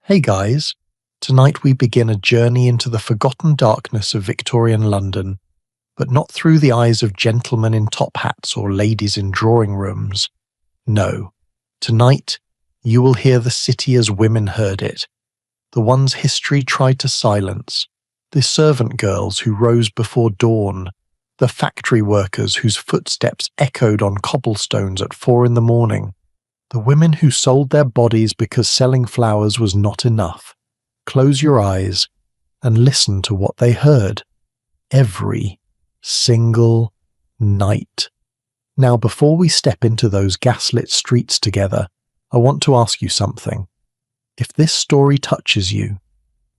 Hey guys, tonight we begin a journey into the forgotten darkness of Victorian London, but not through the eyes of gentlemen in top hats or ladies in drawing rooms. No, tonight you will hear the city as women heard it, the ones history tried to silence, the servant girls who rose before dawn, the factory workers whose footsteps echoed on cobblestones at 4 a.m, the women who sold their bodies because selling flowers was not enough. Close your eyes and listen to what they heard. Every single night. Now, before we step into those gaslit streets together, I want to ask you something. If this story touches you,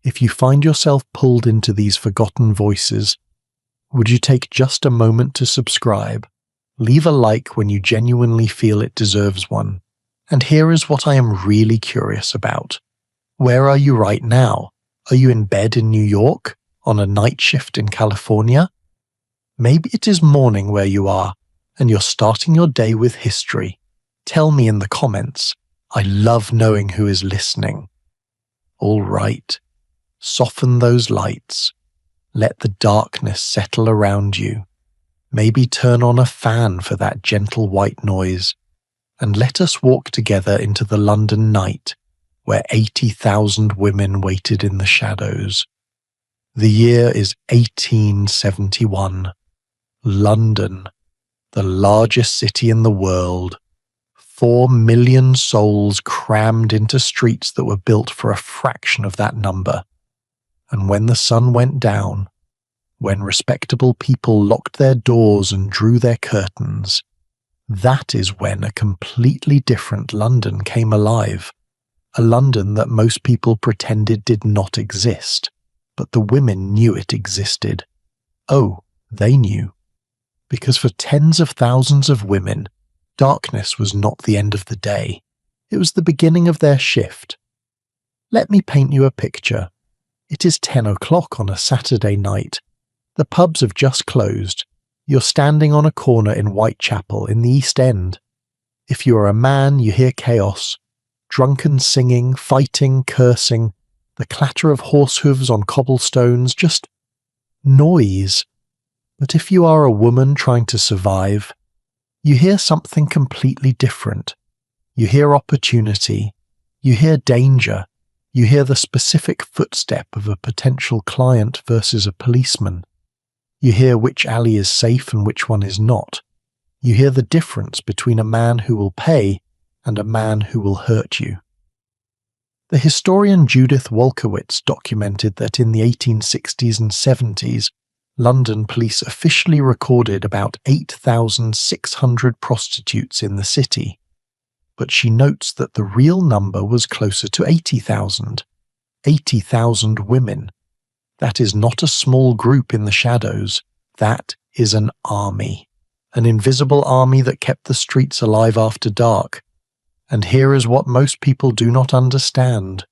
if you find yourself pulled into these forgotten voices, would you take just a moment to subscribe? Leave a like when you genuinely feel it deserves one. And here is what I am really curious about. Where are you right now? Are you in bed in New York? On a night shift in California? Maybe it is morning where you are, and you're starting your day with history. Tell me in the comments. I love knowing who is listening. All right. Soften those lights. Let the darkness settle around you. Maybe turn on a fan for that gentle white noise. And let us walk together into the London night, where 80,000 women waited in the shadows. The year is 1871. London, the largest city in the world. 4 million souls crammed into streets that were built for a fraction of that number. And when the sun went down, when respectable people locked their doors and drew their curtains, that is when a completely different London came alive, a London that most people pretended did not exist, but the women knew it existed. Oh, they knew. Because for tens of thousands of women, darkness was not the end of the day. It was the beginning of their shift. Let me paint you a picture. It is 10 o'clock on a Saturday night. The pubs have just closed. You're standing on a corner in Whitechapel in the East End. If you are a man, you hear chaos. Drunken singing, fighting, cursing, the clatter of horse hooves on cobblestones, just noise. But if you are a woman trying to survive, you hear something completely different. You hear opportunity. You hear danger. You hear the specific footstep of a potential client versus a policeman. You hear which alley is safe and which one is not. You hear the difference between a man who will pay and a man who will hurt you. The historian Judith Wolkowitz documented that in the 1860s and 70s, London police officially recorded about 8,600 prostitutes in the city. But she notes that the real number was closer to 80,000. 80,000 women. That is not a small group in the shadows. That is an army. An invisible army that kept the streets alive after dark. And here is what most people do not understand.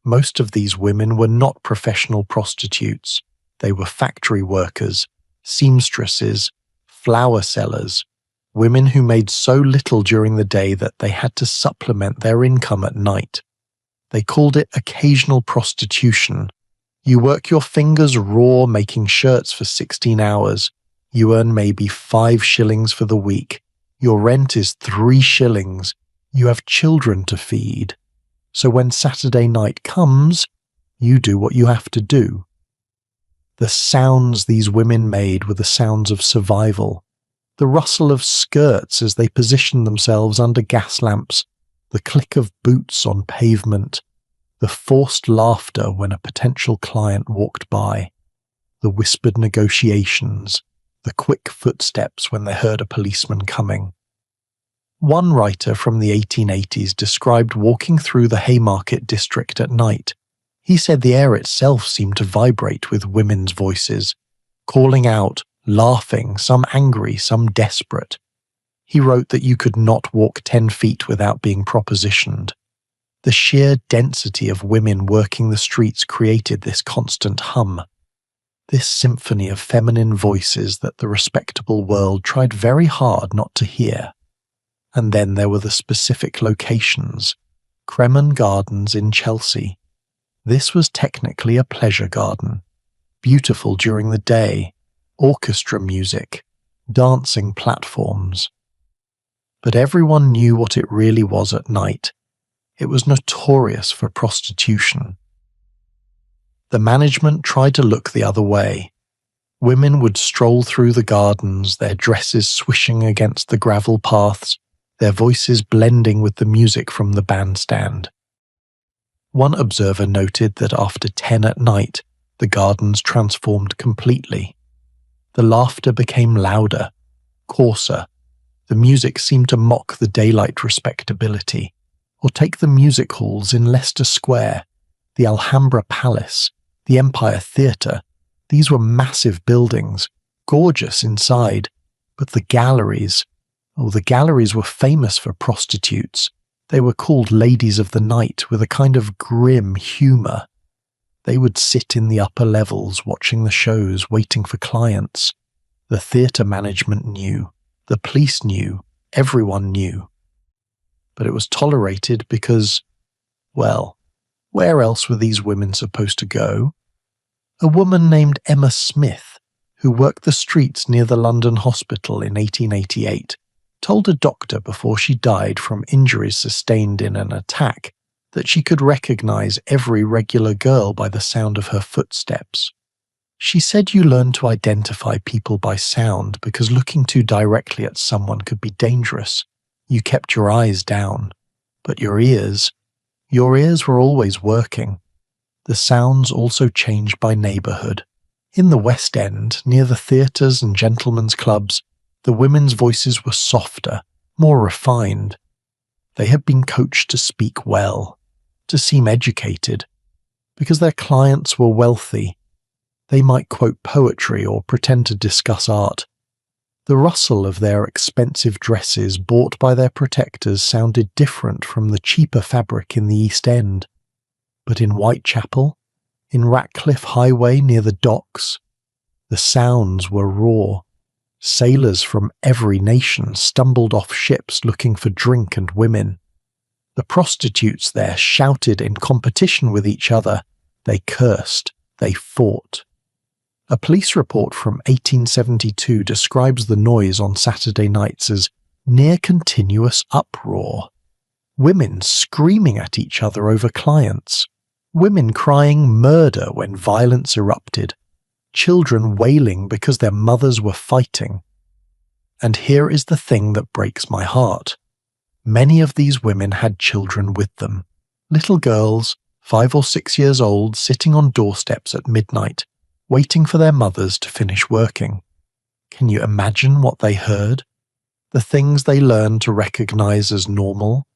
Most of these women were not professional prostitutes. They were factory workers, seamstresses, flower sellers, women who made so little during the day that they had to supplement their income at night. They called it occasional prostitution. You work your fingers raw making shirts for 16 hours. You earn maybe 5 shillings for the week. Your rent is 3 shillings. You have children to feed. So when Saturday night comes, you do what you have to do. The sounds these women made were the sounds of survival. The rustle of skirts as they positioned themselves under gas lamps, the click of boots on pavement, the forced laughter when a potential client walked by, the whispered negotiations, the quick footsteps when they heard a policeman coming. One writer from the 1880s described walking through the Haymarket district at night. He said the air itself seemed to vibrate with women's voices, calling out, laughing, some angry, some desperate. He wrote that you could not walk 10 feet without being propositioned. The sheer density of women working the streets created this constant hum, this symphony of feminine voices that the respectable world tried very hard not to hear. And then there were the specific locations, Cremon Gardens in Chelsea, This was technically a pleasure garden, beautiful during the day, orchestra music, dancing platforms. But everyone knew what it really was at night. It was notorious for prostitution. The management tried to look the other way. Women would stroll through the gardens, their dresses swishing against the gravel paths, their voices blending with the music from the bandstand. One observer noted that after 10 at night, the gardens transformed completely. The laughter became louder, coarser. The music seemed to mock the daylight respectability. Or take the music halls in Leicester Square, the Alhambra Palace, the Empire Theatre. These were massive buildings, gorgeous inside, but the galleries were famous for prostitutes. They were called ladies of the night with a kind of grim humour. They would sit in the upper levels watching the shows, waiting for clients. The theatre management knew, the police knew, everyone knew. But it was tolerated because, well, where else were these women supposed to go? A woman named Emma Smith, who worked the streets near the London hospital in 1888, told a doctor before she died from injuries sustained in an attack that she could recognise every regular girl by the sound of her footsteps. She said you learn to identify people by sound because looking too directly at someone could be dangerous. You kept your eyes down, but your ears were always working. The sounds also changed by neighbourhood. In the West End, near the theatres and gentlemen's clubs, the women's voices were softer, more refined. They had been coached to speak well, to seem educated. Because their clients were wealthy, they might quote poetry or pretend to discuss art. The rustle of their expensive dresses bought by their protectors sounded different from the cheaper fabric in the East End. But in Whitechapel, in Ratcliffe Highway near the docks, the sounds were raw. Sailors from every nation stumbled off ships looking for drink and women. The prostitutes there shouted in competition with each other. They cursed. They fought. A police report from 1872 describes the noise on Saturday nights as near-continuous uproar. Women screaming at each other over clients. Women crying murder when violence erupted. Children wailing because their mothers were fighting. And here is the thing that breaks my heart. Many of these women had children with them. Little girls, 5 or 6 years old, sitting on doorsteps at midnight, waiting for their mothers to finish working. Can you imagine what they heard? The things they learned to recognize as normal?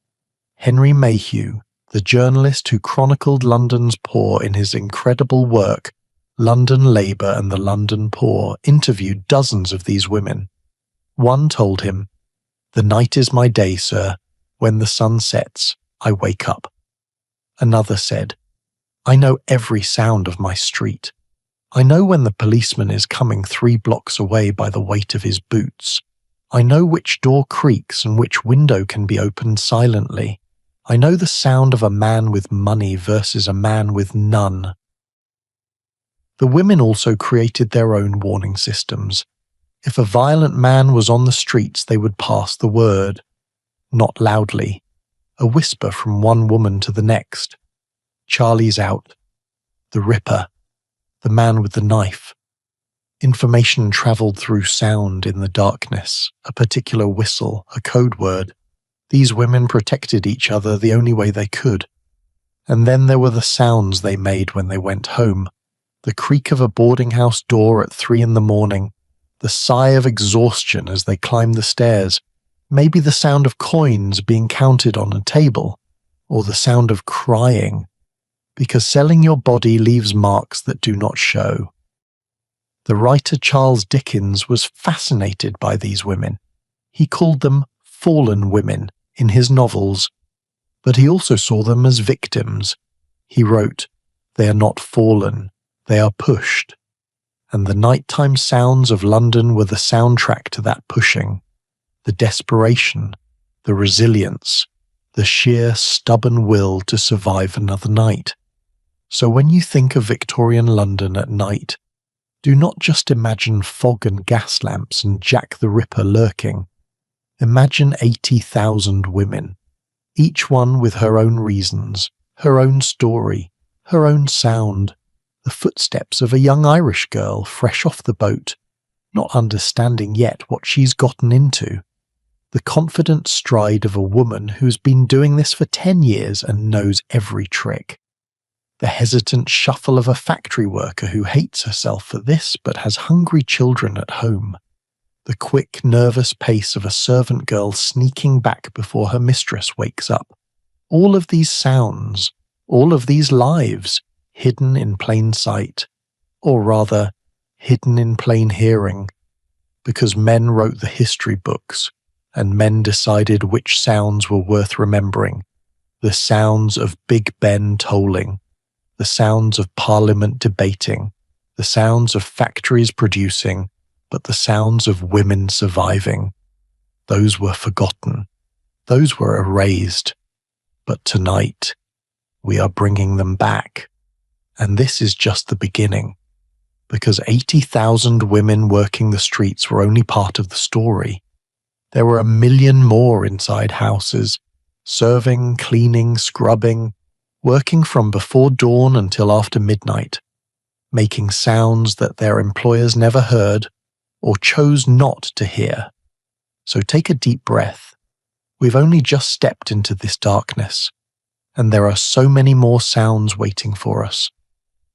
Henry Mayhew, the journalist who chronicled London's poor in his incredible work, London Labour and the London Poor, interviewed dozens of these women. One told him, "The night is my day, sir. When the sun sets, I wake up." Another said, "I know every sound of my street. I know when the policeman is coming 3 blocks away by the weight of his boots. I know which door creaks and which window can be opened silently. I know the sound of a man with money versus a man with none." The women also created their own warning systems. If a violent man was on the streets, they would pass the word. Not loudly. A whisper from one woman to the next. "Charlie's out. The Ripper. The man with the knife." Information travelled through sound in the darkness, a particular whistle, a code word. These women protected each other the only way they could. And then there were the sounds they made when they went home. The creak of a boarding house door at 3 in the morning, the sigh of exhaustion as they climbed the stairs, maybe the sound of coins being counted on a table, or the sound of crying, because selling your body leaves marks that do not show. The writer Charles Dickens was fascinated by these women. He called them fallen women in his novels, but he also saw them as victims. He wrote, "They are not fallen, they are pushed." And the nighttime sounds of London were the soundtrack to that pushing, the desperation, the resilience, the sheer stubborn will to survive another night. So when you think of Victorian London at night, do not just imagine fog and gas lamps and Jack the Ripper lurking. Imagine 80,000 women, each one with her own reasons, her own story, her own sound, the footsteps of a young Irish girl fresh off the boat, not understanding yet what she's gotten into, the confident stride of a woman who's been doing this for 10 years and knows every trick, the hesitant shuffle of a factory worker who hates herself for this but has hungry children at home, the quick, nervous pace of a servant girl sneaking back before her mistress wakes up. All of these sounds, all of these lives, hidden in plain sight, or rather, hidden in plain hearing, because men wrote the history books, and men decided which sounds were worth remembering, the sounds of Big Ben tolling, the sounds of Parliament debating, the sounds of factories producing, but the sounds of women surviving. Those were forgotten. Those were erased. But tonight, we are bringing them back. And this is just the beginning. Because 80,000 women working the streets were only part of the story. There were 1 million more inside houses, serving, cleaning, scrubbing, working from before dawn until after midnight, making sounds that their employers never heard or chose not to hear. So take a deep breath. We've only just stepped into this darkness, and there are so many more sounds waiting for us.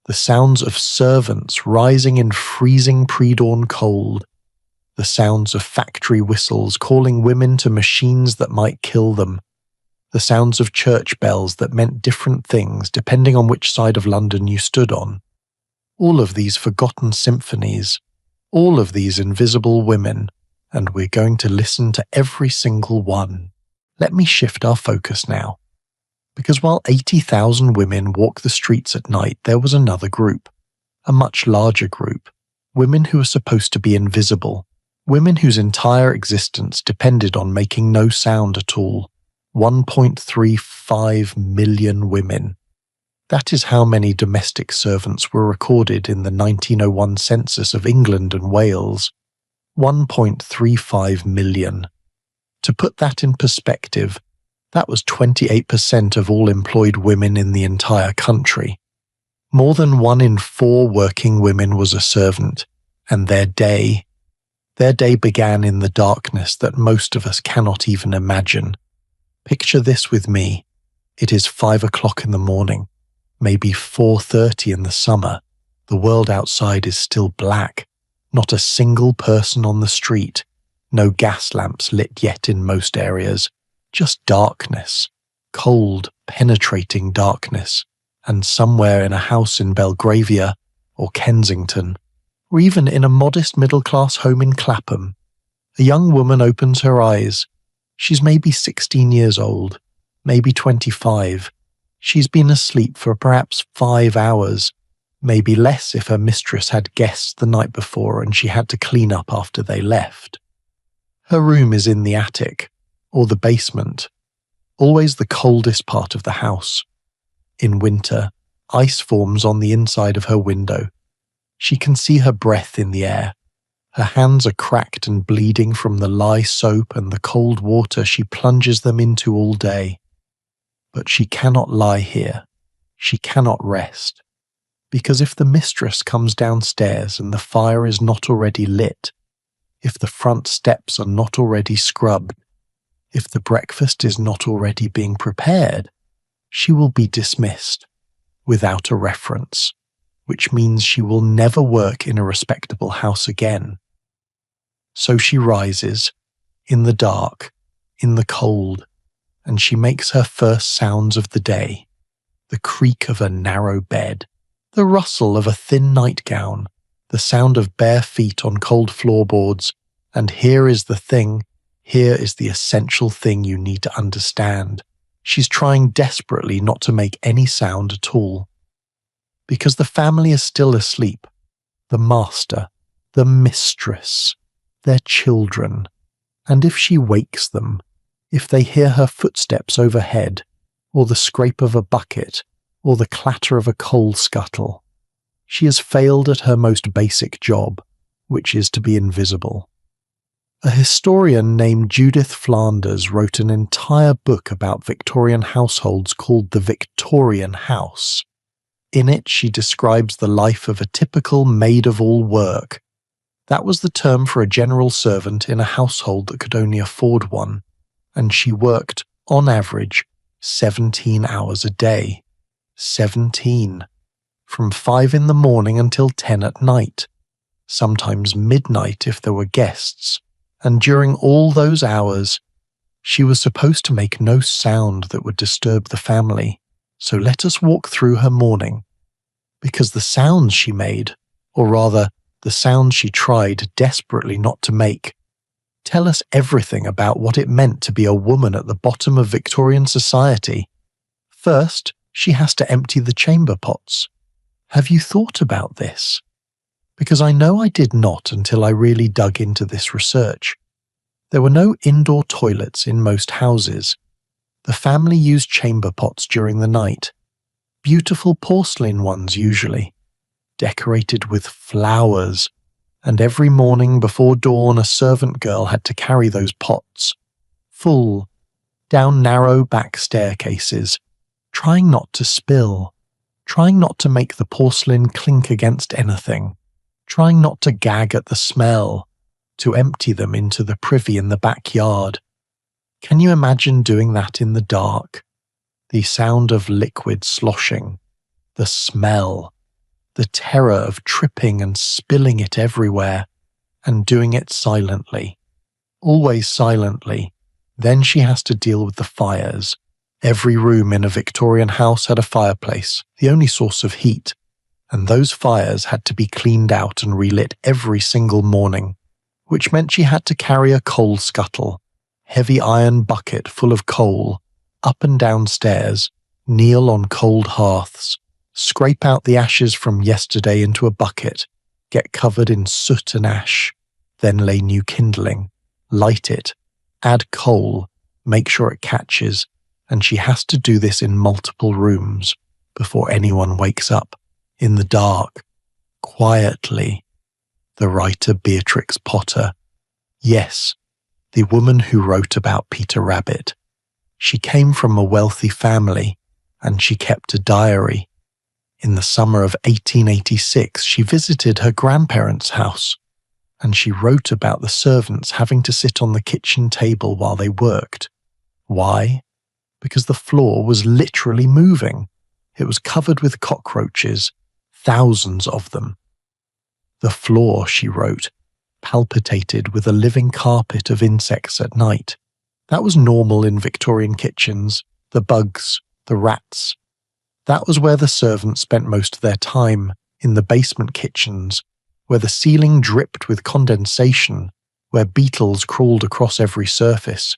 The sounds of servants rising in freezing pre-dawn cold, the sounds of factory whistles calling women to machines that might kill them, the sounds of church bells that meant different things depending on which side of London you stood on. All of these forgotten symphonies, all of these invisible women, and we're going to listen to every single one. Let me shift our focus now. Because while 80,000 women walk the streets at night, there was another group, a much larger group, women who are supposed to be invisible, women whose entire existence depended on making no sound at all. 1.35 million women. That is how many domestic servants were recorded in the 1901 census of England and Wales. 1.35 million. To put that in perspective, that was 28% of all employed women in the entire country. More than 1 in 4 working women was a servant, and their day began in the darkness that most of us cannot even imagine. Picture this with me. It is 5 o'clock in the morning, maybe 4:30 in the summer. The world outside is still black. Not a single person on the street. No gas lamps lit yet in most areas. Just darkness. Cold, penetrating darkness. And somewhere in a house in Belgravia or Kensington, or even in a modest middle-class home in Clapham, a young woman opens her eyes. She's maybe 16 years old, maybe 25. She's been asleep for perhaps 5 hours, maybe less if her mistress had guests the night before and she had to clean up after they left. Her room is in the attic, or the basement, always the coldest part of the house. In winter, ice forms on the inside of her window. She can see her breath in the air. Her hands are cracked and bleeding from the lye soap and the cold water she plunges them into all day. But she cannot lie here. She cannot rest. Because if the mistress comes downstairs and the fire is not already lit, if the front steps are not already scrubbed, if the breakfast is not already being prepared, she will be dismissed without a reference, which means she will never work in a respectable house again. So she rises, in the dark, in the cold, and she makes her first sounds of the day, the creak of a narrow bed, the rustle of a thin nightgown, the sound of bare feet on cold floorboards, and here is the thing, here is the essential thing you need to understand. She's trying desperately not to make any sound at all. Because the family is still asleep, the master, the mistress, their children, and if she wakes them, if they hear her footsteps overhead, or the scrape of a bucket, or the clatter of a coal scuttle. She has failed at her most basic job, which is to be invisible. A historian named Judith Flanders wrote an entire book about Victorian households called The Victorian House. In it, she describes the life of a typical maid-of-all-work. That was the term for a general servant in a household that could only afford one, and she worked, on average, 17 hours a day. 17. From 5 in the morning until 10 at night, sometimes midnight if there were guests, and during all those hours, she was supposed to make no sound that would disturb the family. So let us walk through her morning, because the sounds she made, or rather, the sounds she tried desperately not to make, tell us everything about what it meant to be a woman at the bottom of Victorian society. First, she has to empty the chamber pots. Have you thought about this? Because I know I did not until I really dug into this research. There were no indoor toilets in most houses. The family used chamber pots during the night. Beautiful porcelain ones usually, decorated with flowers, and every morning before dawn a servant girl had to carry those pots, full, down narrow back staircases, trying not to spill, trying not to make the porcelain clink against anything, trying not to gag at the smell, to empty them into the privy in the backyard. Can you imagine doing that in the dark? The sound of liquid sloshing, the smell, the terror of tripping and spilling it everywhere, and doing it silently. Always silently. Then she has to deal with the fires. Every room in a Victorian house had a fireplace, the only source of heat, and those fires had to be cleaned out and relit every single morning, which meant she had to carry a coal scuttle, heavy iron bucket full of coal, up and down stairs, kneel on cold hearths, scrape out the ashes from yesterday into a bucket, get covered in soot and ash, then lay new kindling, light it, add coal, make sure it catches, and she has to do this in multiple rooms before anyone wakes up, in the dark, quietly. The writer Beatrix Potter. Yes, the woman who wrote about Peter Rabbit. She came from a wealthy family, and she kept a diary. In the summer of 1886, she visited her grandparents' house, and she wrote about the servants having to sit on the kitchen table while they worked. Why? Because the floor was literally moving. It was covered with cockroaches, thousands of them. The floor, she wrote, palpitated with a living carpet of insects at night. That was normal in Victorian kitchens, the bugs, the rats. That was where the servants spent most of their time, in the basement kitchens, where the ceiling dripped with condensation, where beetles crawled across every surface,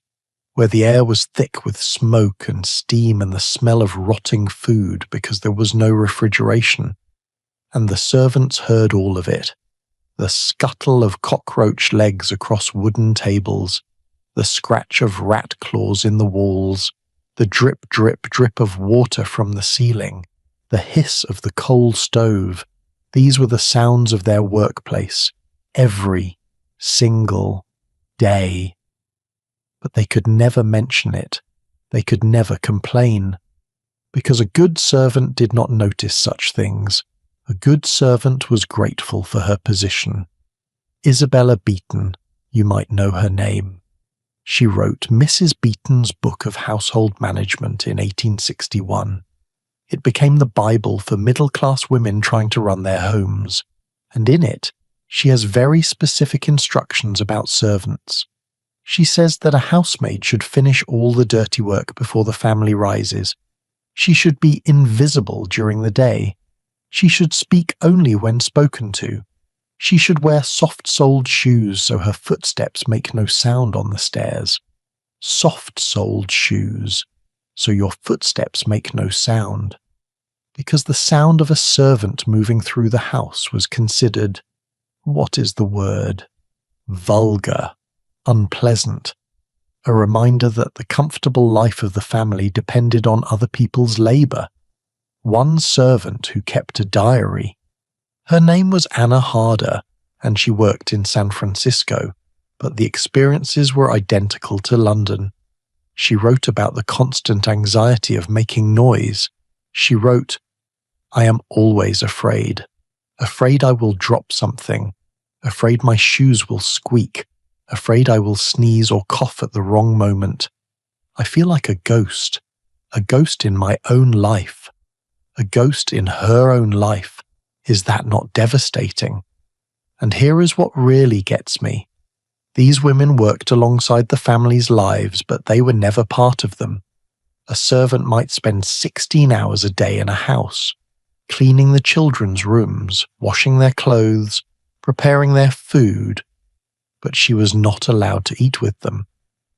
where the air was thick with smoke and steam and the smell of rotting food because there was no refrigeration. And the servants heard all of it. The scuttle of cockroach legs across wooden tables, the scratch of rat claws in the walls, the drip, drip, drip of water from the ceiling, the hiss of the coal stove. These were the sounds of their workplace, every single day. But they could never mention it. They could never complain. Because a good servant did not notice such things. A good servant was grateful for her position. Isabella Beeton, you might know her name. She wrote Mrs. Beeton's Book of Household Management in 1861. It became the Bible for middle-class women trying to run their homes, and in it, she has very specific instructions about servants. She says that a housemaid should finish all the dirty work before the family rises. She should be invisible during the day. She should speak only when spoken to. She should wear soft-soled shoes so her footsteps make no sound on the stairs. Soft-soled shoes, so your footsteps make no sound. Because the sound of a servant moving through the house was considered, what is the word? Vulgar, unpleasant. A reminder that the comfortable life of the family depended on other people's labour. one servant who kept a diary. Her name was Anna Harder, and she worked in San Francisco, but the experiences were identical to London. She wrote about the constant anxiety of making noise. She wrote, "I am always afraid. Afraid I will drop something. Afraid my shoes will squeak. Afraid I will sneeze or cough at the wrong moment. I feel like a ghost in my own life. A ghost in her own life. Is that not devastating? And here is what really gets me. These women worked alongside the family's lives, but they were never part of them. A servant might spend 16 hours a day in a house, cleaning the children's rooms, washing their clothes, preparing their food, but she was not allowed to eat with them.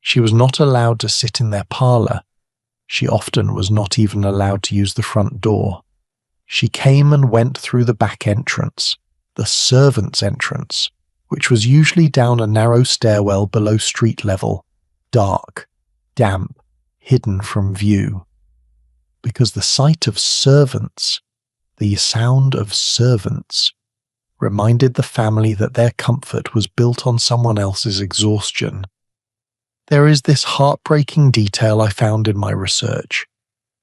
She was not allowed to sit in their parlor. She often was not even allowed to use the front door. She came and went through the back entrance, the servants' entrance, which was usually down a narrow stairwell below street level, dark, damp, hidden from view. Because the sight of servants, the sound of servants, reminded the family that their comfort was built on someone else's exhaustion. There is this heartbreaking detail I found in my research.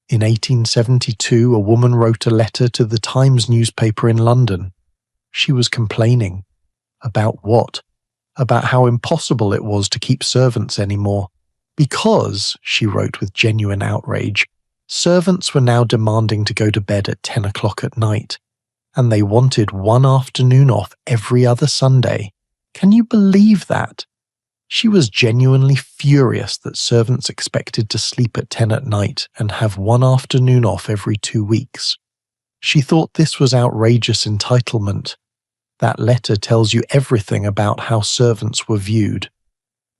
In 1872, a woman wrote a letter to the Times newspaper in London. She was complaining. About what? About how impossible it was to keep servants anymore. Because, she wrote with genuine outrage, servants were now demanding to go to bed at 10 o'clock at night, and they wanted one afternoon off every other Sunday. Can you believe that? She was genuinely furious that servants expected to sleep at 10 at night and have one afternoon off every 2 weeks. She thought this was outrageous entitlement. That letter tells you everything about how servants were viewed,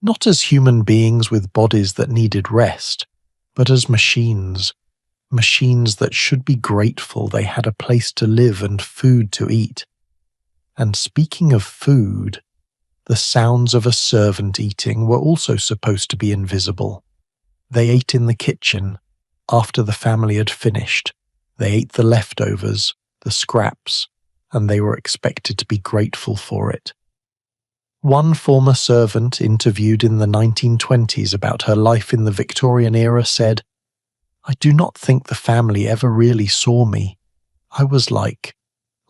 not as human beings with bodies that needed rest, but as machines that should be grateful they had a place to live and food to eat. And speaking of food, the sounds of a servant eating were also supposed to be invisible. They ate in the kitchen. After the family had finished, they ate the leftovers, the scraps, and they were expected to be grateful for it. One former servant interviewed in the 1920s about her life in the Victorian era said, "I do not think the family ever really saw me. I was like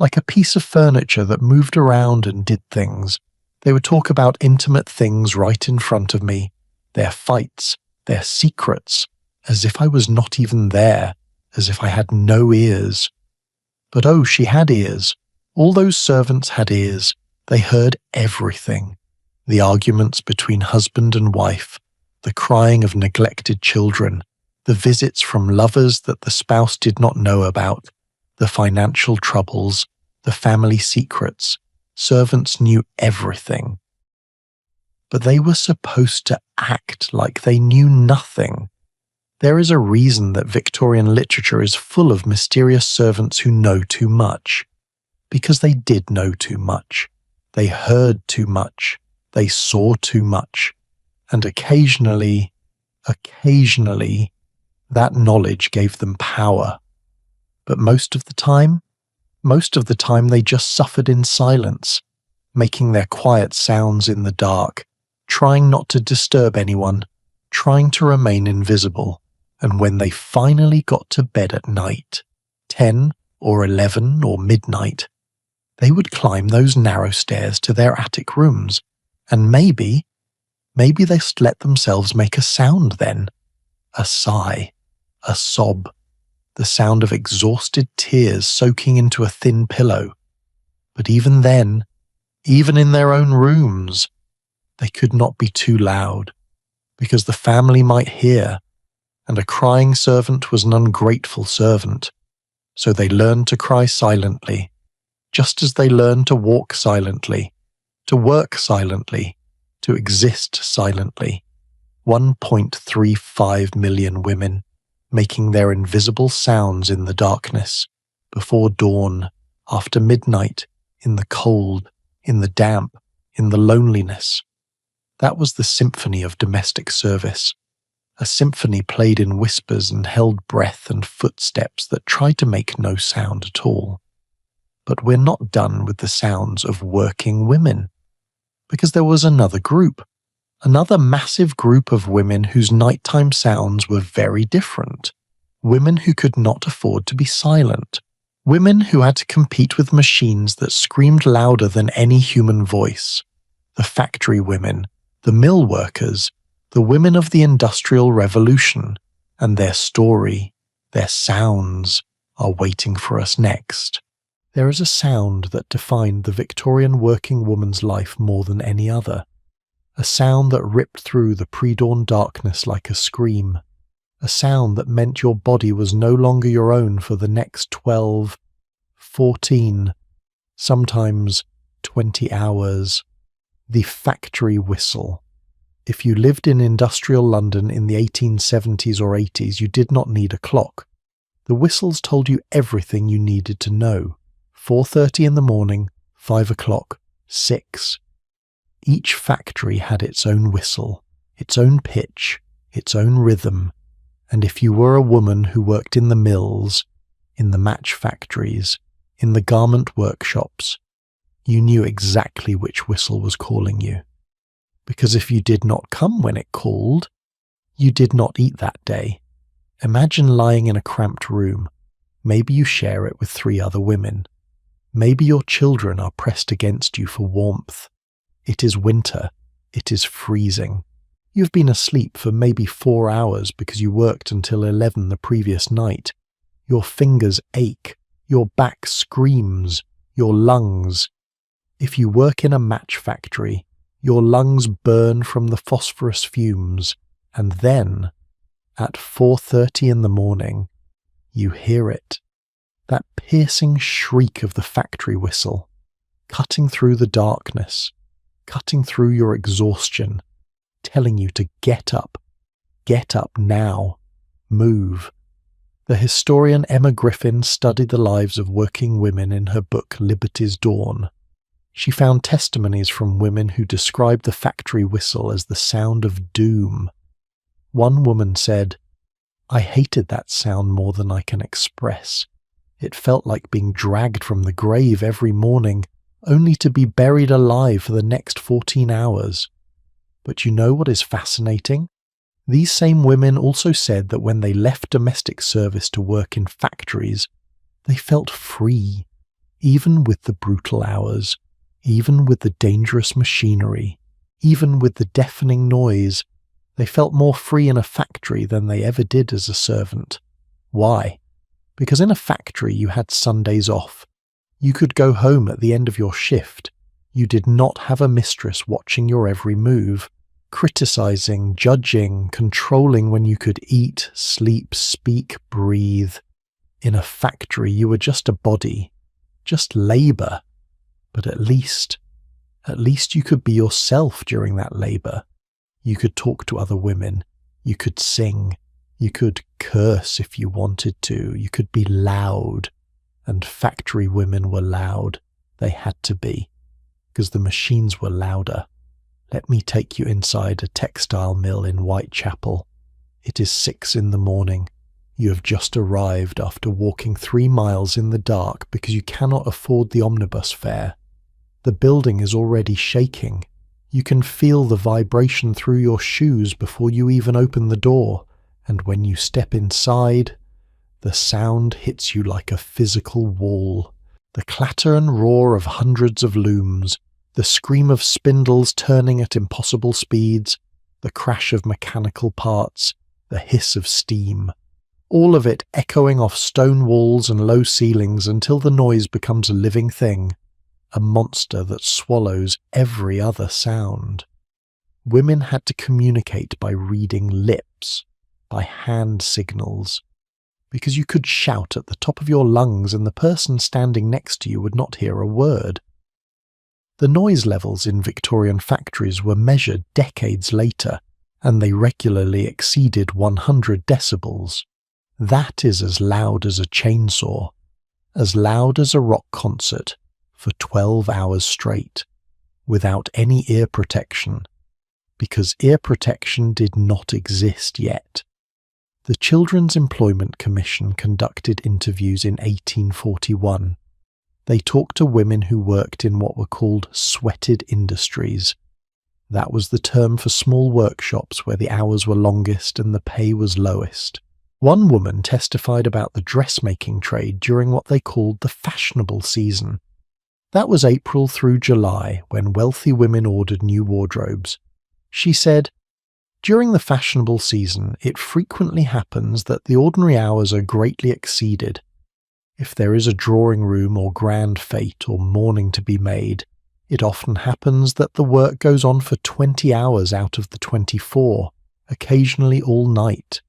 a piece of furniture that moved around and did things. They would talk about intimate things right in front of me, their fights, their secrets, as if I was not even there, as if I had no ears. But oh, she had ears. All those servants had ears. They heard everything. The arguments between husband and wife, the crying of neglected children, the visits from lovers that the spouse did not know about, the financial troubles, the family secrets. Servants knew everything. But they were supposed to act like they knew nothing. There is a reason that Victorian literature is full of mysterious servants who know too much. Because they did know too much. They heard too much. They saw too much. And occasionally, that knowledge gave them power. But most of the time they just suffered in silence, making their quiet sounds in the dark, trying not to disturb anyone, trying to remain invisible. And when they finally got to bed at night, 10 or 11 or midnight, they would climb those narrow stairs to their attic rooms, and maybe they let themselves make a sound then. A sigh, a sob, the sound of exhausted tears soaking into a thin pillow. But even then, even in their own rooms, they could not be too loud, because the family might hear, and a crying servant was an ungrateful servant. So they learned to cry silently, just as they learned to walk silently, to work silently, to exist silently. 1.35 million women, making their invisible sounds in the darkness, before dawn, after midnight, in the cold, in the damp, in the loneliness. That was the symphony of domestic service, a symphony played in whispers and held breath and footsteps that tried to make no sound at all. But we're not done with the sounds of working women, because there was another group, another massive group of women whose nighttime sounds were very different. Women who could not afford to be silent. Women who had to compete with machines that screamed louder than any human voice. The factory women, the mill workers, the women of the Industrial Revolution, and their story, their sounds, are waiting for us next. There is a sound that defined the Victorian working woman's life more than any other. A sound that ripped through the pre-dawn darkness like a scream. A sound that meant your body was no longer your own for the next 12, 14, sometimes 20 hours. The factory whistle. If you lived in industrial London in the 1870s or 80s, you did not need a clock. The whistles told you everything you needed to know. 4:30 in the morning, 5 o'clock, 6. Each factory had its own whistle, its own pitch, its own rhythm, and if you were a woman who worked in the mills, in the match factories, in the garment workshops, you knew exactly which whistle was calling you. Because if you did not come when it called, you did not eat that day. Imagine lying in a cramped room. Maybe you share it with 3 other women. Maybe your children are pressed against you for warmth. It is winter. It is freezing. You've been asleep for maybe 4 hours because you worked until 11 the previous night. Your fingers ache. Your back screams. Your lungs. If you work in a match factory, your lungs burn from the phosphorus fumes, and then, at 4:30 in the morning, you hear it. That piercing shriek of the factory whistle, cutting through the darkness, cutting through your exhaustion, telling you to get up now, move. The historian Emma Griffin studied the lives of working women in her book Liberty's Dawn. She found testimonies from women who described the factory whistle as the sound of doom. One woman said, "I hated that sound more than I can express. It felt like being dragged from the grave every morning, only to be buried alive for the next 14 hours. But you know what is fascinating? These same women also said that when they left domestic service to work in factories, they felt free, even with the brutal hours, even with the dangerous machinery, even with the deafening noise. They felt more free in a factory than they ever did as a servant. Why? Because in a factory you had Sundays off. You could go home at the end of your shift. You did not have a mistress watching your every move, criticizing, judging, controlling when you could eat, sleep, speak, breathe. In a factory you were just a body, just labor. But at least you could be yourself during that labor. You could talk to other women. You could sing. You could curse if you wanted to. You could be loud. And factory women were loud. They had to be, because the machines were louder. Let me take you inside a textile mill in Whitechapel. It is 6 in the morning. You have just arrived after walking 3 miles in the dark because you cannot afford the omnibus fare. The building is already shaking. You can feel the vibration through your shoes before you even open the door, and when you step inside, the sound hits you like a physical wall. The clatter and roar of hundreds of looms, the scream of spindles turning at impossible speeds, the crash of mechanical parts, the hiss of steam. All of it echoing off stone walls and low ceilings until the noise becomes a living thing, a monster that swallows every other sound. Women had to communicate by reading lips, by hand signals, because you could shout at the top of your lungs and the person standing next to you would not hear a word. The noise levels in Victorian factories were measured decades later, and they regularly exceeded 100 decibels. That is as loud as a chainsaw, as loud as a rock concert, for 12 hours straight, without any ear protection. because ear protection did not exist yet. The Children's Employment Commission conducted interviews in 1841. They talked to women who worked in what were called sweated industries. That was the term for small workshops where the hours were longest and the pay was lowest. One woman testified about the dressmaking trade during what they called the fashionable season. That was April through July, when wealthy women ordered new wardrobes. She said, "During the fashionable season, it frequently happens that the ordinary hours are greatly exceeded. If there is a drawing room or grand fete or mourning to be made, it often happens that the work goes on for 20 hours out of the 24, occasionally all night.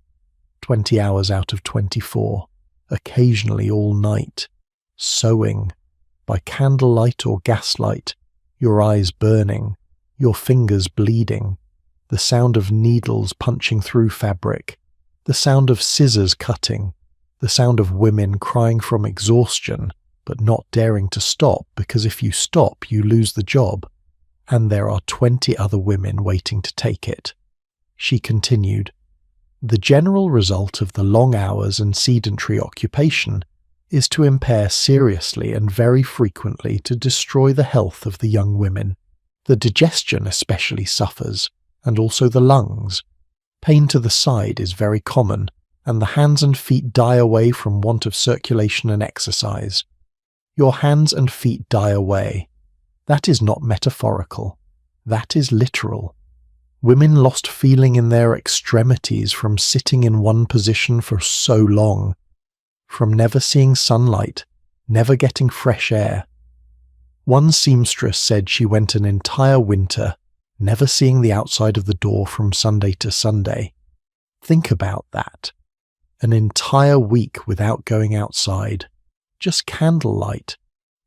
20 hours out of 24, occasionally all night. Sewing, by candlelight or gaslight, your eyes burning, your fingers bleeding, the sound of needles punching through fabric, the sound of scissors cutting, the sound of women crying from exhaustion, but not daring to stop because if you stop, you lose the job, and there are 20 other women waiting to take it." She continued, "The general result of the long hours and sedentary occupation is to impair seriously and very frequently to destroy the health of the young women. The digestion especially suffers, and also the lungs. Pain to the side is very common, and the hands and feet die away from want of circulation and exercise. Your hands and feet die away. That is not metaphorical. That is literal. Women lost feeling in their extremities from sitting in one position for so long, from never seeing sunlight, never getting fresh air. One seamstress said she went an entire winter, never seeing the outside of the door from Sunday to Sunday. Think about that. An entire week without going outside. Just candlelight.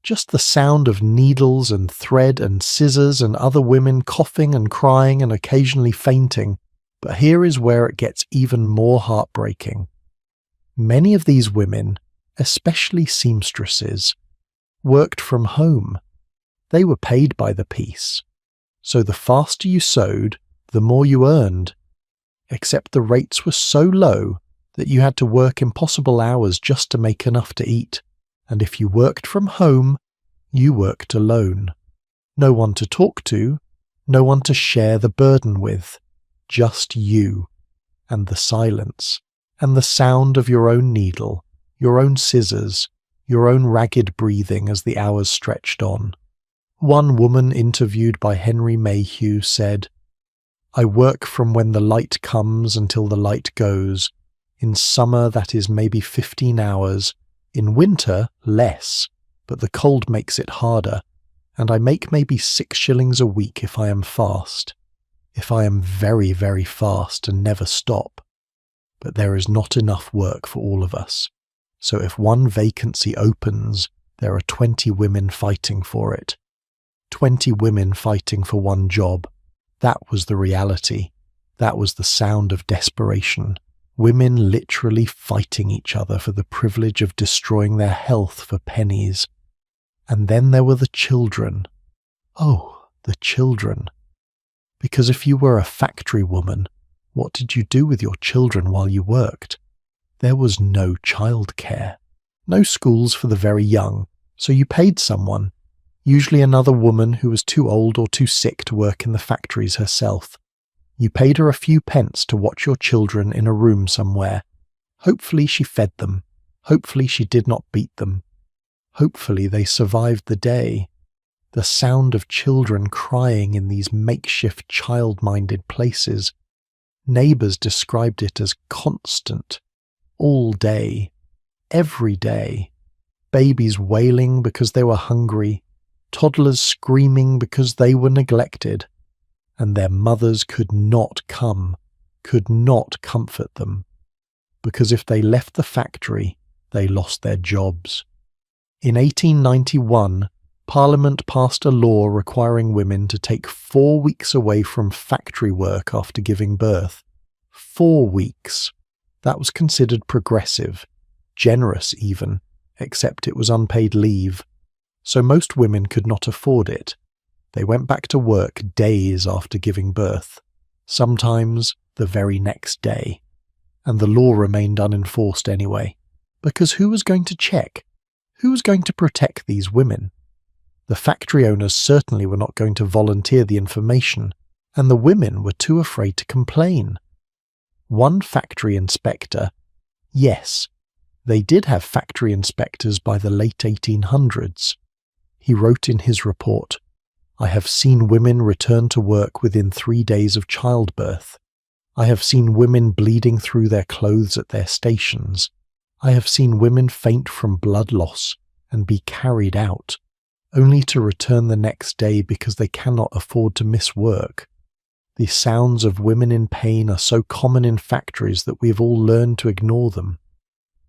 Just the sound of needles and thread and scissors and other women coughing and crying and occasionally fainting. But here is where it gets even more heartbreaking. Many of these women, especially seamstresses, worked from home. They were paid by the piece. So the faster you sewed, the more you earned. Except the rates were so low that you had to work impossible hours just to make enough to eat. And if you worked from home, you worked alone. No one to talk to, no one to share the burden with. Just you, and the silence, and the sound of your own needle, your own scissors, your own ragged breathing as the hours stretched on. One woman interviewed by Henry Mayhew said, "I work from when the light comes until the light goes. In summer that is maybe 15 hours. In winter, less, but the cold makes it harder, and I make maybe 6 shillings a week if I am fast. If I am very, very fast and never stop. But there is not enough work for all of us. So if one vacancy opens, there are 20 women fighting for it. 20 women fighting for one job. That was the reality. That was the sound of desperation. Women literally fighting each other for the privilege of destroying their health for pennies. And then there were the children. Oh, the children. Because if you were a factory woman, what did you do with your children while you worked? There was no childcare. No schools for the very young, so you paid someone, usually another woman who was too old or too sick to work in the factories herself. You paid her a few pence to watch your children in a room somewhere. Hopefully she fed them. Hopefully she did not beat them. Hopefully they survived the day. The sound of children crying in these makeshift child-minded places. Neighbours described it as constant. All day. Every day. Babies wailing because they were hungry. Toddlers screaming because they were neglected. And their mothers could not come, could not comfort them, because if they left the factory, they lost their jobs. In 1891, Parliament passed a law requiring women to take 4 weeks away from factory work after giving birth. 4 weeks. That was considered progressive, generous even, except it was unpaid leave. So most women could not afford it. They went back to work days after giving birth. sometimes the very next day. And the law remained unenforced anyway, because who was going to check? Who was going to protect these women? The factory owners certainly were not going to volunteer the information, and the women were too afraid to complain. One factory inspector, yes, they did have factory inspectors by the late 1800s. He wrote in his report, "I have seen women return to work within 3 days of childbirth. I have seen women bleeding through their clothes at their stations. I have seen women faint from blood loss and be carried out, only to return the next day because they cannot afford to miss work. The sounds of women in pain are so common in factories that we have all learned to ignore them.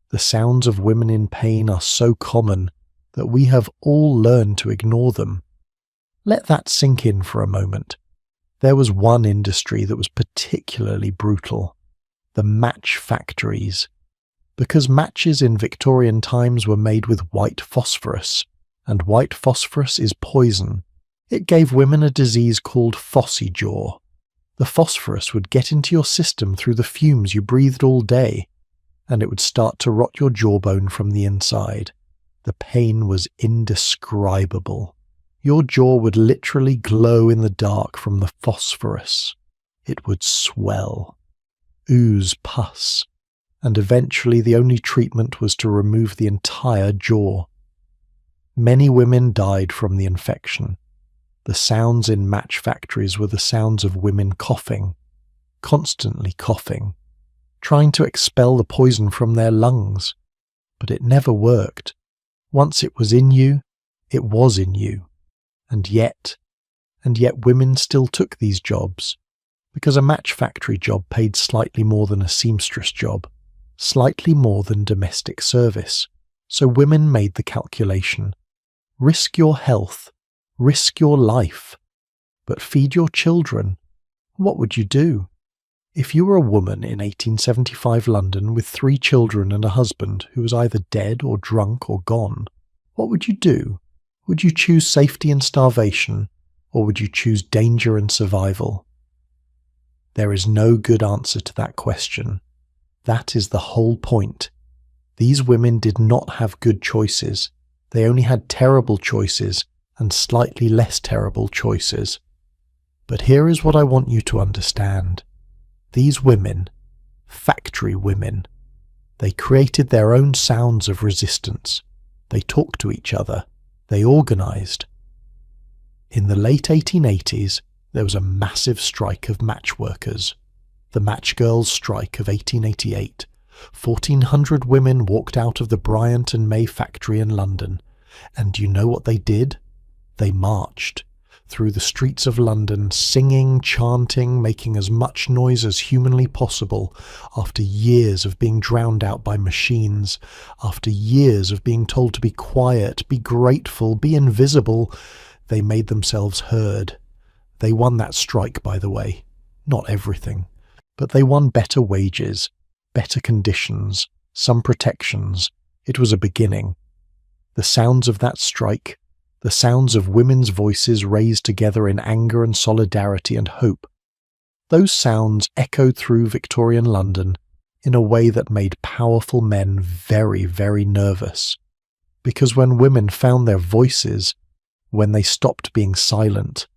The sounds of women in pain are so common that we have all learned to ignore them." Let that sink in for a moment. There was one industry that was particularly brutal: the match factories. Because matches in Victorian times were made with white phosphorus, and white phosphorus is poison. It gave women a disease called phossy jaw. The phosphorus would get into your system through the fumes you breathed all day, and it would start to rot your jawbone from the inside. The pain was indescribable. Your jaw would literally glow in the dark from the phosphorus. It would swell, ooze pus, and eventually the only treatment was to remove the entire jaw. Many women died from the infection. The sounds in match factories were the sounds of women coughing, constantly coughing, trying to expel the poison from their lungs. But it never worked. Once it was in you, it was in you. And yet women still took these jobs, because a match factory job paid slightly more than a seamstress job, slightly more than domestic service. So women made the calculation. Risk your health, risk your life, but feed your children. What would you do? If you were a woman in 1875 London with 3 children and a husband who was either dead or drunk or gone, what would you do? Would you choose safety and starvation, or would you choose danger and survival? There is no good answer to that question. That is the whole point. These women did not have good choices. They only had terrible choices and slightly less terrible choices. But here is what I want you to understand. These women, factory women, they created their own sounds of resistance. They talked to each other. They organised. In the late 1880s, there was a massive strike of match workers. The Match Girls' Strike of 1888. 1,400 women walked out of the Bryant and May factory in London. And do you know what they did? They marched through the streets of London, singing, chanting, making as much noise as humanly possible, after years of being drowned out by machines, after years of being told to be quiet, be grateful, be invisible. They made themselves heard. They won that strike, by the way. Not everything. But they won better wages, better conditions, some protections. It was a beginning. The sounds of that strike, the sounds of women's voices raised together in anger and solidarity and hope, those sounds echoed through Victorian London in a way that made powerful men very, very nervous. Because when women found their voices, when they stopped being silent,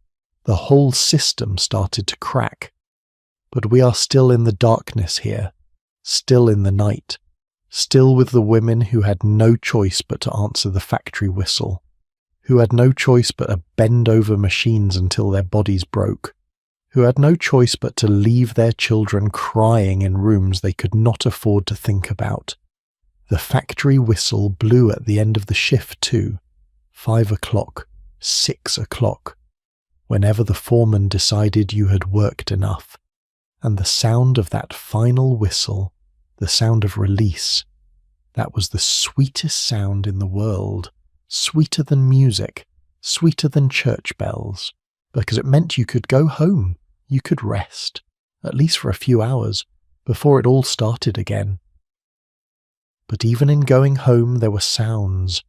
the whole system started to crack. But we are still in the darkness here, still in the night, still with the women who had no choice but to answer the factory whistle, who had no choice but to bend over machines until their bodies broke, who had no choice but to leave their children crying in rooms they could not afford to think about. The factory whistle blew at the end of the shift too, 5 o'clock, 6 o'clock, whenever the foreman decided you had worked enough. And the sound of that final whistle, the sound of release, that was the sweetest sound in the world, sweeter than music, sweeter than church bells, because it meant you could go home, you could rest, at least for a few hours, before it all started again. But even in going home there were sounds,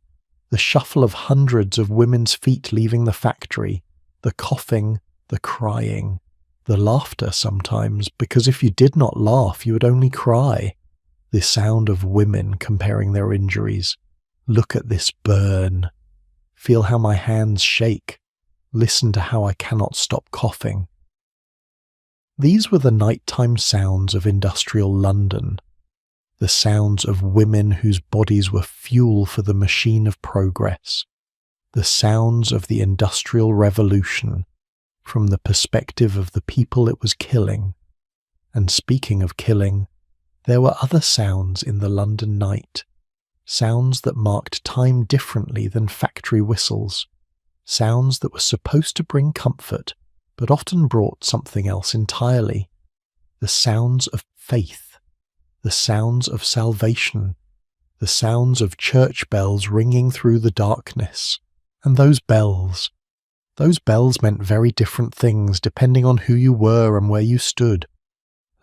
the shuffle of hundreds of women's feet leaving the factory, the coughing, the crying, The laughter sometimes, because if you did not laugh, you would only cry. The sound of women comparing their injuries. Look at this burn. Feel how my hands shake. Listen to how I cannot stop coughing. These were the nighttime sounds of industrial London. The sounds of women whose bodies were fuel for the machine of progress. The sounds of the Industrial Revolution, from the perspective of the people it was killing. And speaking of killing, there were other sounds in the London night, sounds that marked time differently than factory whistles, sounds that were supposed to bring comfort, but often brought something else entirely. The sounds of faith, the sounds of salvation, the sounds of church bells ringing through the darkness. And those bells meant very different things depending on who you were and where you stood.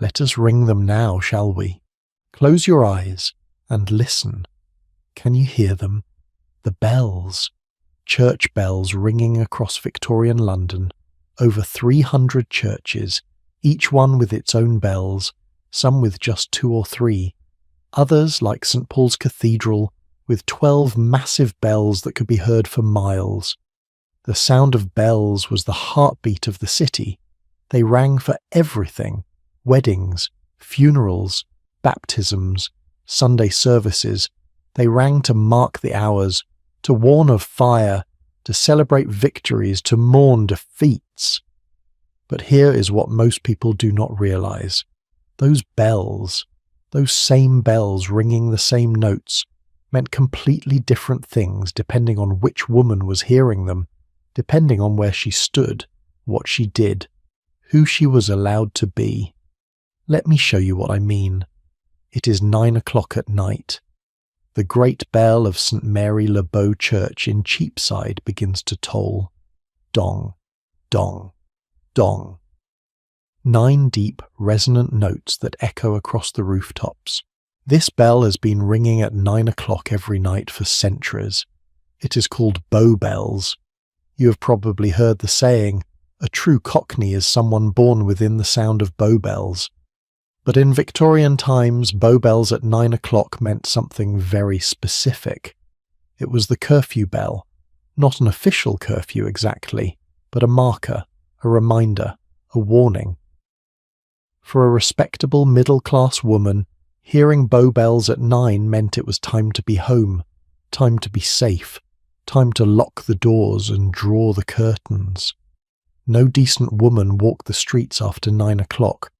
Let us ring them now, shall we? Close your eyes and listen. Can you hear them? The bells. Church bells ringing across Victorian London. Over 300 churches, each one with its own bells, some with just 2 or 3. Others, like St. Paul's Cathedral, with 12 massive bells that could be heard for miles. The sound of bells was the heartbeat of the city. They rang for everything: weddings, funerals, baptisms, Sunday services. They rang to mark the hours, to warn of fire, to celebrate victories, to mourn defeats. But here is what most people do not realize. Those bells, those same bells ringing the same notes, meant completely different things depending on which woman was hearing them, depending on where she stood, what she did, who she was allowed to be. Let me show you what I mean. It is 9 o'clock at night. The great bell of St. Mary Le Bow Church in Cheapside begins to toll. Dong, dong, dong. 9 deep, resonant notes that echo across the rooftops. This bell has been ringing at 9 o'clock every night for centuries. It is called Bow Bells. You have probably heard the saying, a true Cockney is someone born within the sound of Bow Bells. But in Victorian times, Bow Bells at 9 o'clock meant something very specific. It was the curfew bell, not an official curfew exactly, but a marker, a reminder, a warning. For a respectable middle-class woman, hearing Bow Bells at 9 meant it was time to be home, time to be safe, time to lock the doors and draw the curtains. No decent woman walked the streets after 9 o'clock.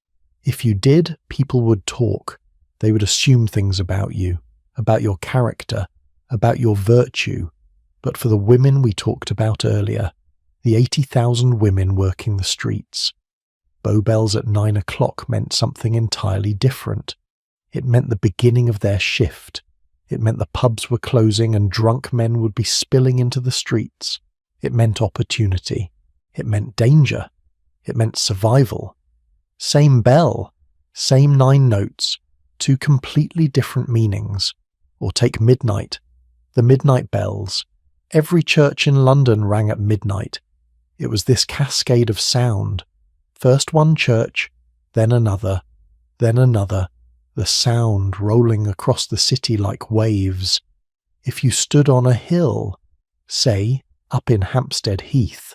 If you did, people would talk. They would assume things about you, about your character, about your virtue. But for the women we talked about earlier, the 80,000 women working the streets, Bow Bells at 9 o'clock meant something entirely different. It meant the beginning of their shift. It meant the pubs were closing and drunk men would be spilling into the streets. It meant opportunity. It meant danger. It meant survival. Same bell, same 9 notes, 2 completely different meanings. Or take midnight, the midnight bells. Every church in London rang at midnight. It was this cascade of sound. First one church, then another, the sound rolling across the city like waves. If you stood on a hill, say, up in Hampstead Heath,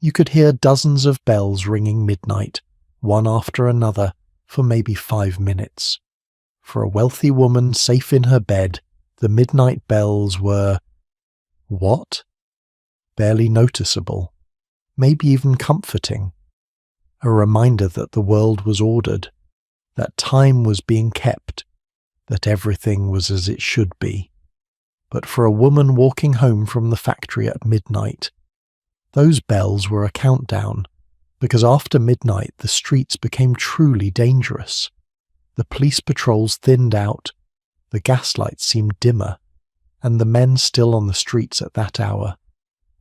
you could hear dozens of bells ringing midnight, one after another, for maybe 5 minutes. For a wealthy woman safe in her bed, the midnight bells were, what? Barely noticeable, maybe even comforting. A reminder that the world was ordered, that time was being kept, that everything was as it should be. But for a woman walking home from the factory at midnight, those bells were a countdown, because after midnight the streets became truly dangerous. The police patrols thinned out, the gaslights seemed dimmer, and the men still on the streets at that hour,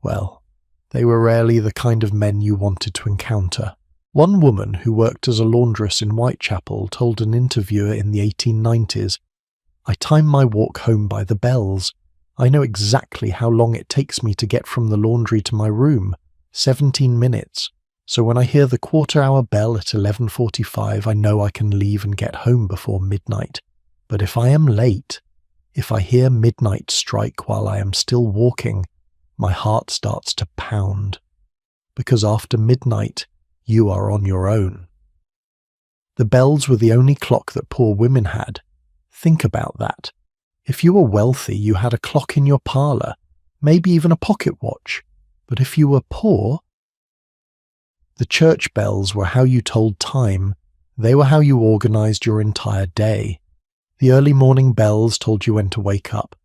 well, they were rarely the kind of men you wanted to encounter. One woman who worked as a laundress in Whitechapel told an interviewer in the 1890s, "I time my walk home by the bells. I know exactly how long it takes me to get from the laundry to my room, 17 minutes. So when I hear the quarter-hour bell at 11:45, I know I can leave and get home before midnight. But if I am late, if I hear midnight strike while I am still walking, my heart starts to pound. Because after midnight, you are on your own. The bells were the only clock that poor women had. Think about that. If you were wealthy, you had a clock in your parlour, maybe even a pocket watch. But if you were poor, the church bells were how you told time. They were how you organised your entire day. The early morning bells told you when to wake up.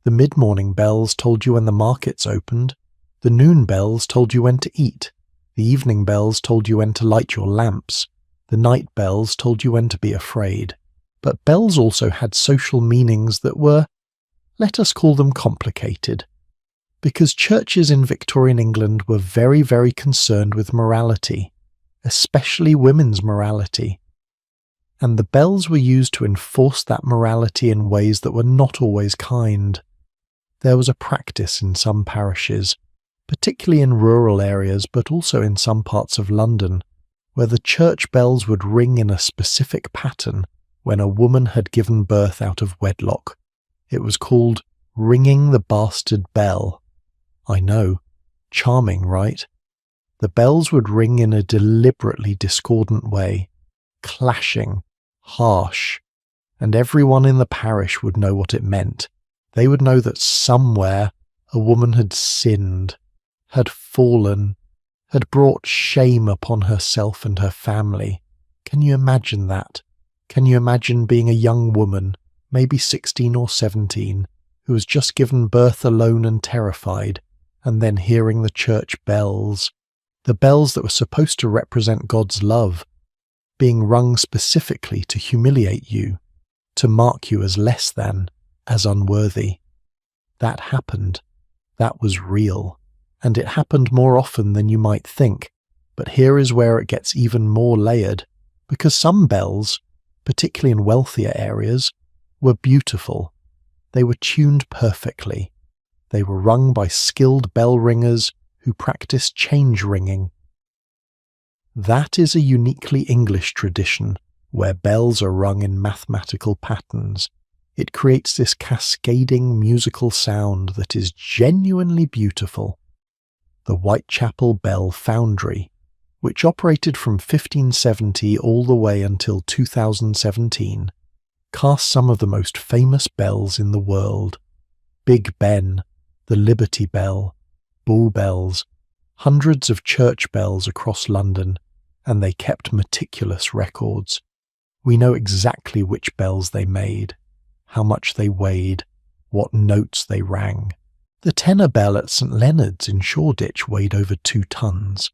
The mid-morning bells told you when the markets opened. The noon bells told you when to eat. The evening bells told you when to light your lamps. The night bells told you when to be afraid. But bells also had social meanings that were, let us call them complicated. Because churches in Victorian England were very, very concerned with morality, especially women's morality. And the bells were used to enforce that morality in ways that were not always kind. There was a practice in some parishes, particularly in rural areas but also in some parts of London, where the church bells would ring in a specific pattern when a woman had given birth out of wedlock. It was called ringing the bastard bell. I know, charming, right? The bells would ring in a deliberately discordant way, clashing, harsh, and everyone in the parish would know what it meant. They would know that somewhere a woman had sinned, had fallen, had brought shame upon herself and her family. Can you imagine that? Can you imagine being a young woman, maybe 16 or 17, who has just given birth alone and terrified, and then hearing the church bells, the bells that were supposed to represent God's love, being rung specifically to humiliate you, to mark you as less than, as unworthy? That happened. That was real. And it happened more often than you might think. But here is where it gets even more layered, because some bells, particularly in wealthier areas, were beautiful. They were tuned perfectly. They were rung by skilled bell ringers who practiced change ringing. That is a uniquely English tradition, where bells are rung in mathematical patterns. It creates this cascading musical sound that is genuinely beautiful. The Whitechapel Bell Foundry, which operated from 1570 all the way until 2017, cast some of the most famous bells in the world. Big Ben, the Liberty Bell, Bull Bells, hundreds of church bells across London, and they kept meticulous records. We know exactly which bells they made, how much they weighed, what notes they rang. The tenor bell at St Leonard's in Shoreditch weighed over 2 tons.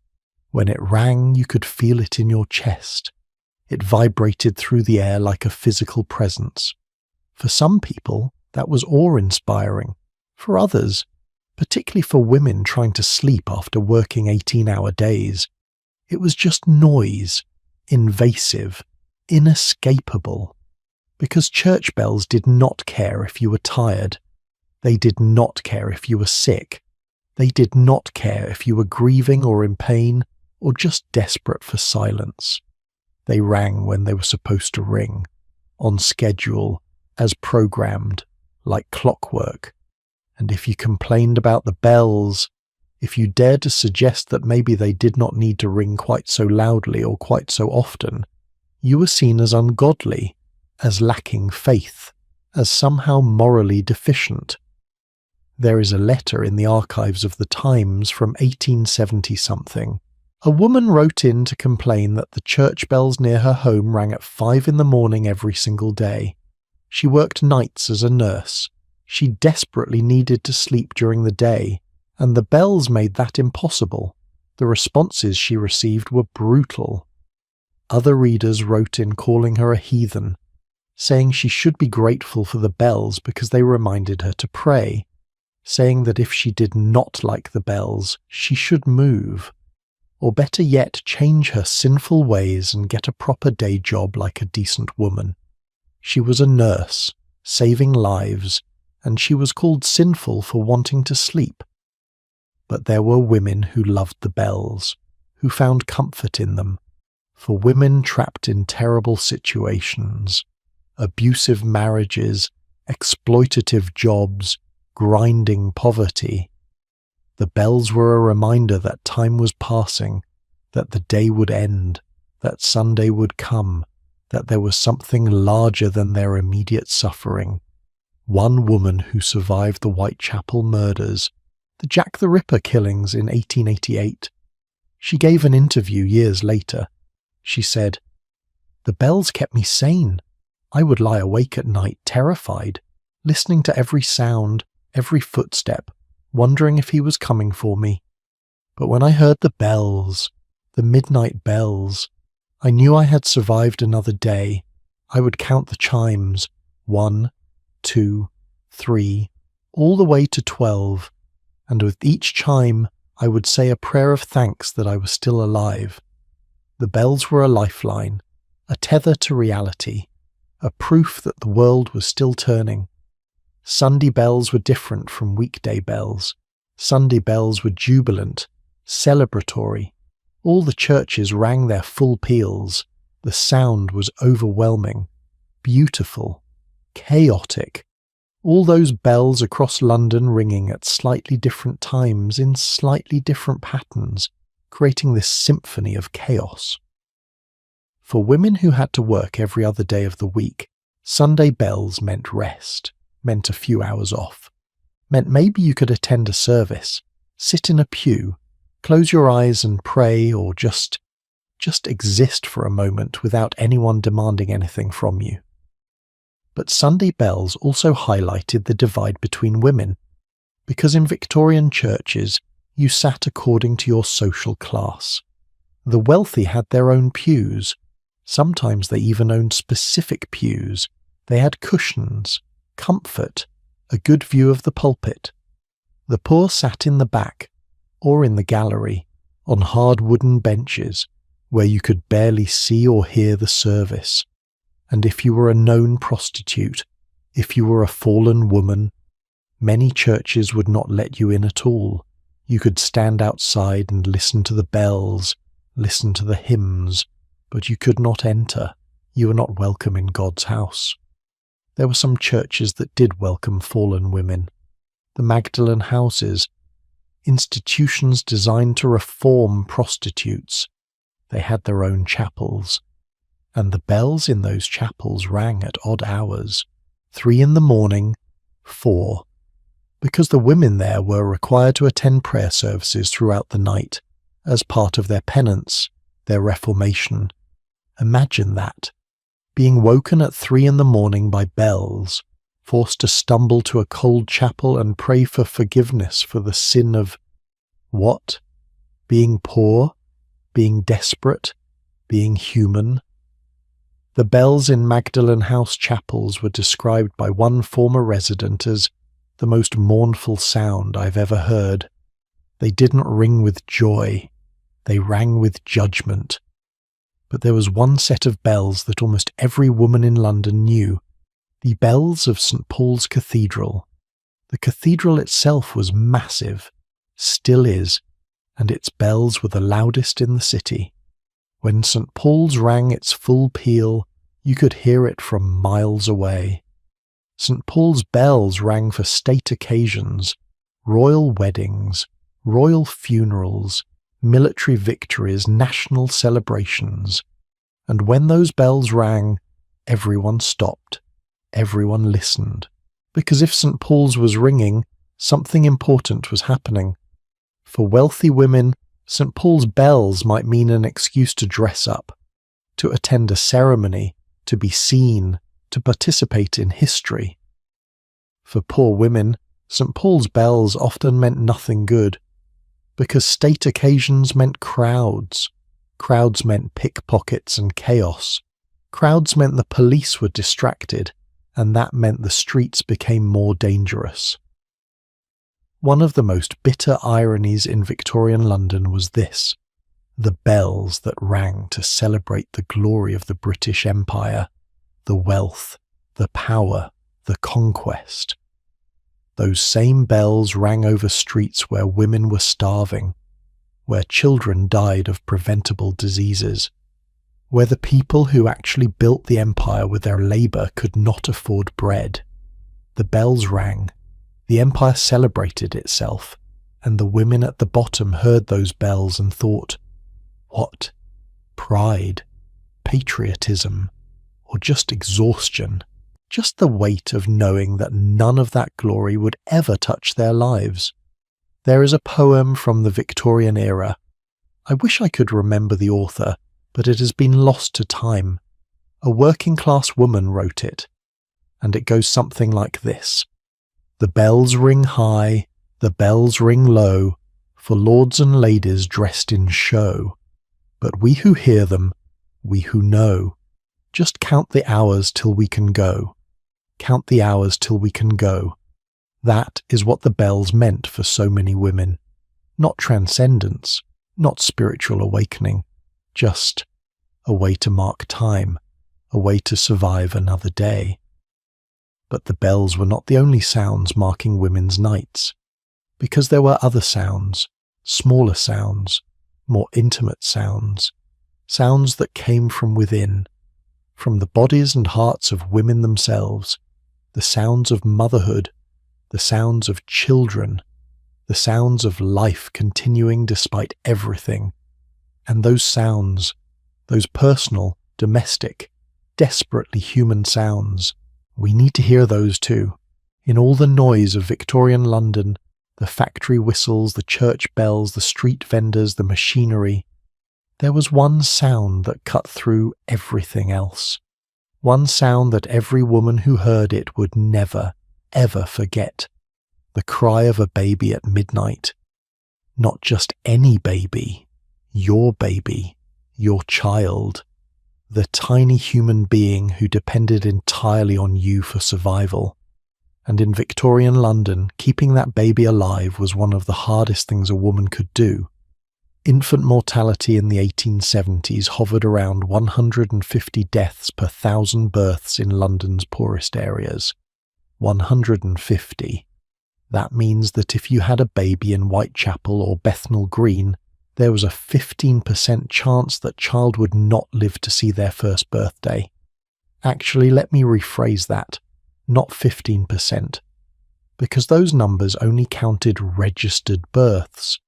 When it rang, you could feel it in your chest. It vibrated through the air like a physical presence. For some people, that was awe-inspiring. For others, particularly for women trying to sleep after working 18-hour days, it was just noise, invasive, inescapable. Because church bells did not care if you were tired. They did not care if you were sick. They did not care if you were grieving or in pain or just desperate for silence. They rang when they were supposed to ring, on schedule, as programmed, like clockwork. And if you complained about the bells, if you dared to suggest that maybe they did not need to ring quite so loudly or quite so often, you were seen as ungodly, as lacking faith, as somehow morally deficient. There is a letter in the archives of the Times from 1870-something. A woman wrote in to complain that the church bells near her home rang at 5 in the morning every single day. She worked nights as a nurse. She desperately needed to sleep during the day, and the bells made that impossible. The responses she received were brutal. Other readers wrote in calling her a heathen, saying she should be grateful for the bells because they reminded her to pray, saying that if she did not like the bells, she should move, or better yet, change her sinful ways and get a proper day job like a decent woman. She was a nurse, saving lives, and she was called sinful for wanting to sleep. But there were women who loved the bells, who found comfort in them, for women trapped in terrible situations, abusive marriages, exploitative jobs, grinding poverty. The bells were a reminder that time was passing, that the day would end, that Sunday would come, that there was something larger than their immediate suffering. One woman who survived the Whitechapel murders, the Jack the Ripper killings in 1888. She gave an interview years later. She said, "The bells kept me sane. I would lie awake at night terrified, listening to every sound, every footstep, wondering if he was coming for me. But when I heard the bells, the midnight bells, I knew I had survived another day. I would count the chimes, 1, 2, 3, all the way to 12, and with each chime I would say a prayer of thanks that I was still alive. The bells were a lifeline, a tether to reality, a proof that the world was still turning. Sunday bells were different from weekday bells. Sunday bells were jubilant, celebratory. All the churches rang their full peals. The sound was overwhelming, beautiful, chaotic. All those bells across London ringing at slightly different times in slightly different patterns, creating this symphony of chaos. For women who had to work every other day of the week, Sunday bells meant rest, meant a few hours off, meant maybe you could attend a service, sit in a pew, close your eyes and pray, or just exist for a moment without anyone demanding anything from you. But Sunday bells also highlighted the divide between women, because in Victorian churches you sat according to your social class. The wealthy had their own pews. Sometimes they even owned specific pews. They had cushions, comfort, a good view of the pulpit. The poor sat in the back, or in the gallery, on hard wooden benches, where you could barely see or hear the service. And if you were a known prostitute, if you were a fallen woman, many churches would not let you in at all. You could stand outside and listen to the bells, listen to the hymns, but you could not enter. You were not welcome in God's house. There were some churches that did welcome fallen women. The Magdalen houses, institutions designed to reform prostitutes. They had their own chapels. And the bells in those chapels rang at odd hours, 3 in the morning, 4, because the women there were required to attend prayer services throughout the night as part of their penance, their reformation. Imagine that, being woken at 3 in the morning by bells, forced to stumble to a cold chapel and pray for forgiveness for the sin of what? Being poor, being desperate, being human. The bells in Magdalen House chapels were described by one former resident as the most mournful sound I've ever heard. They didn't ring with joy, they rang with judgment. But there was one set of bells that almost every woman in London knew, the bells of St. Paul's Cathedral. The cathedral itself was massive, still is, and its bells were the loudest in the city. When St. Paul's rang its full peal, you could hear it from miles away. St. Paul's bells rang for state occasions, royal weddings, royal funerals, military victories, national celebrations. And when those bells rang, everyone stopped, everyone listened. Because if St. Paul's was ringing, something important was happening. For wealthy women, St. Paul's bells might mean an excuse to dress up, to attend a ceremony, to be seen, to participate in history. For poor women, St. Paul's bells often meant nothing good, because state occasions meant crowds. Crowds meant pickpockets and chaos. Crowds meant the police were distracted, and that meant the streets became more dangerous. One of the most bitter ironies in Victorian London was this: the bells that rang to celebrate the glory of the British Empire, the wealth, the power, the conquest. Those same bells rang over streets where women were starving, where children died of preventable diseases, where the people who actually built the empire with their labour could not afford bread. The bells rang, the empire celebrated itself, and the women at the bottom heard those bells and thought, what? Pride, patriotism, or just exhaustion? Just the weight of knowing that none of that glory would ever touch their lives. There is a poem from the Victorian era. I wish I could remember the author, but it has been lost to time. A working-class woman wrote it, and it goes something like this. The bells ring high, the bells ring low, for lords and ladies dressed in show. But we who hear them, we who know, just count the hours till we can go. Count the hours till we can go. That is what the bells meant for so many women. Not transcendence, not spiritual awakening, just a way to mark time, a way to survive another day. But the bells were not the only sounds marking women's nights, because there were other sounds, smaller sounds, more intimate sounds, sounds that came from within, from the bodies and hearts of women themselves, the sounds of motherhood, the sounds of children, the sounds of life continuing despite everything. And those sounds, those personal, domestic, desperately human sounds, we need to hear those too. In all the noise of Victorian London, the factory whistles, the church bells, the street vendors, the machinery, there was one sound that cut through everything else. One sound that every woman who heard it would never, ever forget. The cry of a baby at midnight. Not just any baby, your child. The tiny human being who depended entirely on you for survival. And in Victorian London, keeping that baby alive was one of the hardest things a woman could do. Infant mortality in the 1870s hovered around 150 deaths per 1,000 births in London's poorest areas. 150. That means that if you had a baby in Whitechapel or Bethnal Green, there was a 15% chance that child would not live to see their first birthday. Actually, let me rephrase that. Not 15%. Because those numbers only counted registered births.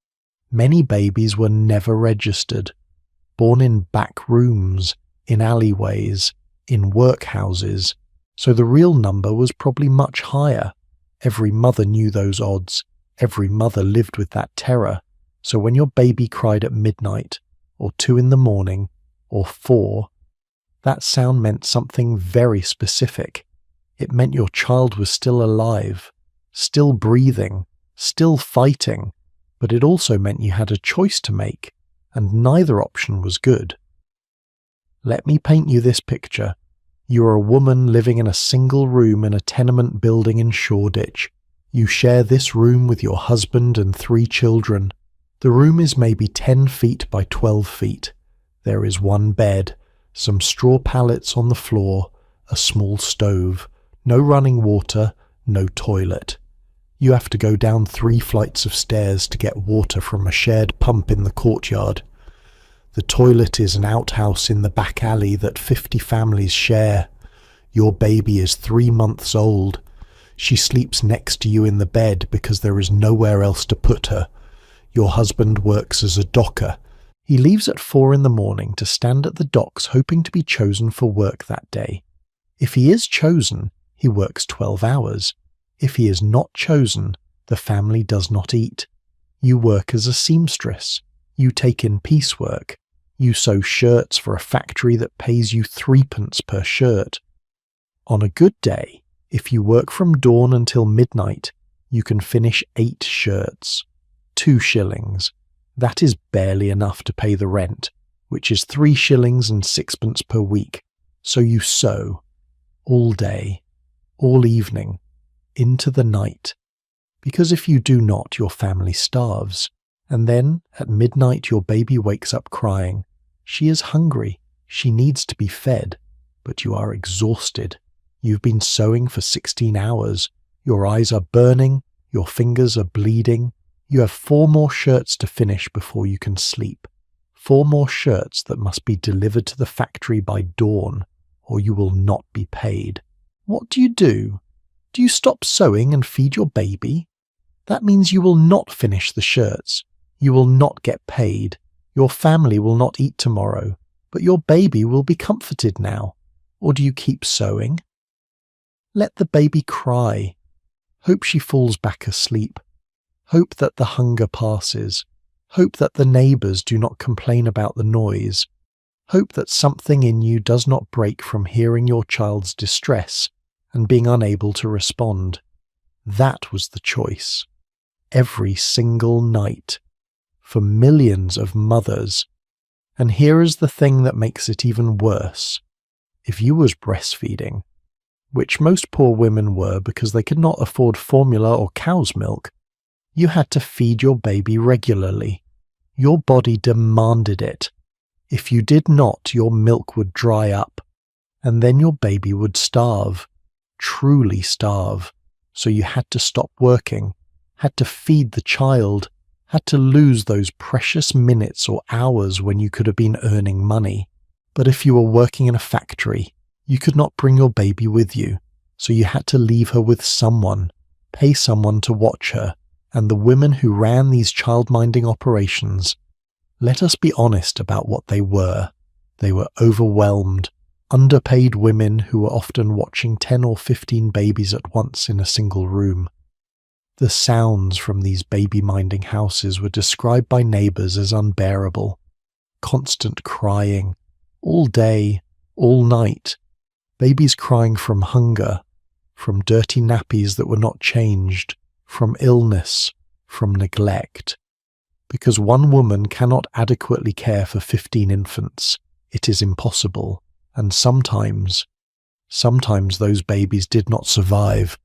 Many babies were never registered, born in back rooms, in alleyways, in workhouses, so the real number was probably much higher. Every mother knew those odds, every mother lived with that terror, so when your baby cried at midnight, or 2 in the morning, or 4, that sound meant something very specific. It meant your child was still alive, still breathing, still fighting, but it also meant you had a choice to make, and neither option was good. Let me paint you this picture. You are a woman living in a single room in a tenement building in Shoreditch. You share this room with your husband and 3 children. The room is maybe 10 feet by 12 feet. There is one bed, some straw pallets on the floor, a small stove, no running water, no toilet. You have to go down 3 flights of stairs to get water from a shared pump in the courtyard. The toilet is an outhouse in the back alley that 50 families share. Your baby is 3 months old. She sleeps next to you in the bed because there is nowhere else to put her. Your husband works as a docker. He leaves at 4 in the morning to stand at the docks hoping to be chosen for work that day. If he is chosen, he works 12 hours. If he is not chosen, the family does not eat. You work as a seamstress. You take in piecework. You sew shirts for a factory that pays you 3p per shirt. On a good day, if you work from dawn until midnight, you can finish 8 shirts. 2 shillings. That is barely enough to pay the rent, which is 3 shillings and 6p per week. So you sew. All day. All evening. Into the night. Because if you do not, your family starves. And then, at midnight, your baby wakes up crying. She is hungry. She needs to be fed. But you are exhausted. You've been sewing for 16 hours. Your eyes are burning. Your fingers are bleeding. You have 4 more shirts to finish before you can sleep. 4 more shirts that must be delivered to the factory by dawn, or you will not be paid. What do? Do you stop sewing and feed your baby? That means you will not finish the shirts. You will not get paid. Your family will not eat tomorrow, but your baby will be comforted now. Or do you keep sewing? Let the baby cry. Hope she falls back asleep. Hope that the hunger passes. Hope that the neighbours do not complain about the noise. Hope that something in you does not break from hearing your child's distress and being unable to respond. That was the choice. Every single night. For millions of mothers. And here is the thing that makes it even worse. If you was breastfeeding, which most poor women were because they could not afford formula or cow's milk, you had to feed your baby regularly. Your body demanded it. If you did not, your milk would dry up, and then your baby would starve, truly starve. So you had to stop working, had to feed the child, had to lose those precious minutes or hours when you could have been earning money. But if you were working in a factory, you could not bring your baby with you, so you had to leave her with someone, pay someone to watch her. And the women who ran these child-minding operations, let us be honest about what they were. They were overwhelmed, underpaid women who were often watching 10 or 15 babies at once in a single room. The sounds from these baby-minding houses were described by neighbours as unbearable. Constant crying, all day, all night. Babies crying from hunger, from dirty nappies that were not changed, from illness, from neglect. Because one woman cannot adequately care for 15 infants, it is impossible, and sometimes those babies did not survive.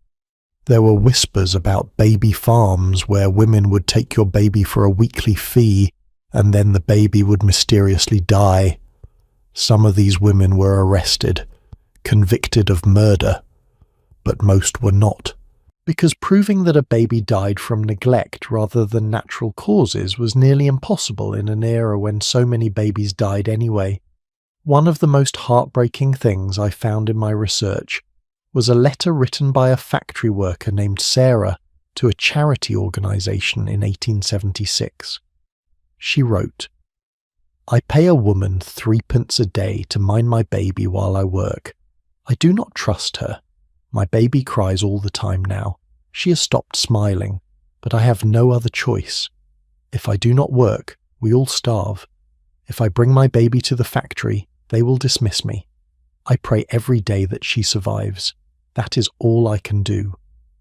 There were whispers about baby farms where women would take your baby for a weekly fee, and then the baby would mysteriously die. Some of these women were arrested, convicted of murder, but most were not. Because proving that a baby died from neglect rather than natural causes was nearly impossible in an era when so many babies died anyway. One of the most heartbreaking things I found in my research was a letter written by a factory worker named Sarah to a charity organisation in 1876. She wrote, "I pay a woman 3p a day to mind my baby while I work. I do not trust her. My baby cries all the time now. She has stopped smiling, but I have no other choice. If I do not work, we all starve. If I bring my baby to the factory, they will dismiss me. I pray every day that she survives. That is all I can do.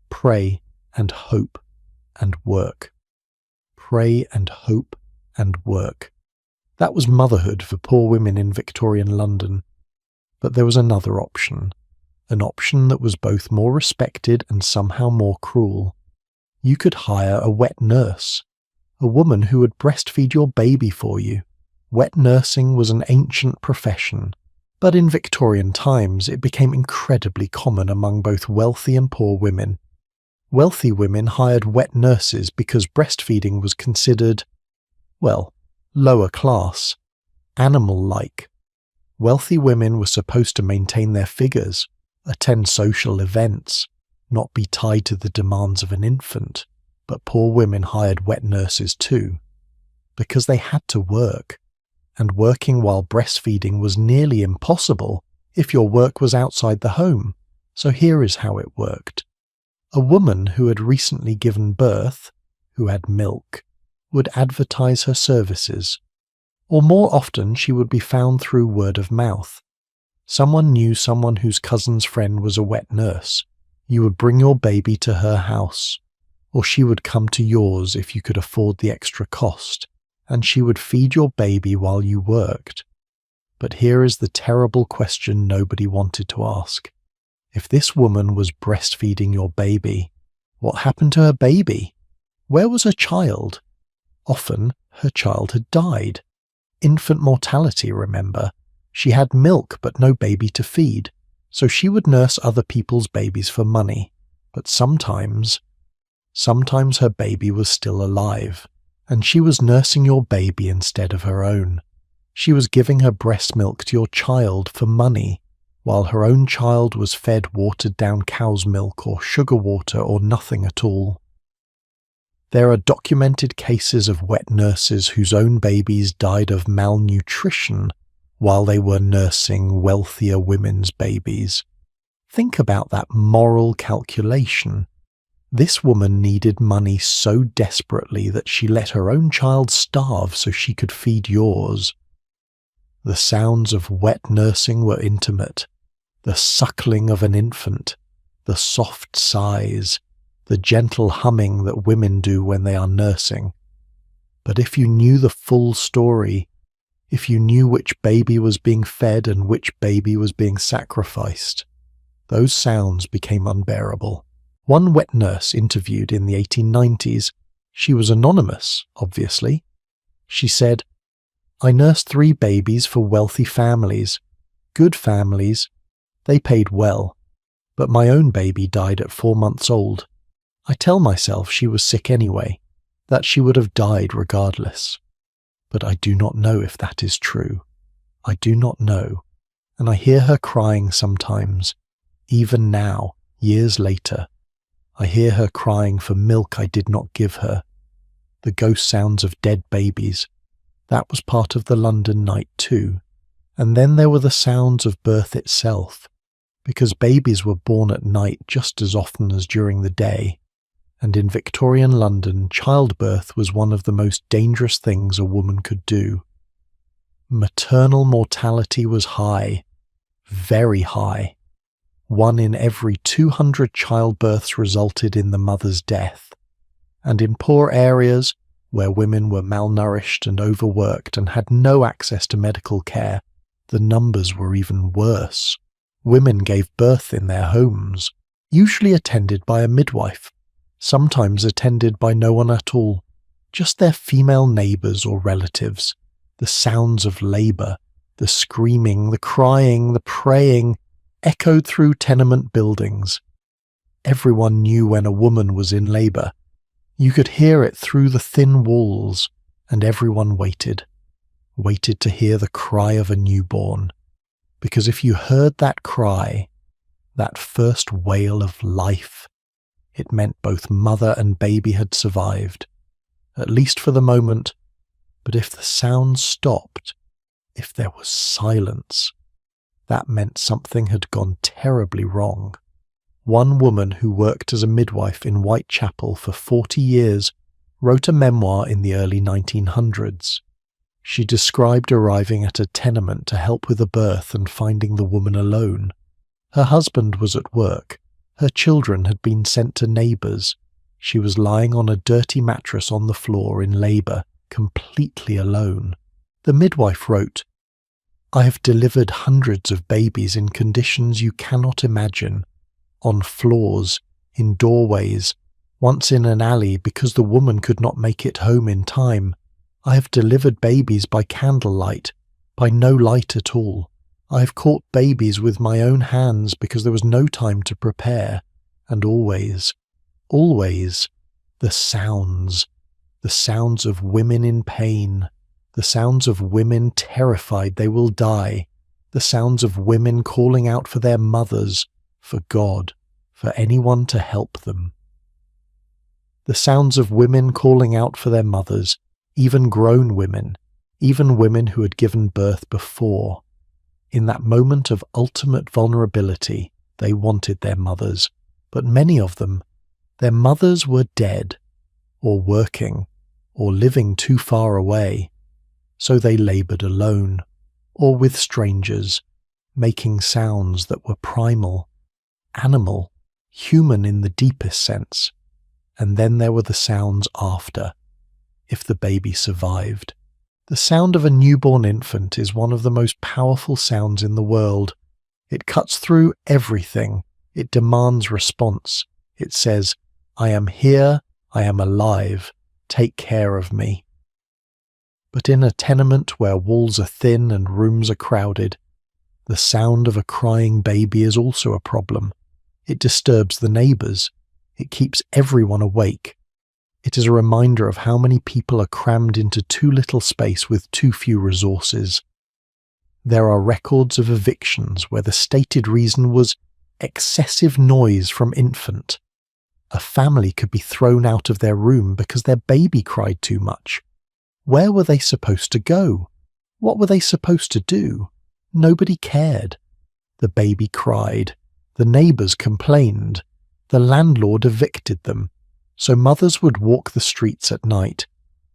Pray and hope and work. Pray and hope and work." That was motherhood for poor women in Victorian London. But there was another option. An option that was both more respected and somehow more cruel. You could hire a wet nurse, a woman who would breastfeed your baby for you. Wet nursing was an ancient profession, but in Victorian times it became incredibly common among both wealthy and poor women. Wealthy women hired wet nurses because breastfeeding was considered, well, lower class, animal-like. Wealthy women were supposed to maintain their figures, attend social events, not be tied to the demands of an infant, but poor women hired wet nurses too, because they had to work, and working while breastfeeding was nearly impossible if your work was outside the home. So here is how it worked. A woman who had recently given birth, who had milk, would advertise her services, or more often she would be found through word of mouth. Someone knew someone whose cousin's friend was a wet nurse. You would bring your baby to her house, or she would come to yours if you could afford the extra cost, and she would feed your baby while you worked. But here is the terrible question nobody wanted to ask. If this woman was breastfeeding your baby, what happened to her baby? Where was her child? Often, her child had died. Infant mortality, remember. She had milk but no baby to feed, so she would nurse other people's babies for money. But sometimes Sometimes her baby was still alive, and she was nursing your baby instead of her own. She was giving her breast milk to your child for money, while her own child was fed watered-down cow's milk or sugar water or nothing at all. There are documented cases of wet nurses whose own babies died of malnutrition while they were nursing wealthier women's babies. Think about that moral calculation. This woman needed money so desperately that she let her own child starve so she could feed yours. The sounds of wet nursing were intimate. The suckling of an infant, the soft sighs, the gentle humming that women do when they are nursing. But if you knew the full story, if you knew which baby was being fed and which baby was being sacrificed, those sounds became unbearable. One wet nurse interviewed in the 1890s, she was anonymous, obviously. She said, "I nursed 3 babies for wealthy families, good families. They paid well, but my own baby died at 4 months old. I tell myself she was sick anyway, that she would have died regardless. But I do not know if that is true. I do not know, and I hear her crying sometimes, even now, years later. I hear her crying for milk I did not give her. The ghost sounds of dead babies. That was part of the London night too. And then there were the sounds of birth itself, because babies were born at night just as often as during the day, and in Victorian London, childbirth was one of the most dangerous things a woman could do. Maternal mortality was high, very high. 1 in every 200 childbirths resulted in the mother's death, and in poor areas, where women were malnourished and overworked and had no access to medical care, the numbers were even worse. Women gave birth in their homes, usually attended by a midwife, sometimes attended by no one at all, just their female neighbours or relatives. The sounds of labour, the screaming, the crying, the praying, echoed through tenement buildings. Everyone knew when a woman was in labour. You could hear it through the thin walls, and everyone waited to hear the cry of a newborn. Because if you heard that cry, that first wail of life, it meant both mother and baby had survived, at least for the moment. But if the sound stopped, if there was silence, that meant something had gone terribly wrong. One woman who worked as a midwife in Whitechapel for 40 years wrote a memoir in the early 1900s. She described arriving at a tenement to help with a birth and finding the woman alone. Her husband was at work. Her children had been sent to neighbours. She was lying on a dirty mattress on the floor in labour, completely alone. The midwife wrote, "I have delivered hundreds of babies in conditions you cannot imagine, on floors, in doorways, once in an alley because the woman could not make it home in time. I have delivered babies by candlelight, by no light at all. I have caught babies with my own hands because there was no time to prepare. And always, always, the sounds of women in pain, the sounds of women terrified they will die, the sounds of women calling out for their mothers, for God, for anyone to help them. The sounds of women calling out for their mothers, even grown women, even women who had given birth before. In that moment of ultimate vulnerability, they wanted their mothers, but many of them, their mothers were dead, or working, or living too far away, so they laboured alone, or with strangers, making sounds that were primal, animal, human in the deepest sense. And then there were the sounds after, if the baby survived. The sound of a newborn infant is one of the most powerful sounds in the world. It cuts through everything. It demands response. It says, "I am here, I am alive, take care of me." But in a tenement where walls are thin and rooms are crowded, the sound of a crying baby is also a problem. It disturbs the neighbours. It keeps everyone awake. It is a reminder of how many people are crammed into too little space with too few resources. There are records of evictions where the stated reason was excessive noise from infant. A family could be thrown out of their room because their baby cried too much. Where were they supposed to go? What were they supposed to do? Nobody cared. The baby cried. The neighbours complained. The landlord evicted them. So mothers would walk the streets at night,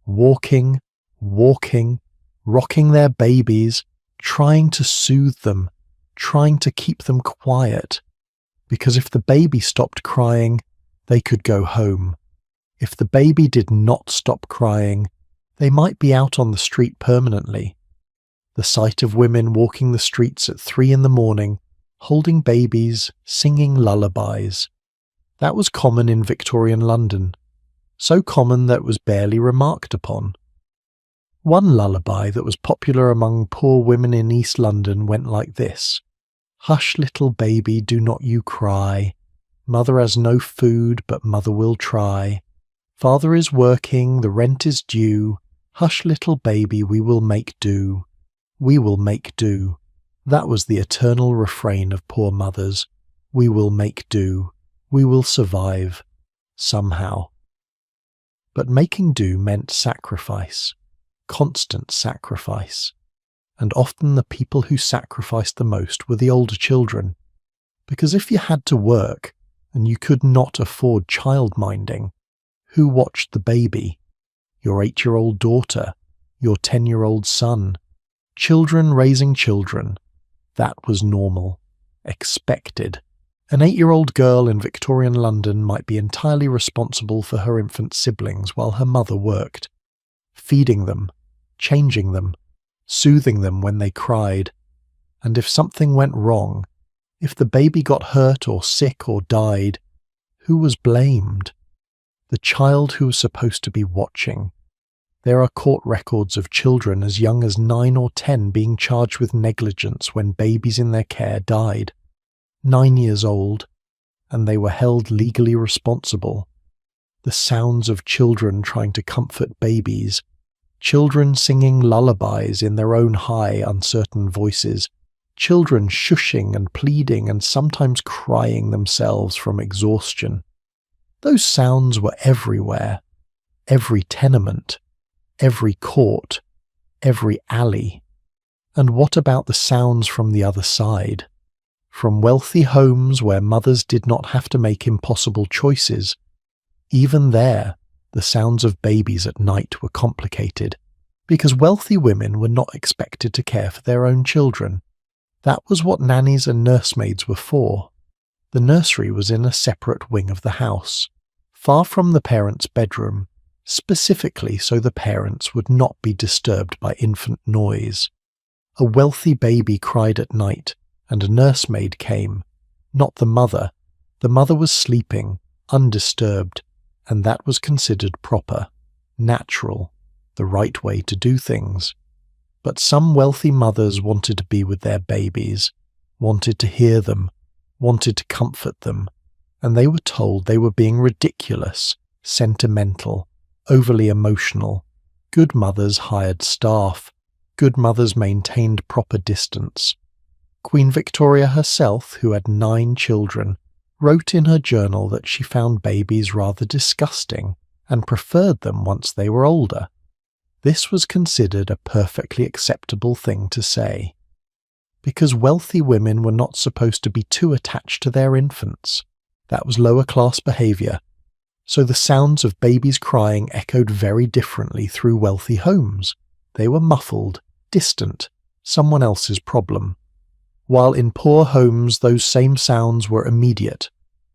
walking, rocking their babies, trying to soothe them, trying to keep them quiet. Because if the baby stopped crying, they could go home. If the baby did not stop crying, they might be out on the street permanently. The sight of women walking the streets at 3 a.m, holding babies, singing lullabies. That was common in Victorian London, so common that it was barely remarked upon. One lullaby that was popular among poor women in East London went like this: "Hush, little baby, do not you cry. Mother has no food, but mother will try. Father is working, the rent is due. Hush, little baby, we will make do. We will make do." That was the eternal refrain of poor mothers. We will make do. We will survive. Somehow. But making do meant sacrifice. Constant sacrifice. And often the people who sacrificed the most were the older children. Because if you had to work, and you could not afford childminding, who watched the baby? Your 8-year-old daughter, your 10-year-old son. Children raising children. That was normal. Expected. An 8-year-old girl in Victorian London might be entirely responsible for her infant siblings while her mother worked, feeding them, changing them, soothing them when they cried. And if something went wrong, if the baby got hurt or sick or died, who was blamed? The child who was supposed to be watching. There are court records of children as young as 9 or 10 being charged with negligence when babies in their care died. 9 years old, and they were held legally responsible. The sounds of children trying to comfort babies, children singing lullabies in their own high, uncertain voices, children shushing and pleading and sometimes crying themselves from exhaustion. Those sounds were everywhere, every tenement, every court, every alley. And what about the sounds from the other side? From wealthy homes where mothers did not have to make impossible choices. Even there, the sounds of babies at night were complicated, because wealthy women were not expected to care for their own children. That was what nannies and nursemaids were for. The nursery was in a separate wing of the house, far from the parents' bedroom, specifically so the parents would not be disturbed by infant noise. A wealthy baby cried at night, and a nursemaid came. Not the mother. The mother was sleeping, undisturbed, and that was considered proper, natural, the right way to do things. But some wealthy mothers wanted to be with their babies, wanted to hear them, wanted to comfort them, and they were told they were being ridiculous, sentimental, overly emotional. Good mothers hired staff. Good mothers maintained proper distance. Queen Victoria herself, who had 9 children, wrote in her journal that she found babies rather disgusting and preferred them once they were older. This was considered a perfectly acceptable thing to say, because wealthy women were not supposed to be too attached to their infants. That was lower-class behaviour. So the sounds of babies crying echoed very differently through wealthy homes. They were muffled, distant, someone else's problem. While in poor homes those same sounds were immediate,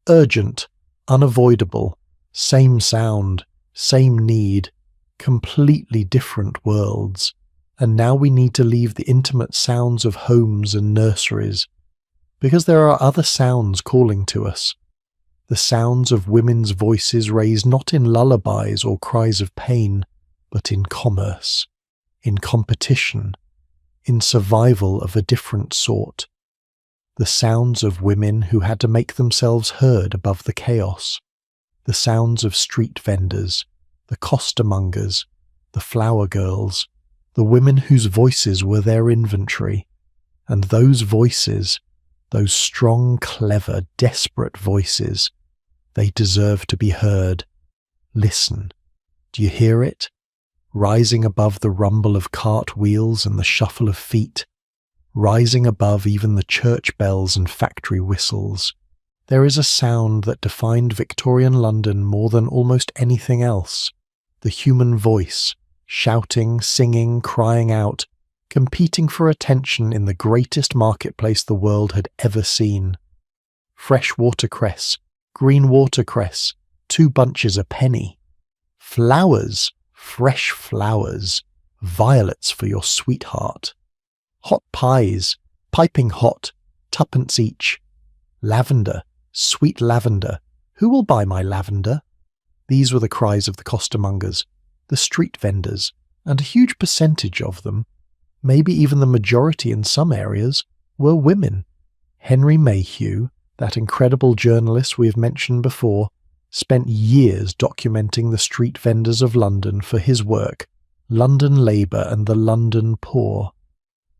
urgent, unavoidable, same sound, same need, completely different worlds. And now we need to leave the intimate sounds of homes and nurseries, because there are other sounds calling to us. The sounds of women's voices raised not in lullabies or cries of pain, but in commerce, in competition, in survival of a different sort. The sounds of women who had to make themselves heard above the chaos. the sounds of street vendors, the costermongers, the flower girls, the women whose voices were their inventory, and those voices, those strong, clever, desperate voices, they deserve to be heard. Listen. Do you hear it? Rising above the rumble of cart wheels and the shuffle of feet, rising above even the church bells and factory whistles, there is a sound that defined Victorian London more than almost anything else, the human voice, shouting, singing, crying out, competing for attention in the greatest marketplace the world had ever seen. Fresh watercress, green watercress, 2 bunches a penny. Flowers, fresh flowers, violets for your sweetheart. Hot pies, piping hot, 2pence each. Lavender, sweet lavender, who will buy my lavender? These were the cries of the costermongers, the street vendors, and a huge percentage of them, maybe even the majority in some areas, were women. Henry Mayhew, that incredible journalist we have mentioned before, spent years documenting the street vendors of London for his work, London Labour and the London Poor.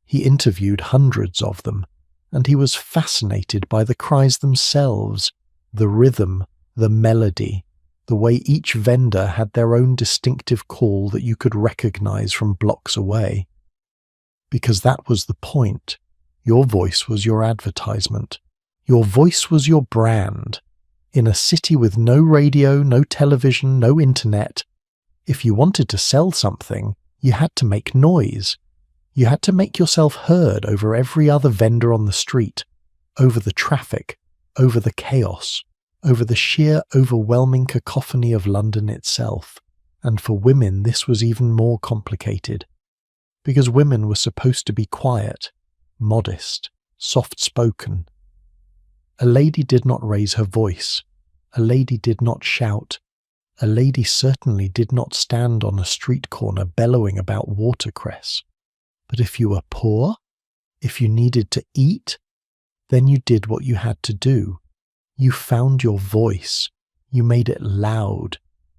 He interviewed hundreds of them, and he was fascinated by the cries themselves, the rhythm, the melody, the way each vendor had their own distinctive call that you could recognize from blocks away. Because that was the point. Your voice was your advertisement. Your voice was your brand. In a city with no radio, no television, no internet, if you wanted to sell something, you had to make noise. You had to make yourself heard over every other vendor on the street, over the traffic, over the chaos, over the sheer overwhelming cacophony of London itself. And for women this was even more complicated, because women were supposed to be quiet, modest, soft-spoken. A lady did not raise her voice. A lady did not shout. A lady certainly did not stand on a street corner bellowing about watercress. But if you were poor, if you needed to eat, then you did what you had to do. You found your voice. You made it loud.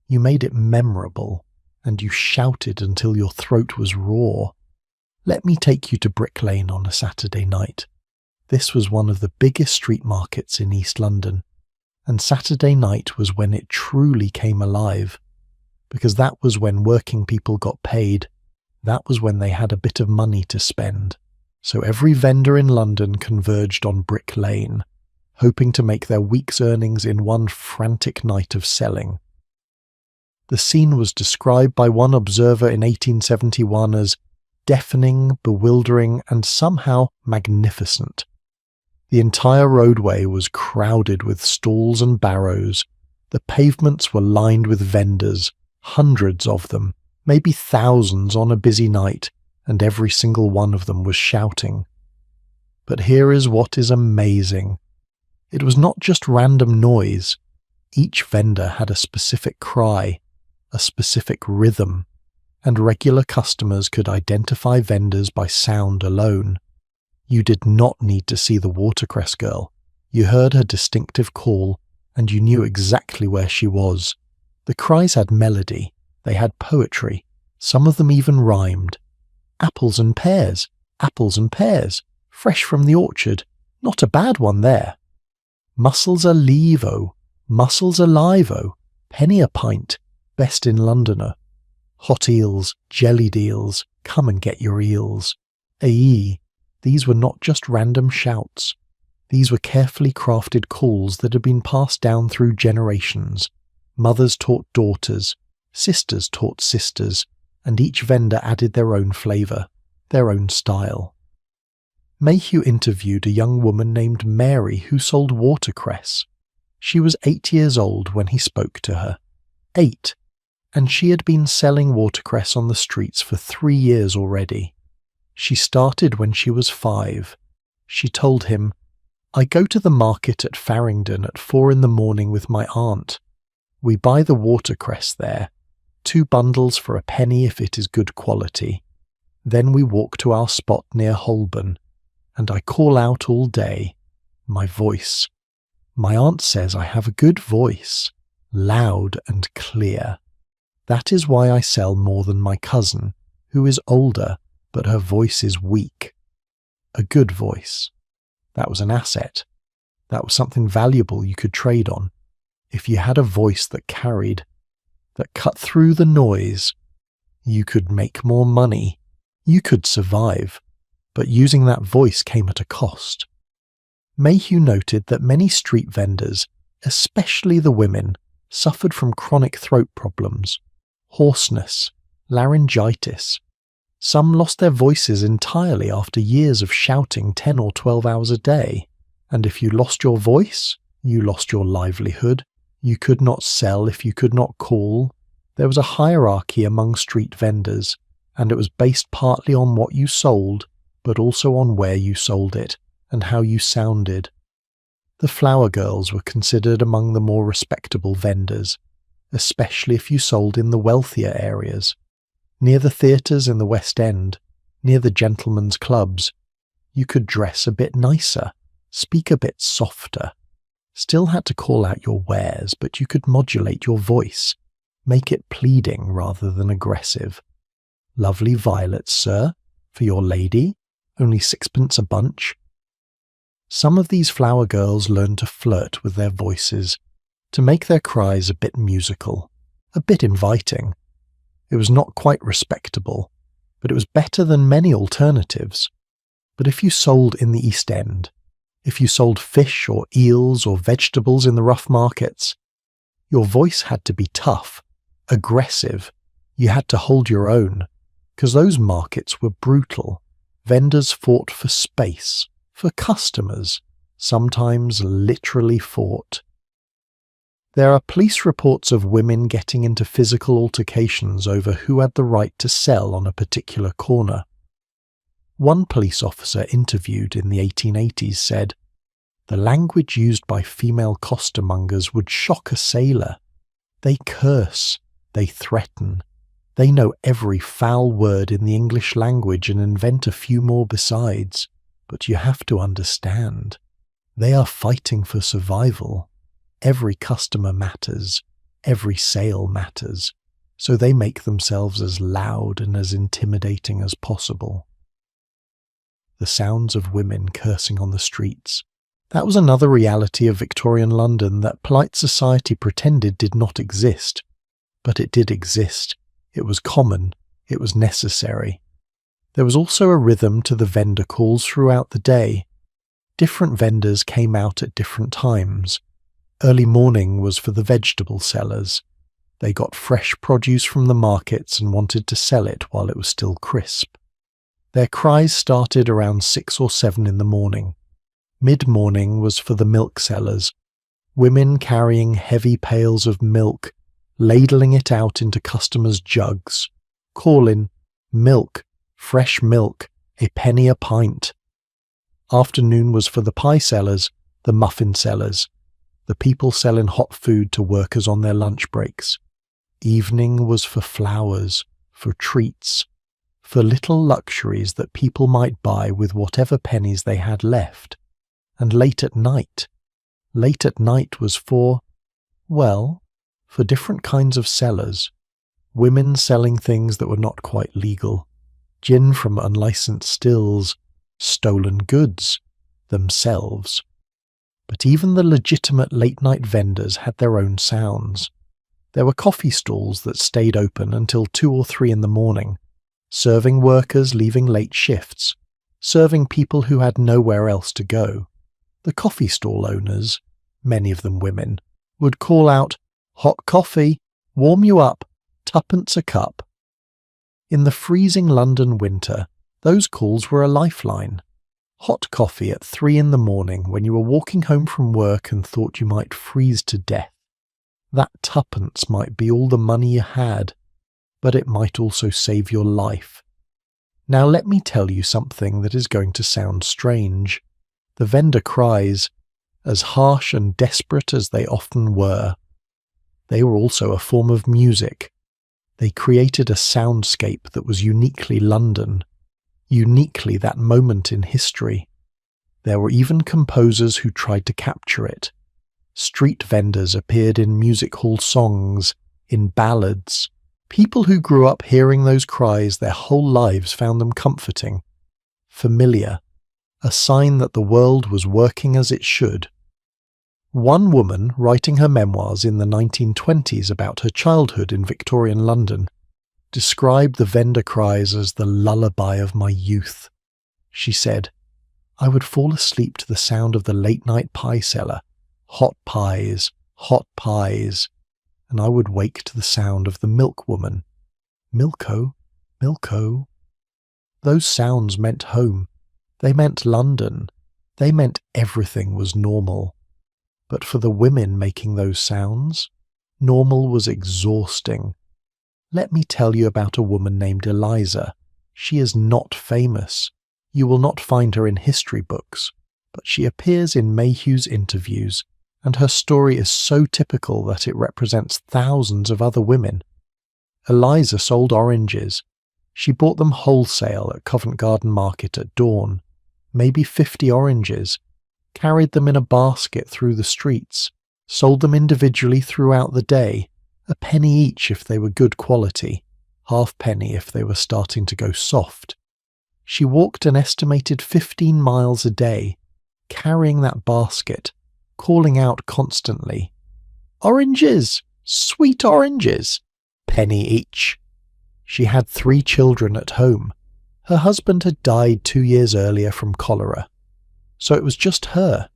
You made it memorable. And you shouted until your throat was raw. Let me take you to Brick Lane on a Saturday night. This was one of the biggest street markets in East London, and Saturday night was when it truly came alive, because that was when working people got paid, that was when they had a bit of money to spend. So every vendor in London converged on Brick Lane, hoping to make their week's earnings in one frantic night of selling. The scene was described by one observer in 1871 as deafening, bewildering, and somehow magnificent. The entire roadway was crowded with stalls and barrows. The pavements were lined with vendors, hundreds of them, maybe thousands on a busy night, and every single one of them was shouting. But here is what is amazing. It was not just random noise. Each vendor had a specific cry, a specific rhythm, and regular customers could identify vendors by sound alone. You did not need to see the watercress girl. You heard her distinctive call, and you knew exactly where she was. The cries had melody. They had poetry. Some of them even rhymed. Apples and pears, fresh from the orchard. Not a bad one there. Mussels a leave-o, mussels alive-o, penny a pint, best in Londoner. Hot eels, jellied eels, come and get your eels. Aye. These were not just random shouts. These were carefully crafted calls that had been passed down through generations. Mothers taught daughters, sisters taught sisters, and each vendor added their own flavour, their own style. Mayhew interviewed a young woman named Mary who sold watercress. She was 8 years old when he spoke to her. 8. And she had been selling watercress on the streets for 3 years already. She started when she was 5. She told him, "I go to the market at Farringdon at 4 in the morning with my aunt. We buy the watercress there, 2 bundles for a penny if it is good quality. Then we walk to our spot near Holborn, and I call out all day. My voice. My aunt says I have a good voice. loud and clear. That is why I sell more than my cousin, who is older, but her voice is weak. A good voice. That was an asset. That was something valuable you could trade on. If you had a voice that carried, that cut through the noise, you could make more money. You could survive. But using that voice came at a cost. Mayhew noted that many street vendors, especially the women, suffered from chronic throat problems, hoarseness, laryngitis. Some lost their voices entirely after years of shouting 10 or 12 hours a day. And if you lost your voice, you lost your livelihood. You could not sell if you could not call. There was a hierarchy among street vendors, and it was based partly on what you sold, but also on where you sold it and how you sounded. The flower girls were considered among the more respectable vendors, especially if you sold in the wealthier areas. Near the theatres in the West End, near the gentlemen's clubs, you could dress a bit nicer, speak a bit softer. Still had to call out your wares, but you could modulate your voice, make it pleading rather than aggressive. Lovely violets, sir, for your lady, only 6pence a bunch. Some of these flower girls learned to flirt with their voices, to make their cries a bit musical, a bit inviting. It was not quite respectable, but it was better than many alternatives. But if you sold in the East End, if you sold fish or eels or vegetables in the rough markets, your voice had to be tough, aggressive. You had to hold your own, because those markets were brutal. Vendors fought for space, for customers, sometimes literally fought. There are police reports of women getting into physical altercations over who had the right to sell on a particular corner. One police officer interviewed in the 1880s said, "The language used by female costermongers would shock a sailor. They curse, they threaten, they know every foul word in the English language and invent a few more besides. But you have to understand, they are fighting for survival. Every customer matters, every sale matters, so they make themselves as loud and as intimidating as possible." The sounds of women cursing on the streets. That was another reality of Victorian London that polite society pretended did not exist. But it did exist. It was common. It was necessary. There was also a rhythm to the vendor calls throughout the day. Different vendors came out at different times. Early morning was for the vegetable sellers. They got fresh produce from the markets and wanted to sell it while it was still crisp. Their cries started around 6 or 7 in the morning. Mid-morning was for the milk sellers. Women carrying heavy pails of milk, ladling it out into customers' jugs, calling, "Milk, fresh milk, a penny a pint." Afternoon was for the pie sellers, the muffin sellers, the people selling hot food to workers on their lunch breaks. Evening was for flowers, for treats, for little luxuries that people might buy with whatever pennies they had left. And late at night was for, well, for different kinds of sellers. Women selling things that were not quite legal, gin from unlicensed stills, stolen goods, themselves. But even the legitimate late-night vendors had their own sounds. There were coffee stalls that stayed open until 2 or 3 in the morning, serving workers leaving late shifts, serving people who had nowhere else to go. The coffee stall owners, many of them women, would call out, "Hot coffee, warm you up, 2pence a cup." In the freezing London winter, those calls were a lifeline. Hot coffee at 3 in the morning when you were walking home from work and thought you might freeze to death. That 2pence might be all the money you had, but it might also save your life. Now let me tell you something that is going to sound strange. The vendor cries, as harsh and desperate as they often were, they were also a form of music. They created a soundscape that was uniquely London, uniquely that moment in history. There were even composers who tried to capture it. Street vendors appeared in music hall songs, in ballads. People who grew up hearing those cries their whole lives found them comforting, familiar, a sign that the world was working as it should. One woman, writing her memoirs in the 1920s about her childhood in Victorian London, described the vendor cries as the lullaby of my youth. She said, "I would fall asleep to the sound of the late-night pie seller, hot pies, and I would wake to the sound of the milkwoman, Milko, Milko." Those sounds meant home. They meant London. They meant everything was normal. But for the women making those sounds, normal was exhausting. Let me tell you about a woman named Eliza. She is not famous. You will not find her in history books, but she appears in Mayhew's interviews, and her story is so typical that it represents thousands of other women. Eliza sold oranges. She bought them wholesale at Covent Garden Market at dawn, maybe 50 oranges, carried them in a basket through the streets, sold them individually throughout the day, a penny each if they were good quality, halfpenny if they were starting to go soft. She walked an estimated 15 miles a day, carrying that basket, calling out constantly, "Oranges! Sweet oranges! Penny each." She had 3 children at home. Her husband had died 2 years earlier from cholera. So it was just her.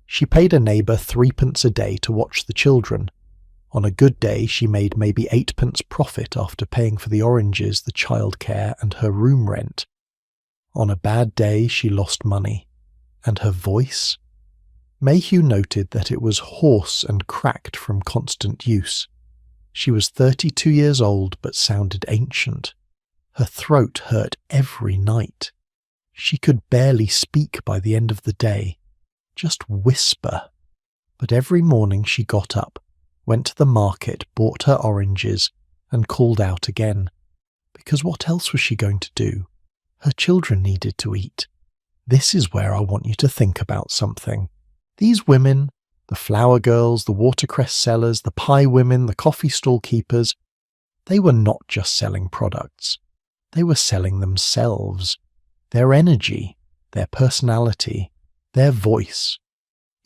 She paid a neighbour 3p a day to watch the children. On a good day she made maybe 8p profit after paying for the oranges, the childcare and her room rent. On a bad day she lost money. And her voice? Mayhew noted that it was hoarse and cracked from constant use. She was 32 years old but sounded ancient. Her throat hurt every night. She could barely speak by the end of the day, just whisper. But every morning she got up, went to the market, bought her oranges, and called out again. Because what else was she going to do? Her children needed to eat. This is where I want you to think about something. These women, the flower girls, the watercress sellers, the pie women, the coffee stall keepers, they were not just selling products. They were selling themselves. Their energy, their personality, their voice.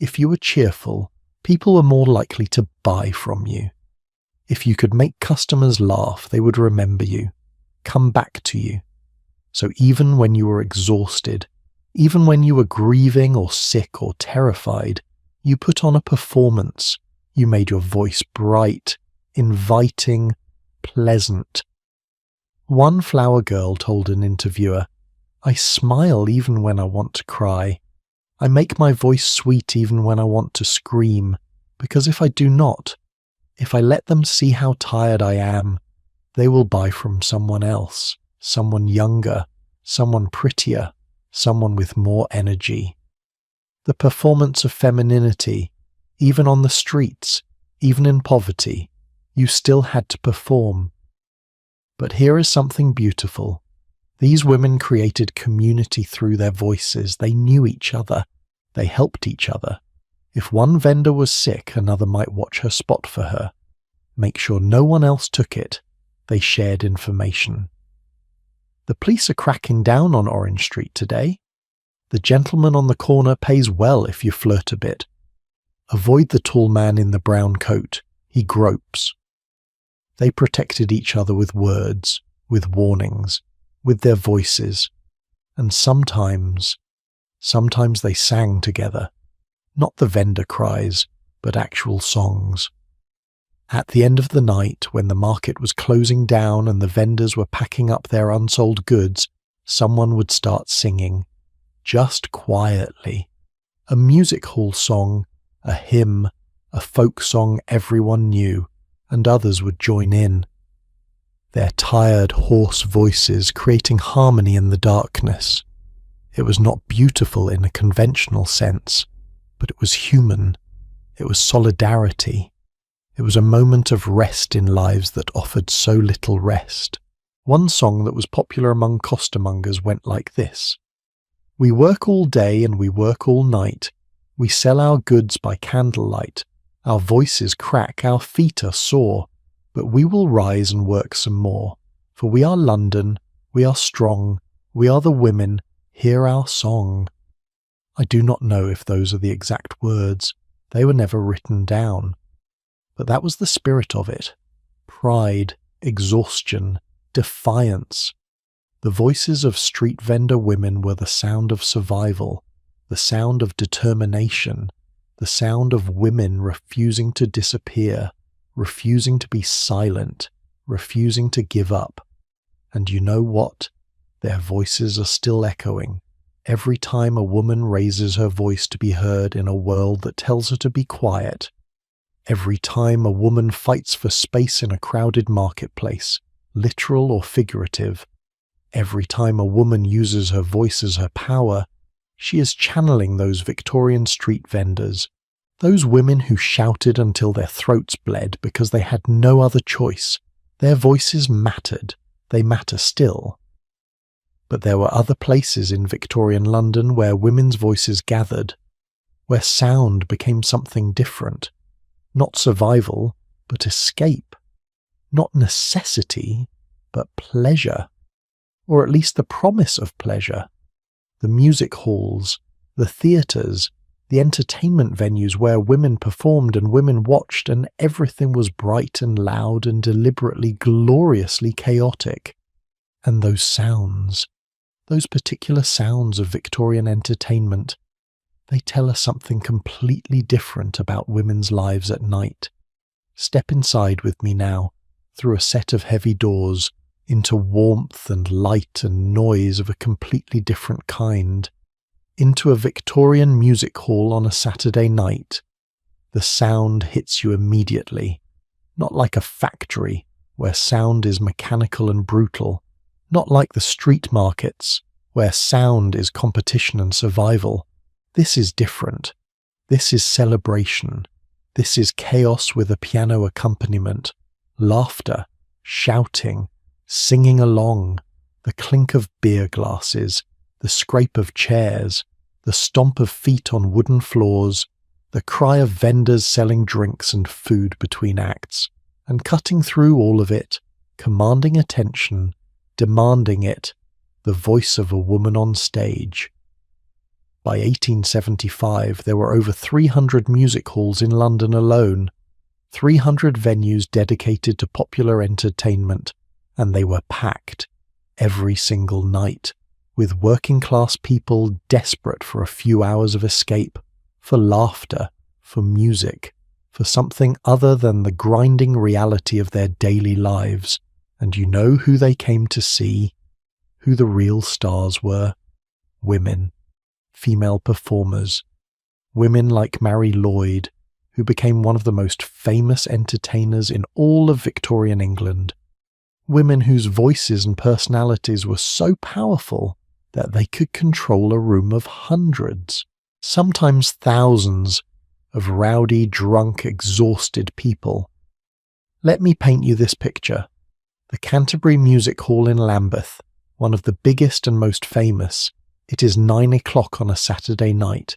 If you were cheerful, people were more likely to buy from you. If you could make customers laugh, they would remember you, come back to you. So even when you were exhausted, even when you were grieving or sick or terrified, you put on a performance. You made your voice bright, inviting, pleasant. One flower girl told an interviewer, "I smile even when I want to cry. I make my voice sweet even when I want to scream, because if I do not, if I let them see how tired I am, they will buy from someone else, someone younger, someone prettier, someone with more energy." The performance of femininity, even on the streets, even in poverty, you still had to perform. But here is something beautiful. These women created community through their voices. They knew each other. They helped each other. If one vendor was sick, another might watch her spot for her. Make sure no one else took it. They shared information. The police are cracking down on Orange Street today. The gentleman on the corner pays well if you flirt a bit. Avoid the tall man in the brown coat. He gropes. They protected each other with words, with warnings, with their voices, and sometimes they sang together, not the vendor cries, but actual songs. At the end of the night, when the market was closing down and the vendors were packing up their unsold goods, someone would start singing, just quietly, a music hall song, a hymn, a folk song everyone knew, and others would join in. Their tired, hoarse voices creating harmony in the darkness. It was not beautiful in a conventional sense, but it was human. It was solidarity. It was a moment of rest in lives that offered so little rest. One song that was popular among costermongers went like this. "We work all day and we work all night. We sell our goods by candlelight. Our voices crack, our feet are sore, but we will rise and work some more. For we are London, we are strong, we are the women, hear our song. I do not know if those are the exact words, they were never written down. But that was the spirit of it. Pride, exhaustion, defiance. The voices of street vendor women were the sound of survival, the sound of determination, the sound of women refusing to disappear, refusing to be silent, refusing to give up. And you know what? Their voices are still echoing. Every time a woman raises her voice to be heard in a world that tells her to be quiet, every time a woman fights for space in a crowded marketplace, literal or figurative, every time a woman uses her voice as her power, she is channeling those Victorian street vendors, those women who shouted until their throats bled because they had no other choice. Their voices mattered. They matter still. But there were other places in Victorian London where women's voices gathered, where sound became something different. Not survival, but escape. Not necessity, but pleasure. Or at least the promise of pleasure. The music halls, the theatres, the entertainment venues where women performed and women watched and everything was bright and loud and deliberately, gloriously chaotic. And those sounds, those particular sounds of Victorian entertainment, they tell us something completely different about women's lives at night. Step inside with me now, through a set of heavy doors, into warmth and light and noise of a completely different kind, into a Victorian music hall on a Saturday night. The sound hits you immediately, not like a factory where sound is mechanical and brutal, not like the street markets where sound is competition and survival. This is different. This is celebration. This is chaos with a piano accompaniment, laughter, shouting, singing along, the clink of beer glasses, the scrape of chairs, the stomp of feet on wooden floors, the cry of vendors selling drinks and food between acts, and cutting through all of it, commanding attention, demanding it, the voice of a woman on stage. By 1875, there were over 300 music halls in London alone, 300 venues dedicated to popular entertainment, and they were packed every single night, with working-class people desperate for a few hours of escape, for laughter, for music, for something other than the grinding reality of their daily lives. And you know who they came to see? Who the real stars were? Women. Female performers. Women like Mary Lloyd, who became one of the most famous entertainers in all of Victorian England. Women whose voices and personalities were so powerful that they could control a room of hundreds, sometimes thousands, of rowdy, drunk, exhausted people. Let me paint you this picture. The Canterbury Music Hall in Lambeth, one of the biggest and most famous. It is 9 o'clock on a Saturday night.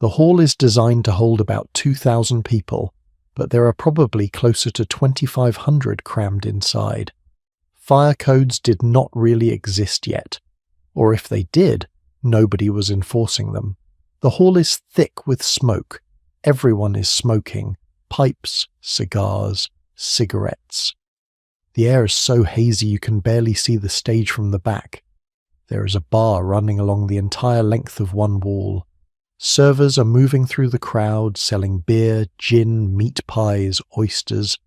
The hall is designed to hold about 2,000 people, but there are probably closer to 2,500 crammed inside. Fire codes did not really exist yet, or if they did, nobody was enforcing them. The hall is thick with smoke. Everyone is smoking. Pipes, cigars, cigarettes. The air is so hazy you can barely see the stage from the back. There is a bar running along the entire length of one wall. Servers are moving through the crowd, selling beer, gin, meat pies, oysters.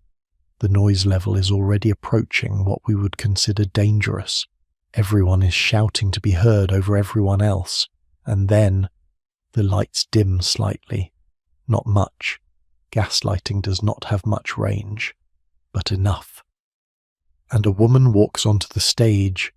The noise level is already approaching what we would consider dangerous. Everyone is shouting to be heard over everyone else. And then, the lights dim slightly. Not much. Gaslighting does not have much range, but enough. And a woman walks onto the stage.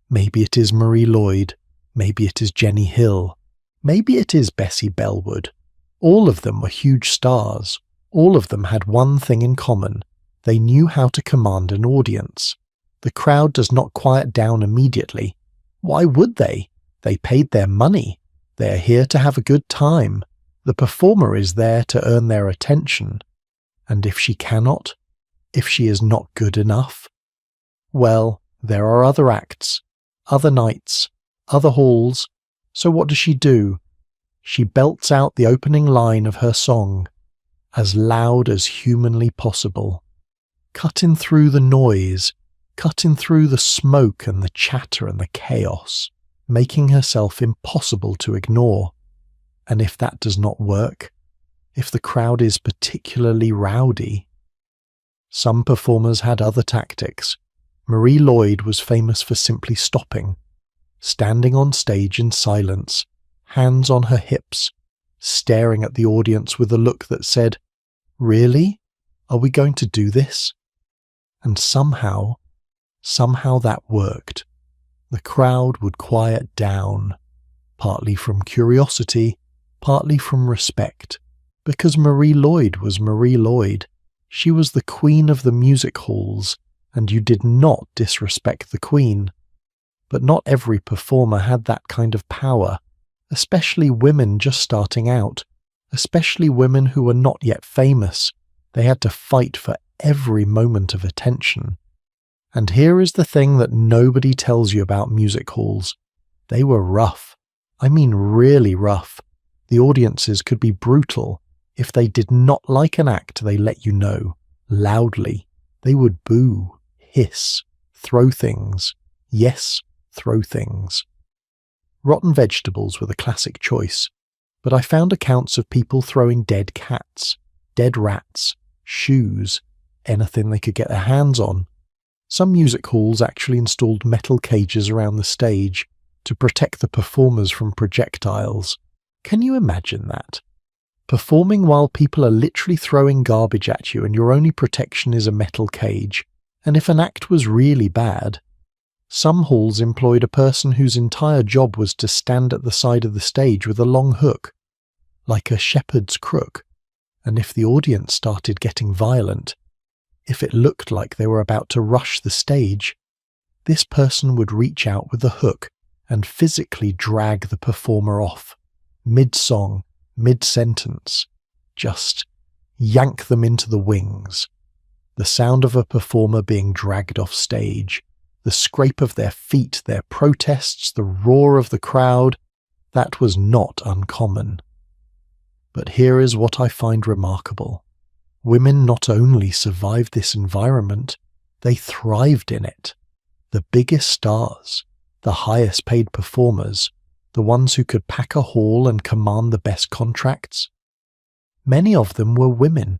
Maybe it is Marie Lloyd. Maybe it is Jenny Hill. Maybe it is Bessie Bellwood. All of them were huge stars. All of them had one thing in common. They knew how to command an audience. The crowd does not quiet down immediately. Why would they? They paid their money. They are here to have a good time. The performer is there to earn their attention, and if she cannot, if she is not good enough, well, there are other acts, other nights, other halls, so what does she do? She belts out the opening line of her song, as loud as humanly possible, cutting through the noise, cutting through the smoke and the chatter and the chaos, making herself impossible to ignore. And if that does not work, if the crowd is particularly rowdy, some performers had other tactics. Marie Lloyd was famous for simply stopping, standing on stage in silence, hands on her hips, staring at the audience with a look that said, "Really? Are we going to do this?" And somehow that worked. The crowd would quiet down, partly from curiosity, partly from respect, because Marie Lloyd was Marie Lloyd. She was the queen of the music halls, and you did not disrespect the queen. But not every performer had that kind of power, especially women just starting out, especially women who were not yet famous. They had to fight for every moment of attention. And here is the thing that nobody tells you about music halls. They were rough. I mean really rough. The audiences could be brutal. If they did not like an act, they let you know, loudly. They would boo, hiss, throw things. Yes, throw things. Rotten vegetables were the classic choice, but I found accounts of people throwing dead cats, dead rats, shoes, anything they could get their hands on. Some music halls actually installed metal cages around the stage to protect the performers from projectiles. Can you imagine that? Performing while people are literally throwing garbage at you and your only protection is a metal cage. And if an act was really bad, some halls employed a person whose entire job was to stand at the side of the stage with a long hook, like a shepherd's crook, and if the audience started getting violent, if it looked like they were about to rush the stage, this person would reach out with the hook and physically drag the performer off, mid-song, mid-sentence, just yank them into the wings. The sound of a performer being dragged off stage, the scrape of their feet, their protests, the roar of the crowd, that was not uncommon. But here is what I find remarkable. Women not only survived this environment, they thrived in it. The biggest stars, the highest paid performers, the ones who could pack a hall and command the best contracts. Many of them were women.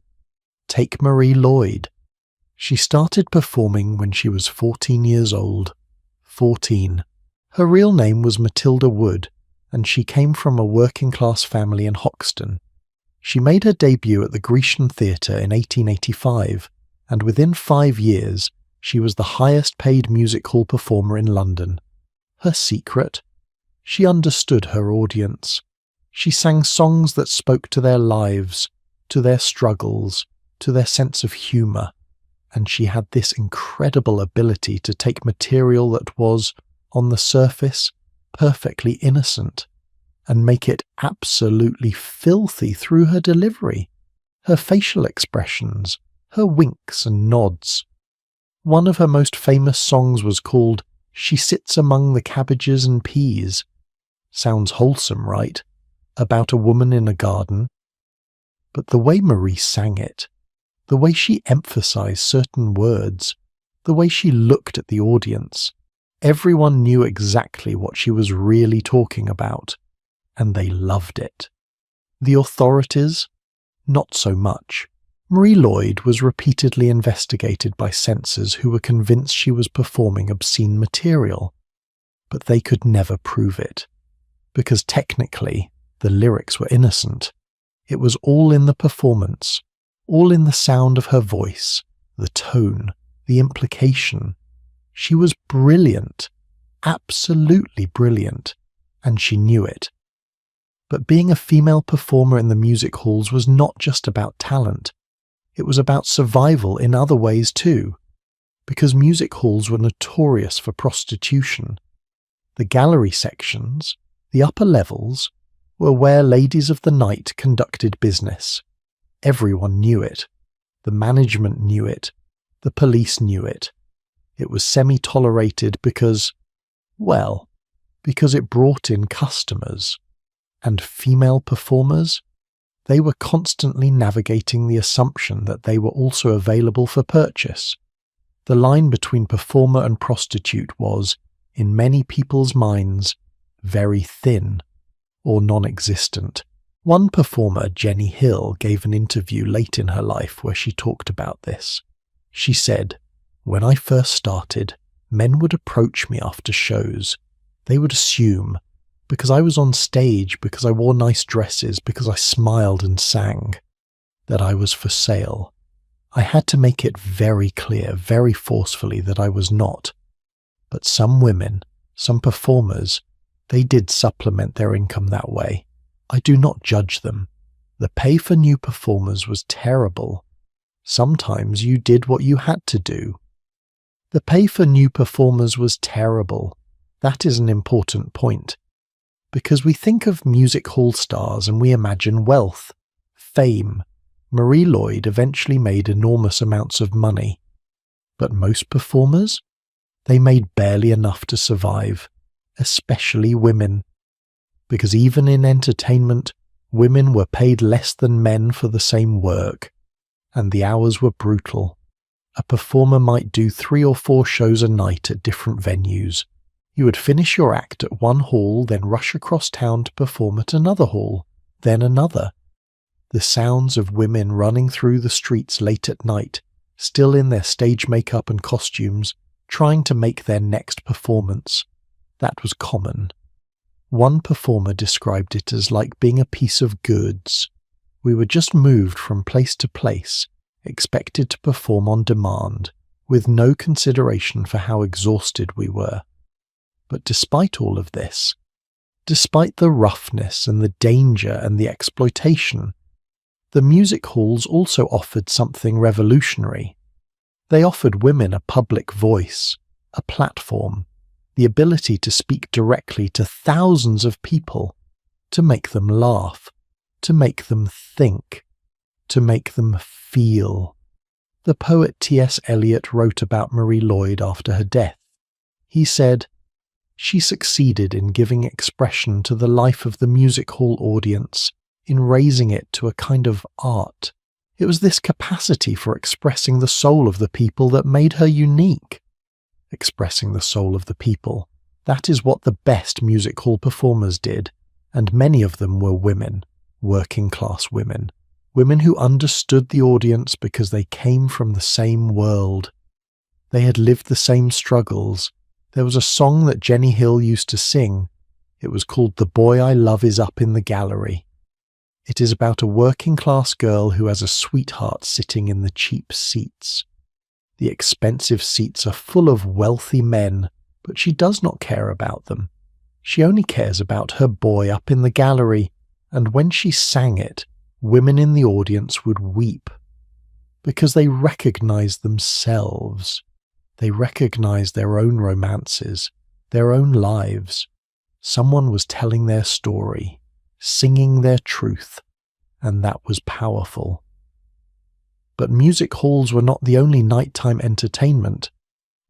Take Marie Lloyd. She started performing when she was 14 years old. 14. Her real name was Matilda Wood, and she came from a working-class family in Hoxton. She made her debut at the Grecian Theatre in 1885, and within 5 years, she was the highest-paid music hall performer in London. Her secret? She understood her audience. She sang songs that spoke to their lives, to their struggles, to their sense of humour. And she had this incredible ability to take material that was, on the surface, perfectly innocent, and make it absolutely filthy through her delivery, her facial expressions, her winks and nods. One of her most famous songs was called "She Sits Among the Cabbages and Peas." Sounds wholesome, right? About a woman in a garden. But the way Marie sang it, the way she emphasized certain words, the way she looked at the audience, everyone knew exactly what she was really talking about, and they loved it. The authorities? Not so much. Marie Lloyd was repeatedly investigated by censors who were convinced she was performing obscene material, but they could never prove it, because technically the lyrics were innocent. It was all in the performance, all in the sound of her voice, the tone, the implication. She was brilliant, absolutely brilliant, and she knew it. But being a female performer in the music halls was not just about talent. It was about survival in other ways too, because music halls were notorious for prostitution. The gallery sections, the upper levels, were where ladies of the night conducted business. Everyone knew it. The management knew it. The police knew it. It was semi-tolerated because it brought in customers. And female performers? They were constantly navigating the assumption that they were also available for purchase. The line between performer and prostitute was, in many people's minds, very thin or non-existent. One performer, Jenny Hill, gave an interview late in her life where she talked about this. She said, "When I first started, men would approach me after shows. They would assume, because I was on stage, because I wore nice dresses, because I smiled and sang, that I was for sale. I had to make it very clear, very forcefully that I was not. But some women, some performers, they did supplement their income that way. I do not judge them. The pay for new performers was terrible. Sometimes you did what you had to do. The pay for new performers was terrible. That is an important point. Because we think of music hall stars and we imagine wealth, fame. Marie Lloyd eventually made enormous amounts of money. But most performers? They made barely enough to survive, especially women. Because even in entertainment, women were paid less than men for the same work, and the hours were brutal. A performer might do 3 or 4 shows a night at different venues. You would finish your act at one hall, then rush across town to perform at another hall, then another. The sounds of women running through the streets late at night, still in their stage makeup and costumes, trying to make their next performance. That was common. One performer described it as like being a piece of goods. We were just moved from place to place, expected to perform on demand, with no consideration for how exhausted we were. But despite all of this, despite the roughness and the danger and the exploitation, the music halls also offered something revolutionary. They offered women a public voice, a platform, the ability to speak directly to thousands of people, to make them laugh, to make them think, to make them feel. The poet T.S. Eliot wrote about Marie Lloyd after her death. He said, "She succeeded in giving expression to the life of the music hall audience, in raising it to a kind of art. It was this capacity for expressing the soul of the people that made her unique." Expressing the soul of the people. That is what the best music hall performers did, and many of them were women, working-class women, women who understood the audience because they came from the same world. They had lived the same struggles. There was a song that Jenny Hill used to sing. It was called "The Boy I Love Is Up in the Gallery." It is about a working-class girl who has a sweetheart sitting in the cheap seats. The expensive seats are full of wealthy men, but she does not care about them. She only cares about her boy up in the gallery, and when she sang it, women in the audience would weep, because they recognized themselves. They recognized their own romances, their own lives. Someone was telling their story, singing their truth, and that was powerful. But music halls were not the only nighttime entertainment.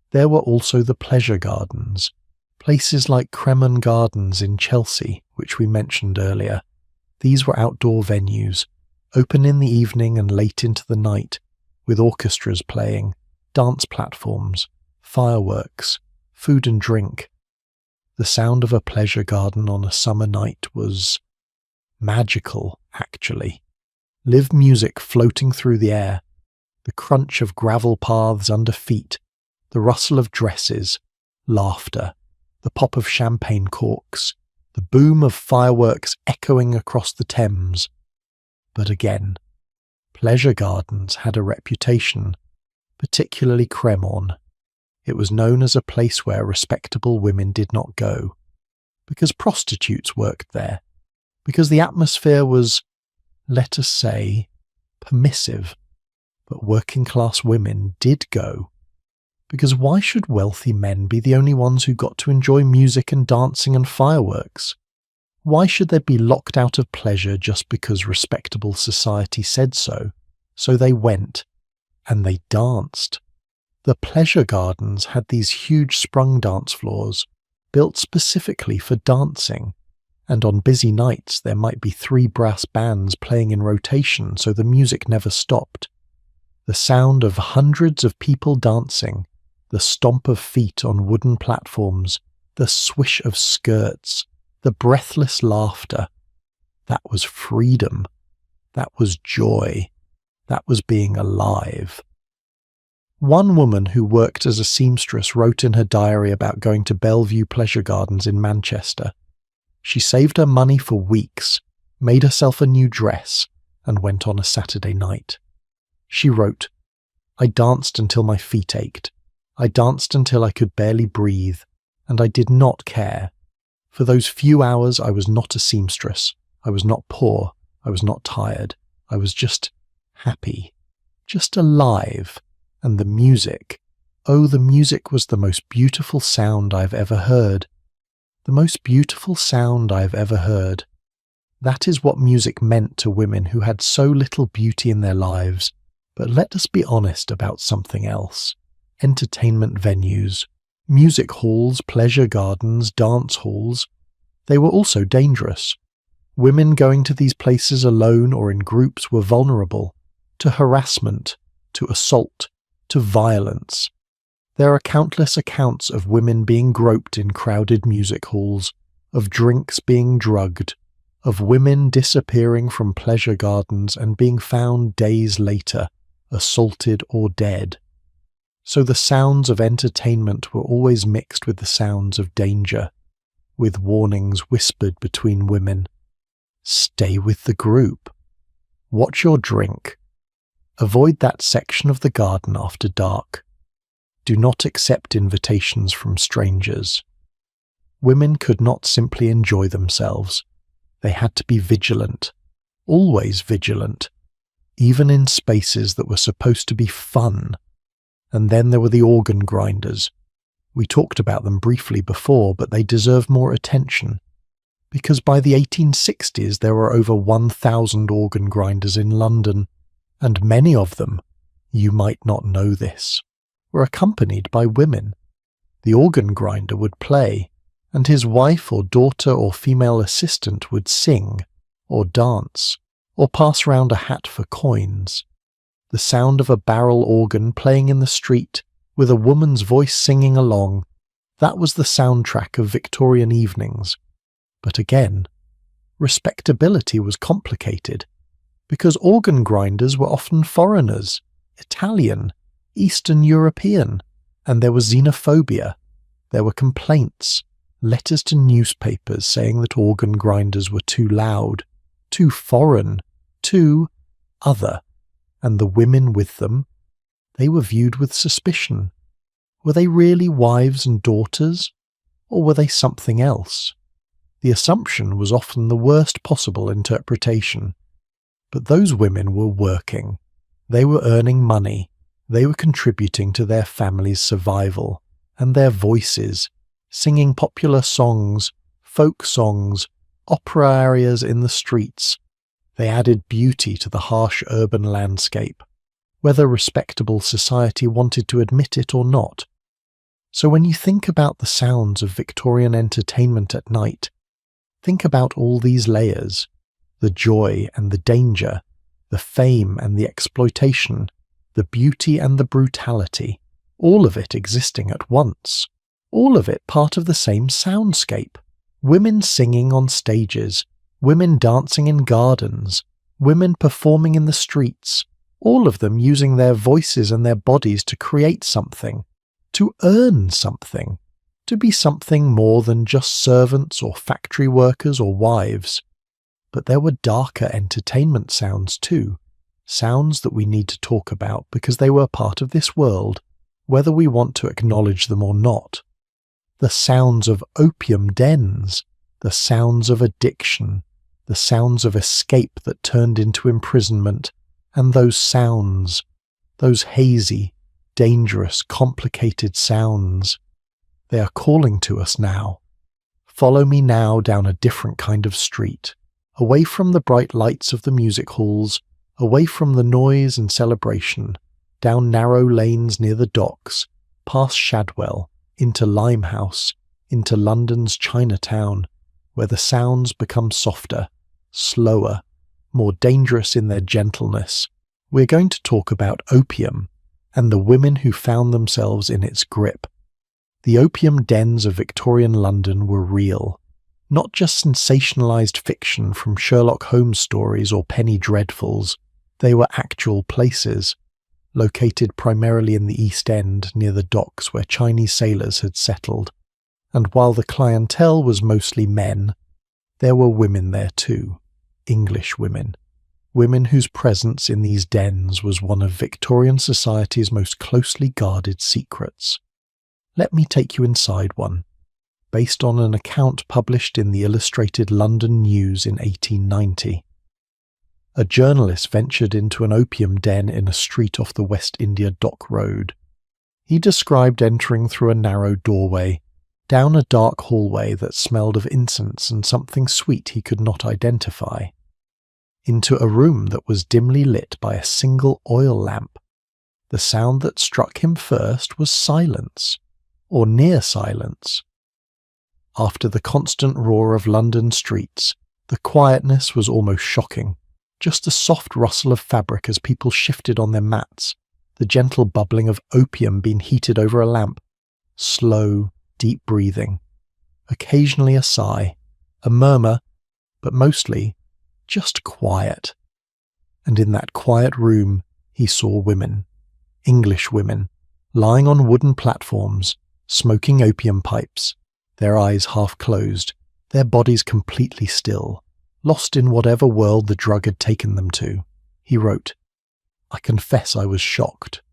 There were also the pleasure gardens, places like Cremon Gardens in Chelsea, which we mentioned earlier. These were outdoor venues, open in the evening and late into the night, with orchestras playing, dance platforms, fireworks, food and drink. The sound of a pleasure garden on a summer night was magical, actually. Live music floating through the air, the crunch of gravel paths under feet, the rustle of dresses, laughter, the pop of champagne corks, the boom of fireworks echoing across the Thames. But again, pleasure gardens had a reputation, particularly Cremon. It was known as a place where respectable women did not go, because prostitutes worked there, because the atmosphere was, let us say, permissive, but working-class women did go. Because why should wealthy men be the only ones who got to enjoy music and dancing and fireworks? Why should they be locked out of pleasure just because respectable society said so? So they went, and they danced. The pleasure gardens had these huge sprung dance floors, built specifically for dancing, and on busy nights there might be 3 brass bands playing in rotation so the music never stopped. The sound of hundreds of people dancing, the stomp of feet on wooden platforms, the swish of skirts, the breathless laughter. That was freedom. That was joy. That was being alive. One woman who worked as a seamstress wrote in her diary about going to Bellevue Pleasure Gardens in Manchester. She saved her money for weeks, made herself a new dress, and went on a Saturday night. She wrote, "I danced until my feet ached. I danced until I could barely breathe, and I did not care. For those few hours I was not a seamstress. I was not poor. I was not tired. I was just happy. Just alive. And the music, oh, the music was the most beautiful sound I've ever heard. The most beautiful sound I've ever heard." That is what music meant to women who had so little beauty in their lives. But let us be honest about something else. Entertainment venues, music halls, pleasure gardens, dance halls, they were also dangerous. Women going to these places alone or in groups were vulnerable to harassment, to assault, to violence. There are countless accounts of women being groped in crowded music halls, of drinks being drugged, of women disappearing from pleasure gardens and being found days later, assaulted or dead. So the sounds of entertainment were always mixed with the sounds of danger, with warnings whispered between women. Stay with the group. Watch your drink. Avoid that section of the garden after dark. Do not accept invitations from strangers. Women could not simply enjoy themselves. They had to be vigilant, always vigilant, even in spaces that were supposed to be fun. And then there were the organ grinders. We talked about them briefly before, but they deserve more attention. Because by the 1860s there were over 1,000 organ grinders in London, and many of them, you might not know this, were accompanied by women. The organ grinder would play, and his wife or daughter or female assistant would sing, or dance, or pass round a hat for coins. The sound of a barrel organ playing in the street, with a woman's voice singing along, that was the soundtrack of Victorian evenings. But again, respectability was complicated, because organ grinders were often foreigners, Italian, Eastern European, and there was xenophobia. There were complaints, letters to newspapers saying that organ grinders were too loud, too foreign, too other, and the women with them, they were viewed with suspicion. Were they really wives and daughters, or were they something else? The assumption was often the worst possible interpretation. But those women were working. They were earning money. They were contributing to their family's survival, and their voices, singing popular songs, folk songs, opera arias in the streets. They added beauty to the harsh urban landscape, whether respectable society wanted to admit it or not. So when you think about the sounds of Victorian entertainment at night, think about all these layers, the joy and the danger, the fame and the exploitation, the beauty and the brutality, all of it existing at once, all of it part of the same soundscape. Women singing on stages, women dancing in gardens, women performing in the streets, all of them using their voices and their bodies to create something, to earn something, to be something more than just servants or factory workers or wives. But there were darker entertainment sounds too, sounds that we need to talk about because they were part of this world, whether we want to acknowledge them or not. The sounds of opium dens, the sounds of addiction, the sounds of escape that turned into imprisonment, and those sounds, those hazy, dangerous, complicated sounds, they are calling to us now. Follow me now down a different kind of street, away from the bright lights of the music halls, away from the noise and celebration, down narrow lanes near the docks, past Shadwell, into Limehouse, into London's Chinatown, where the sounds become softer, slower, more dangerous in their gentleness. We're going to talk about opium and the women who found themselves in its grip. The opium dens of Victorian London were real, not just sensationalized fiction from Sherlock Holmes stories or penny dreadfuls. They were actual places, located primarily in the East End near the docks where Chinese sailors had settled. And while the clientele was mostly men, there were women there too, English women. Women whose presence in these dens was one of Victorian society's most closely guarded secrets. Let me take you inside one, based on an account published in the Illustrated London News in 1890. A journalist ventured into an opium den in a street off the West India Dock Road. He described entering through a narrow doorway, down a dark hallway that smelled of incense and something sweet he could not identify, into a room that was dimly lit by a single oil lamp. The sound that struck him first was silence, or near silence. After the constant roar of London streets, the quietness was almost shocking. Just a soft rustle of fabric as people shifted on their mats, the gentle bubbling of opium being heated over a lamp, slow, deep breathing, occasionally a sigh, a murmur, but mostly just quiet. And in that quiet room he saw women, English women, lying on wooden platforms, smoking opium pipes, their eyes half closed, their bodies completely still, lost in whatever world the drug had taken them to. He wrote, "I confess I was shocked.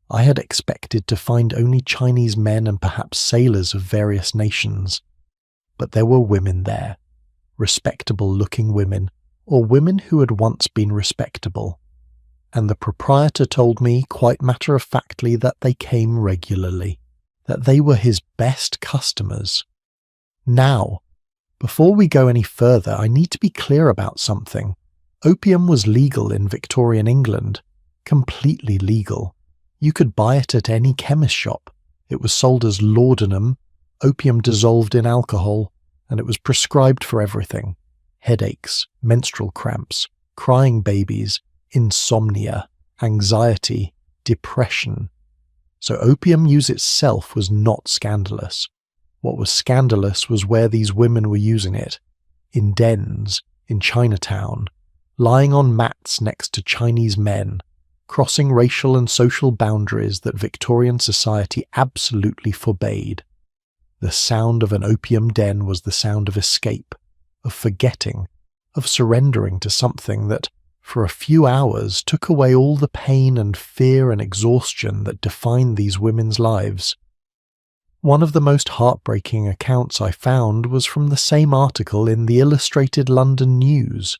I had expected to find only Chinese men and perhaps sailors of various nations. But there were women there, respectable-looking women, or women who had once been respectable. And the proprietor told me quite matter-of-factly that they came regularly, that they were his best customers. Now, before we go any further, I need to be clear about something. Opium was legal in Victorian England, completely legal. You could buy it at any chemist shop. It was sold as laudanum, opium dissolved in alcohol, and it was prescribed for everything: headaches, menstrual cramps, crying babies, insomnia, anxiety, depression. So opium use itself was not scandalous. What was scandalous was where these women were using it: in dens, in Chinatown, lying on mats next to Chinese men, crossing racial and social boundaries that Victorian society absolutely forbade. The sound of an opium den was the sound of escape, of forgetting, of surrendering to something that, for a few hours, took away all the pain and fear and exhaustion that defined these women's lives. One of the most heartbreaking accounts I found was from the same article in the Illustrated London News.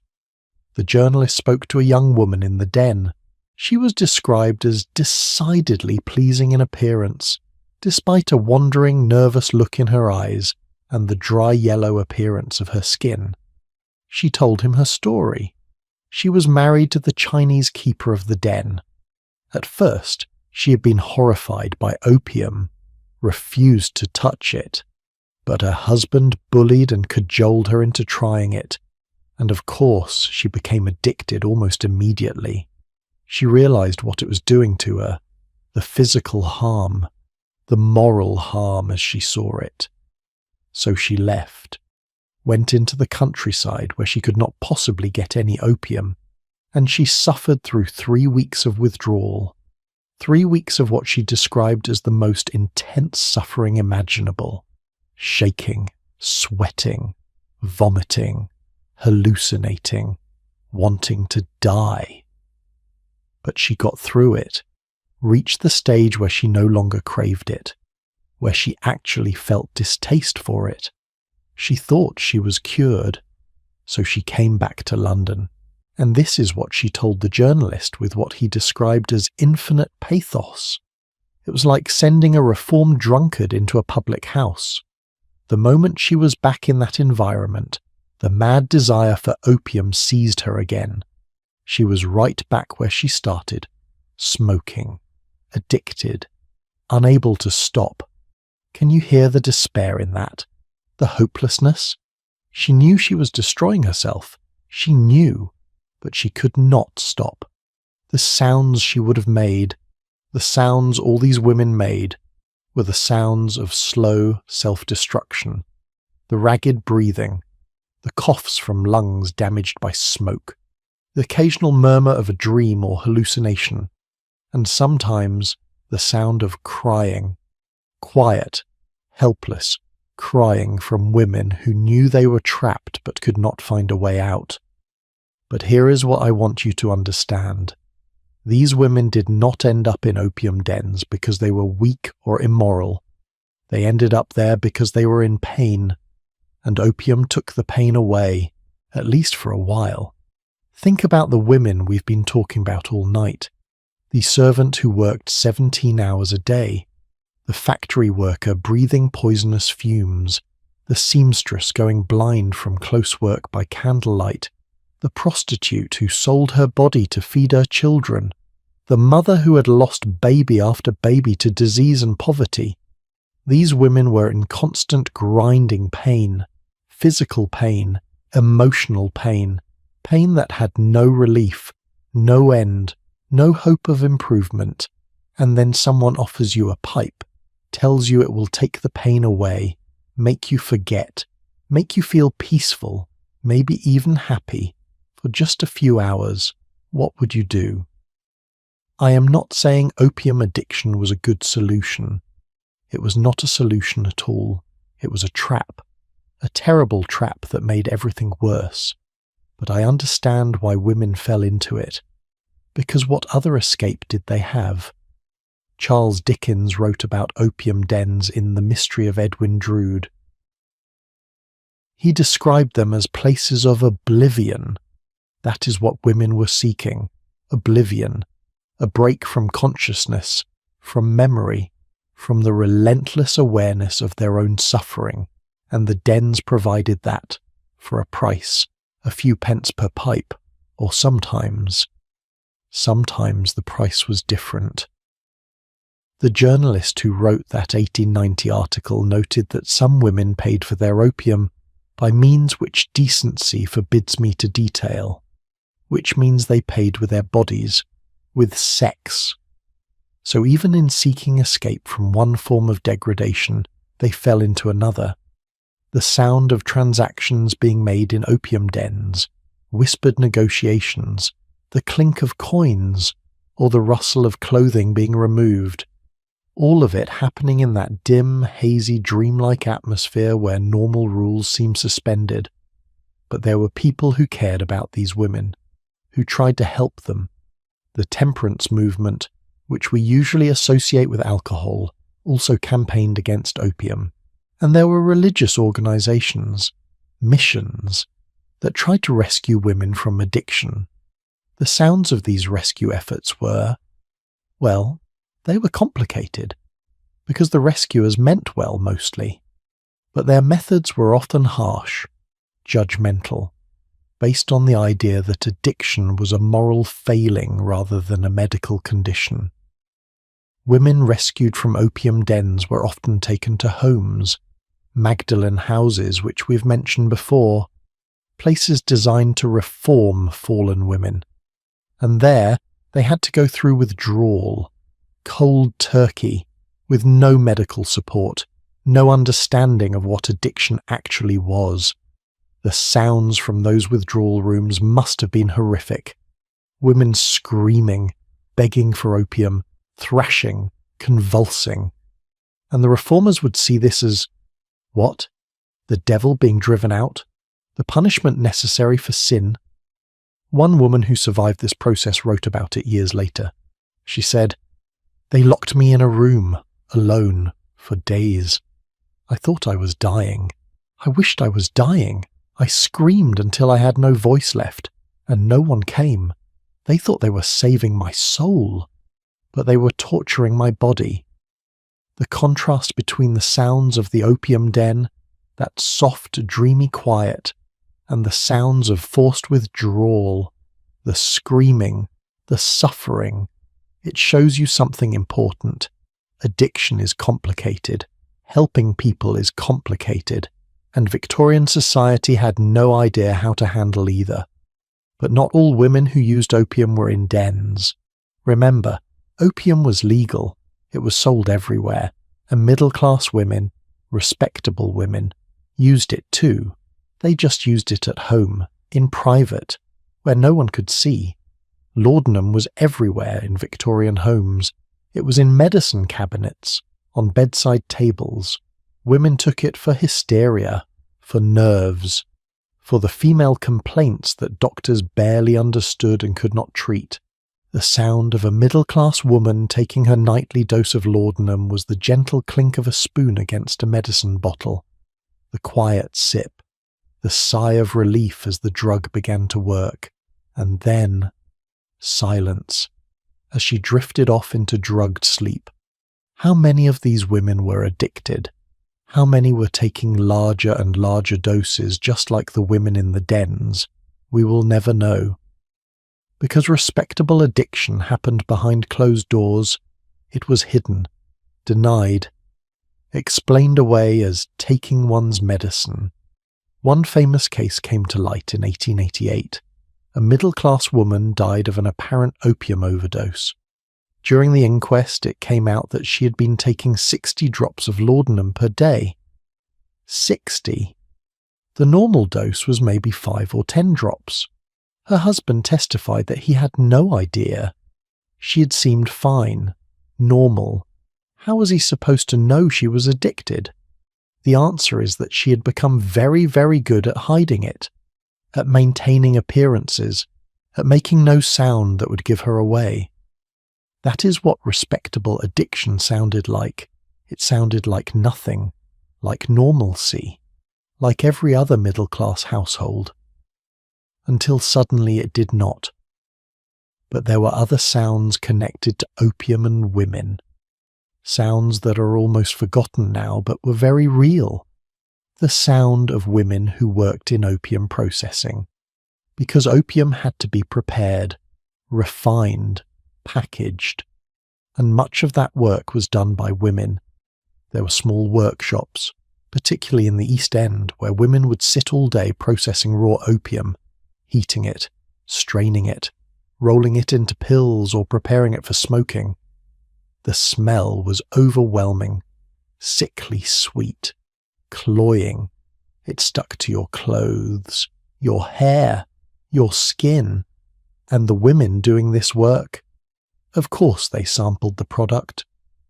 The journalist spoke to a young woman in the den. She was described as decidedly pleasing in appearance, despite a wandering, nervous look in her eyes and the dry yellow appearance of her skin. She told him her story. She was married to the Chinese keeper of the den. At first, she had been horrified by opium, refused to touch it, but her husband bullied and cajoled her into trying it, and of course she became addicted almost immediately. She realized what it was doing to her, the physical harm, the moral harm as she saw it. So she left, went into the countryside where she could not possibly get any opium, and she suffered through 3 weeks of withdrawal, 3 weeks of what she described as the most intense suffering imaginable: shaking, sweating, vomiting, hallucinating, wanting to die. But she got through it, reached the stage where she no longer craved it, where she actually felt distaste for it. She thought she was cured, so she came back to London. And this is what she told the journalist with what he described as infinite pathos. It was like sending a reformed drunkard into a public house. The moment she was back in that environment, the mad desire for opium seized her again. She was right back where she started, smoking, addicted, unable to stop. Can you hear the despair in that? The hopelessness? She knew she was destroying herself. She knew, but she could not stop. The sounds she would have made, the sounds all these women made, were the sounds of slow self-destruction. The ragged breathing, the coughs from lungs damaged by smoke, the occasional murmur of a dream or hallucination, and sometimes the sound of crying. Quiet, helpless, crying from women who knew they were trapped but could not find a way out. But here is what I want you to understand. These women did not end up in opium dens because they were weak or immoral. They ended up there because they were in pain, and opium took the pain away, at least for a while. Think about the women we've been talking about all night. The servant who worked 17 hours a day, the factory worker breathing poisonous fumes, the seamstress going blind from close work by candlelight, the prostitute who sold her body to feed her children, the mother who had lost baby after baby to disease and poverty. These women were in constant grinding pain, physical pain, emotional pain, pain that had no relief, no end, no hope of improvement, and then someone offers you a pipe, tells you it will take the pain away, make you forget, make you feel peaceful, maybe even happy, for just a few hours. What would you do? I am not saying opium addiction was a good solution. It was not a solution at all. It was a trap, a terrible trap that made everything worse. But I understand why women fell into it. Because what other escape did they have? Charles Dickens wrote about opium dens in The Mystery of Edwin Drood. He described them as places of oblivion. That is what women were seeking, oblivion, a break from consciousness, from memory, from the relentless awareness of their own suffering, and the dens provided that, for a price, a few pence per pipe, or sometimes the price was different. The journalist who wrote that 1890 article noted that some women paid for their opium by means which decency forbids me to detail, which means they paid with their bodies, with sex. So even in seeking escape from one form of degradation, they fell into another. The sound of transactions being made in opium dens, whispered negotiations, the clink of coins, or the rustle of clothing being removed, all of it happening in that dim, hazy, dreamlike atmosphere where normal rules seem suspended. But there were people who cared about these women, who tried to help them. The temperance movement, which we usually associate with alcohol, also campaigned against opium. And there were religious organizations, missions, that tried to rescue women from addiction. The sounds of these rescue efforts were, well, they were complicated, because the rescuers meant well mostly, but their methods were often harsh, judgmental, based on the idea that addiction was a moral failing rather than a medical condition. Women rescued from opium dens were often taken to homes, Magdalene houses which we've mentioned before, places designed to reform fallen women. And there they had to go through withdrawal, cold turkey, with no medical support, no understanding of what addiction actually was. The sounds from those withdrawal rooms must have been horrific. Women screaming, begging for opium, thrashing, convulsing. And the reformers would see this as, what? The devil being driven out? The punishment necessary for sin? One woman who survived this process wrote about it years later. She said, "They locked me in a room, alone, for days. I thought I was dying. I wished I was dying. I screamed until I had no voice left, and no one came. They thought they were saving my soul, but they were torturing my body." The contrast between the sounds of the opium den that soft, dreamy quiet, and the sounds of forced withdrawal, the screaming, the suffering, it shows you something important. Addiction is complicated. Helping people is complicated. And Victorian society had no idea how to handle either. But not all women who used opium were in dens. Remember, opium was legal. It was sold everywhere. And middle-class women, respectable women, used it too. They just used it at home, in private, where no one could see. Laudanum was everywhere in Victorian homes. It was in medicine cabinets, on bedside tables. Women took it for hysteria, for nerves, for the female complaints that doctors barely understood and could not treat. The sound of a middle-class woman taking her nightly dose of laudanum was the gentle clink of a spoon against a medicine bottle, the quiet sip, the sigh of relief as the drug began to work, and then silence, as she drifted off into drugged sleep. How many of these women were addicted? How many were taking larger and larger doses just like the women in the dens? We will never know. Because respectable addiction happened behind closed doors, it was hidden, denied, explained away as taking one's medicine. One famous case came to light in 1888. A middle-class woman died of an apparent opium overdose. During the inquest, it came out that she had been taking 60 drops of laudanum per day. 60. The normal dose was maybe 5 or 10 drops. Her husband testified that he had no idea. She had seemed fine, normal. How was he supposed to know she was addicted? The answer is that she had become very, very good at hiding it, at maintaining appearances, at making no sound that would give her away. That is what respectable addiction sounded like. It sounded like nothing, like normalcy, like every other middle-class household. Until suddenly it did not. But there were other sounds connected to opium and women. Sounds that are almost forgotten now, but were very real. The sound of women who worked in opium processing. Because opium had to be prepared, refined, packaged, and much of that work was done by women. There were small workshops, particularly in the East End, where women would sit all day processing raw opium, heating it, straining it, rolling it into pills or preparing it for smoking. The smell was overwhelming, sickly sweet, cloying. It stuck to your clothes, your hair, your skin, and the women doing this work. Of course they sampled the product.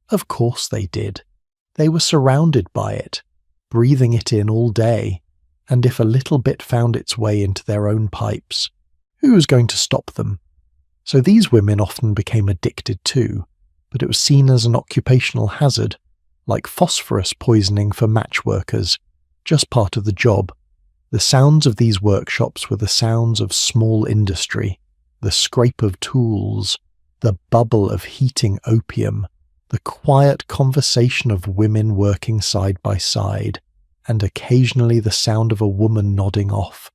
Of course they did. They were surrounded by it, breathing it in all day, and if a little bit found its way into their own pipes, who was going to stop them? So these women often became addicted too, but it was seen as an occupational hazard, like phosphorus poisoning for match workers, just part of the job. The sounds of these workshops were the sounds of small industry, the scrape of tools, the bubble of heating opium, the quiet conversation of women working side by side, and occasionally the sound of a woman nodding off,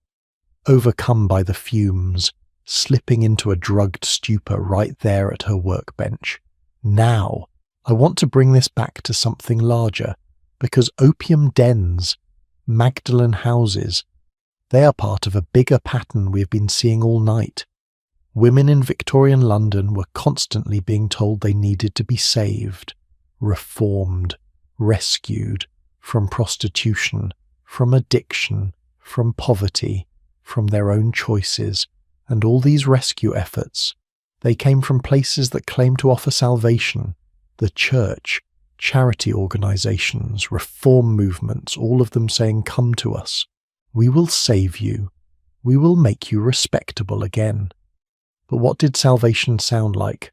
overcome by the fumes, slipping into a drugged stupor right there at her workbench. Now, I want to bring this back to something larger, because opium dens, Magdalen houses, they are part of a bigger pattern we've been seeing all night. Women in Victorian London were constantly being told they needed to be saved, reformed, rescued from prostitution, from addiction, from poverty, from their own choices, and all these rescue efforts, they came from places that claim to offer salvation, the church, charity organizations, reform movements, all of them saying, "Come to us. We will save you. We will make you respectable again." But what did salvation sound like?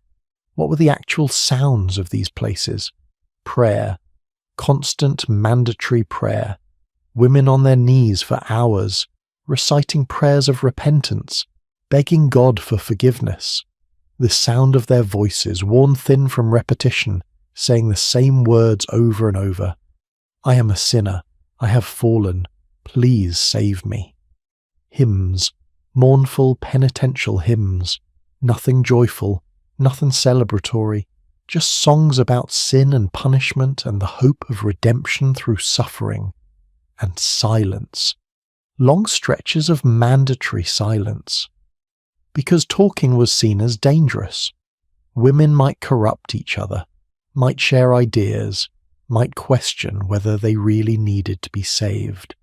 What were the actual sounds of these places? Prayer, constant mandatory prayer, women on their knees for hours, reciting prayers of repentance, begging God for forgiveness. The sound of their voices, worn thin from repetition, saying the same words over and over. "I am a sinner. I have fallen, please save me. Hymns, mournful penitential hymns, nothing joyful, nothing celebratory, just songs about sin and punishment and the hope of redemption through suffering. And silence, long stretches of mandatory silence. Because talking was seen as dangerous. Women might corrupt each other, might share ideas, might question whether they really needed to be saved.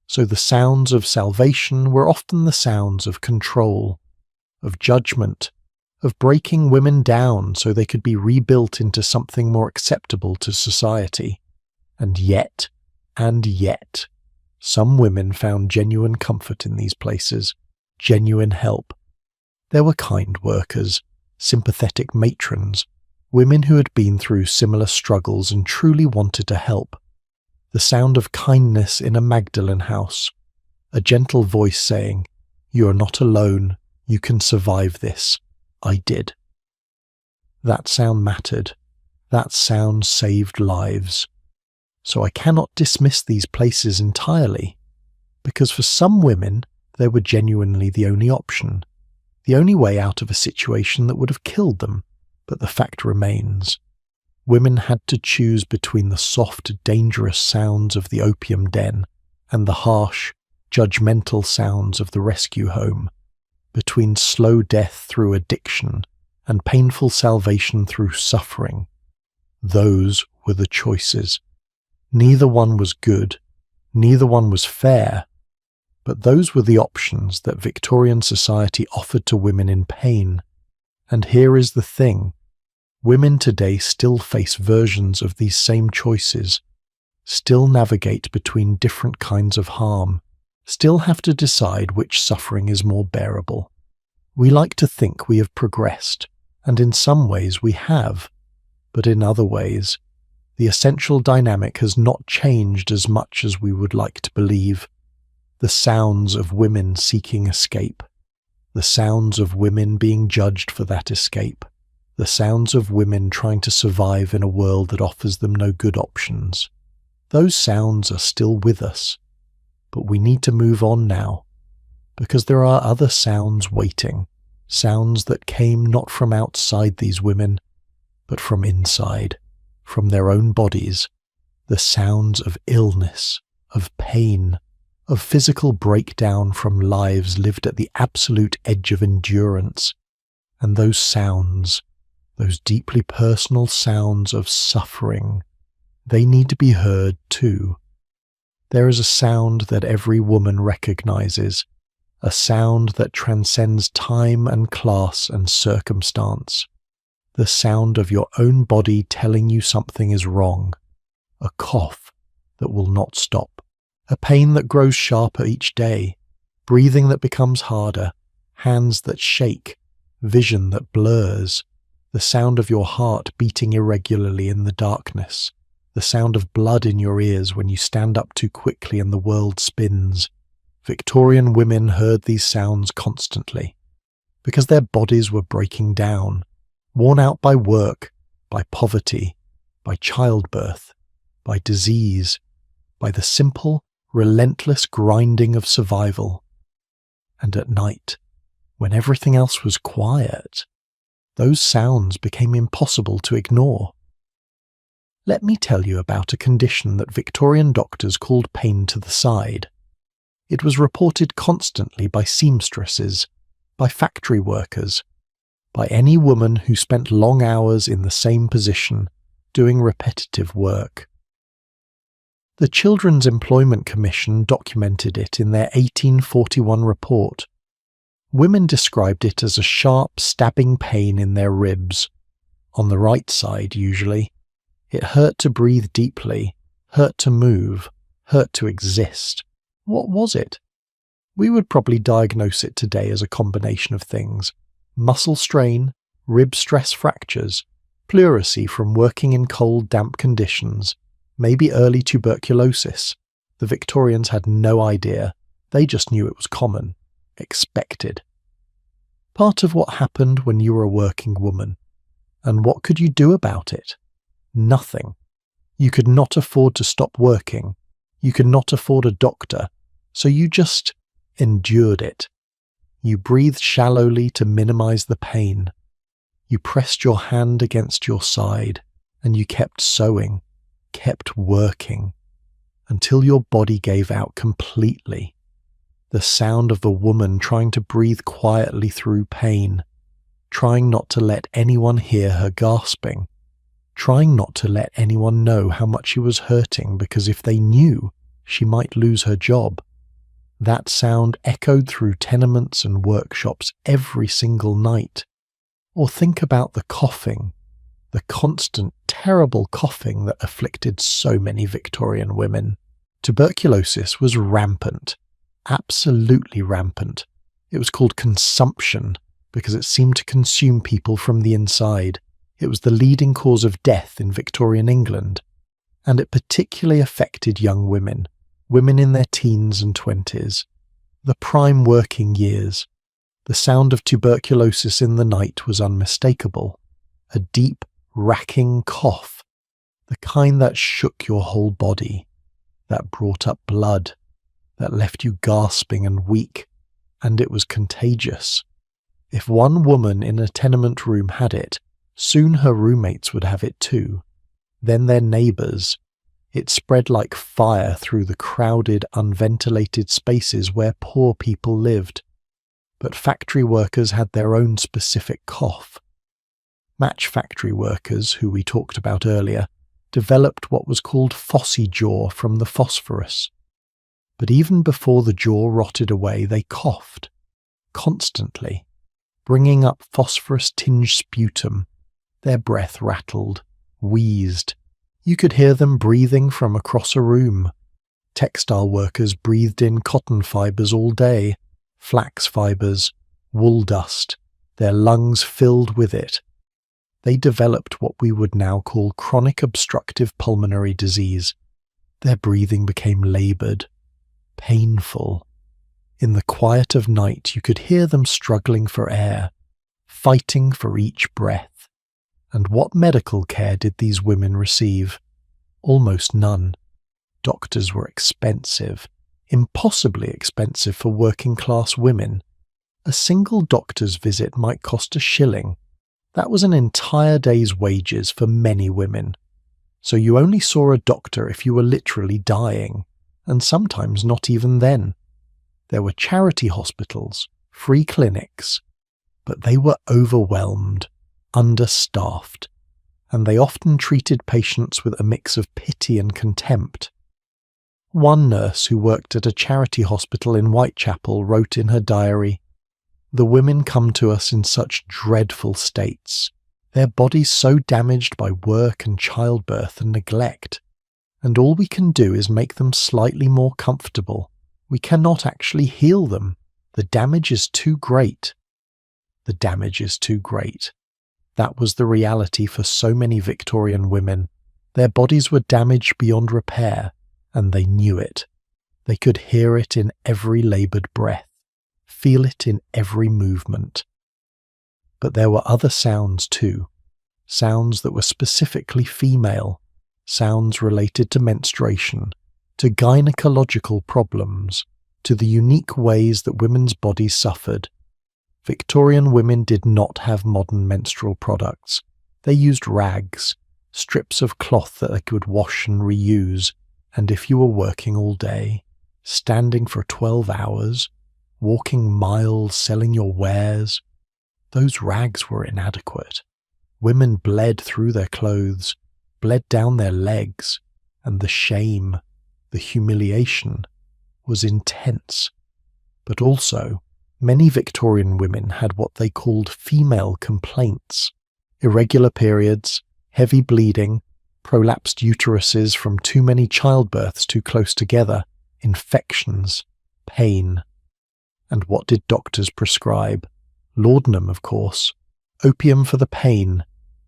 So the sounds of salvation were often the sounds of control, of judgment, of breaking women down so they could be rebuilt into something more acceptable to society. And yet, some women found genuine comfort in these places, genuine help. There were kind workers, sympathetic matrons, women who had been through similar struggles and truly wanted to help. The sound of kindness in a Magdalene house, a gentle voice saying, "You are not alone, you can survive this. I did." That sound mattered. That sound saved lives. So I cannot dismiss these places entirely, because for some women they were genuinely the only option, the only way out of a situation that would have killed them, but the fact remains. Women had to choose between the soft, dangerous sounds of the opium den and the harsh, judgmental sounds of the rescue home, between slow death through addiction and painful salvation through suffering. Those were the choices. Neither one was good, neither one was fair, but those were the options that Victorian society offered to women in pain. And here is the thing. Women today still face versions of these same choices, still navigate between different kinds of harm, still have to decide which suffering is more bearable. We like to think we have progressed, and in some ways we have, but in other ways, the essential dynamic has not changed as much as we would like to believe. The sounds of women seeking escape, the sounds of women being judged for that escape, the sounds of women trying to survive in a world that offers them no good options. Those sounds are still with us, but we need to move on now, because there are other sounds waiting, sounds that came not from outside these women, but from inside, from their own bodies, the sounds of illness, of pain, of physical breakdown from lives lived at the absolute edge of endurance. And those sounds, those deeply personal sounds of suffering, they need to be heard too. There is a sound that every woman recognizes, a sound that transcends time and class and circumstance. The sound of your own body telling you something is wrong, a cough that will not stop, a pain that grows sharper each day, breathing that becomes harder, hands that shake, vision that blurs, the sound of your heart beating irregularly in the darkness, the sound of blood in your ears when you stand up too quickly and the world spins. Victorian women heard these sounds constantly, because their bodies were breaking down, worn out by work, by poverty, by childbirth, by disease, by the simple, relentless grinding of survival. And at night, when everything else was quiet, those sounds became impossible to ignore. Let me tell you about a condition that Victorian doctors called pain to the side. It was reported constantly by seamstresses, by factory workers, by any woman who spent long hours in the same position, doing repetitive work. The Children's Employment Commission documented it in their 1841 report. Women described it as a sharp, stabbing pain in their ribs. On the right side, usually. It hurt to breathe deeply, hurt to move, hurt to exist. What was it? We would probably diagnose it today as a combination of things. Muscle strain, rib stress fractures, pleurisy from working in cold, damp conditions, maybe early tuberculosis. The Victorians had no idea. They just knew it was common, expected. Part of what happened when you were a working woman. And what could you do about it? Nothing. You could not afford to stop working. You could not afford a doctor, so you just endured it. You breathed shallowly to minimize the pain. You pressed your hand against your side, and you kept sewing, kept working, until your body gave out completely. The sound of a woman trying to breathe quietly through pain, trying not to let anyone hear her gasping, trying not to let anyone know how much she was hurting, because if they knew, she might lose her job. That sound echoed through tenements and workshops every single night. Or think about the coughing, the constant, terrible coughing that afflicted so many Victorian women. Tuberculosis was rampant, absolutely rampant. It was called consumption because it seemed to consume people from the inside. It was the leading cause of death in Victorian England, and it particularly affected young women, women in their teens and 20s, the prime working years. The sound of tuberculosis in the night was unmistakable, a deep, racking cough, the kind that shook your whole body, that brought up blood, that left you gasping and weak, and it was contagious. If one woman in a tenement room had it, soon her roommates would have it too, then their neighbours. It spread like fire through the crowded, unventilated spaces where poor people lived. But factory workers had their own specific cough. Match factory workers, who we talked about earlier, developed what was called phossy jaw from the phosphorus. But even before the jaw rotted away, they coughed, constantly, bringing up phosphorus-tinged sputum. Their breath rattled, wheezed. You could hear them breathing from across a room. Textile workers breathed in cotton fibres all day, flax fibres, wool dust, their lungs filled with it. They developed what we would now call chronic obstructive pulmonary disease. Their breathing became laboured, painful. In the quiet of night, you could hear them struggling for air, fighting for each breath. And what medical care did these women receive? Almost none. Doctors were expensive, impossibly expensive for working-class women. A single doctor's visit might cost £1. That was an entire day's wages for many women. So you only saw a doctor if you were literally dying, and sometimes not even then. There were charity hospitals, free clinics, but they were overwhelmed, understaffed, and they often treated patients with a mix of pity and contempt. One nurse who worked at a charity hospital in Whitechapel wrote in her diary, "The women come to us in such dreadful states, their bodies so damaged by work and childbirth and neglect, and all we can do is make them slightly more comfortable. We cannot actually heal them. The damage is too great." The damage is too great. That was the reality for so many Victorian women. Their bodies were damaged beyond repair, and they knew it. They could hear it in every laboured breath, feel it in every movement. But there were other sounds too, sounds that were specifically female, sounds related to menstruation, to gynecological problems, to the unique ways that women's bodies suffered. Victorian women did not have modern menstrual products. They used rags, strips of cloth that they could wash and reuse, and if you were working all day, standing for 12 hours, walking miles selling your wares, those rags were inadequate. Women bled through their clothes, bled down their legs, and the shame, the humiliation, was intense. But also, many Victorian women had what they called female complaints: irregular periods, heavy bleeding, prolapsed uteruses from too many childbirths too close together, infections, pain. And what did doctors prescribe? Laudanum, of course, opium for the pain,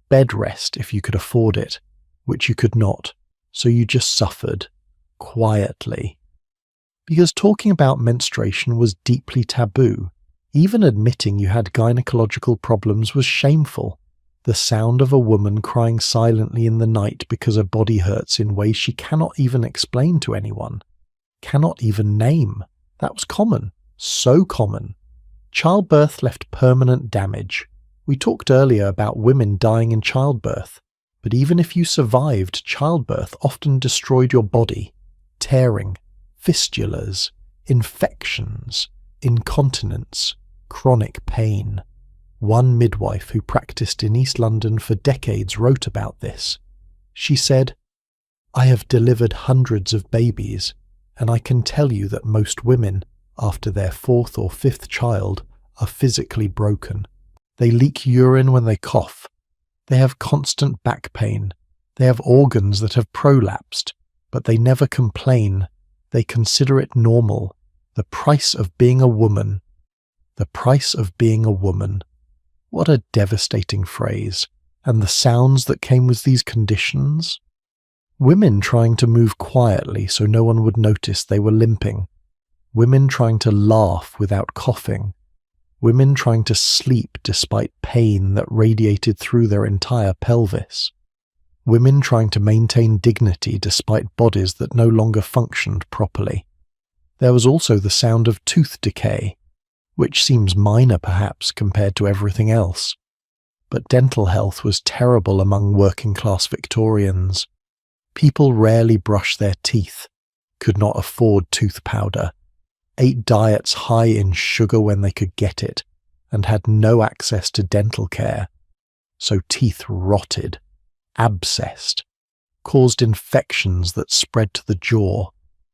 bed rest if you could afford it, which you could not, so you just suffered, quietly. Because talking about menstruation was deeply taboo. Even admitting you had gynecological problems was shameful. The sound of a woman crying silently in the night because her body hurts in ways she cannot even explain to anyone, cannot even name. That was common, so common. Childbirth left permanent damage. We talked earlier about women dying in childbirth, but even if you survived, childbirth often destroyed your body. Tearing, fistulas, infections, incontinence, chronic pain. One midwife who practiced in East London for decades wrote about this. She said, "I have delivered hundreds of babies, and I can tell you that most women, after their fourth or fifth child, are physically broken. They leak urine when they cough. They have constant back pain. They have organs that have prolapsed, but they never complain. They consider it normal. The price of being a woman. The price of being a woman." What a devastating phrase. And the sounds that came with these conditions? Women trying to move quietly so no one would notice they were limping. Women trying to laugh without coughing. Women trying to sleep despite pain that radiated through their entire pelvis. Women trying to maintain dignity despite bodies that no longer functioned properly. There was also the sound of tooth decay, which seems minor perhaps compared to everything else. But dental health was terrible among working-class Victorians. People rarely brushed their teeth, could not afford tooth powder, ate diets high in sugar when they could get it, and had no access to dental care. So teeth rotted, abscessed, caused infections that spread to the jaw,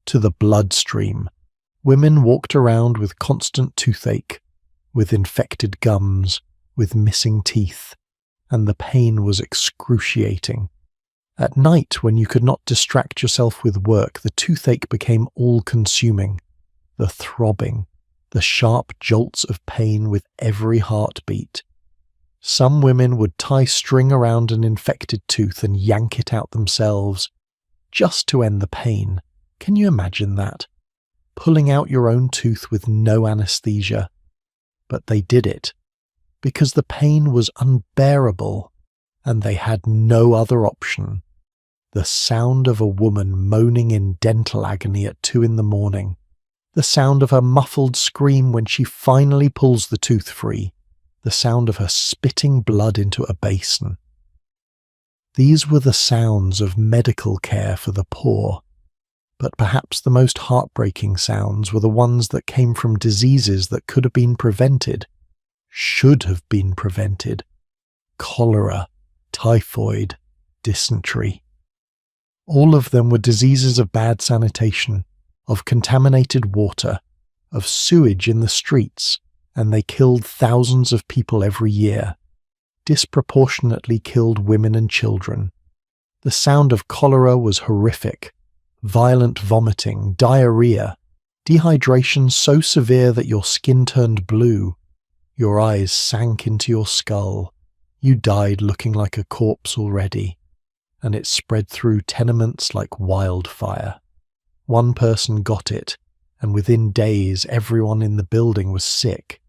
to the bloodstream. Women walked around with constant toothache, with infected gums, with missing teeth, and the pain was excruciating. At night, when you could not distract yourself with work, the toothache became all-consuming. The throbbing, the sharp jolts of pain with every heartbeat. Some women would tie string around an infected tooth and yank it out themselves, just to end the pain. Can you imagine that? Pulling out your own tooth with no anesthesia. But they did it, because the pain was unbearable, and they had no other option. The sound of a woman moaning in dental agony at 2 a.m, the sound of her muffled scream when she finally pulls the tooth free, the sound of her spitting blood into a basin. These were the sounds of medical care for the poor. But perhaps the most heartbreaking sounds were the ones that came from diseases that could have been prevented, should have been prevented. Cholera, typhoid, dysentery. All of them were diseases of bad sanitation, of contaminated water, of sewage in the streets, and they killed thousands of people every year, disproportionately killed women and children. The sound of cholera was horrific. Violent vomiting, diarrhea, dehydration so severe that your skin turned blue, your eyes sank into your skull, you died looking like a corpse already, and it spread through tenements like wildfire. One person got it, and within days everyone in the building was sick.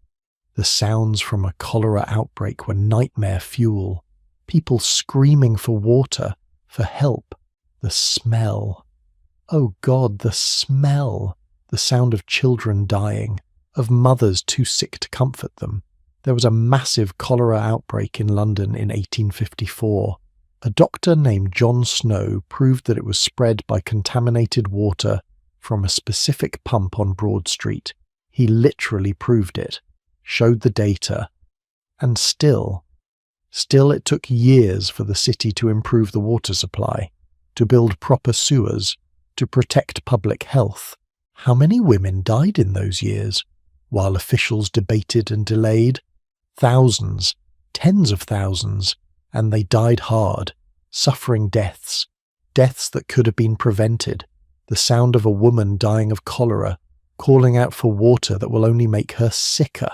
The sounds from a cholera outbreak were nightmare fuel, people screaming for water, for help, the smell. Oh God, the smell! The sound of children dying, of mothers too sick to comfort them. There was a massive cholera outbreak in London in 1854. A doctor named John Snow proved that it was spread by contaminated water from a specific pump on Broad Street. He literally proved it, showed the data, and still it took years for the city to improve the water supply, to build proper sewers, to protect public health. How many women died in those years, while officials debated and delayed? Thousands, tens of thousands, and they died hard, suffering deaths that could have been prevented. The sound of a woman dying of cholera, calling out for water that will only make her sicker.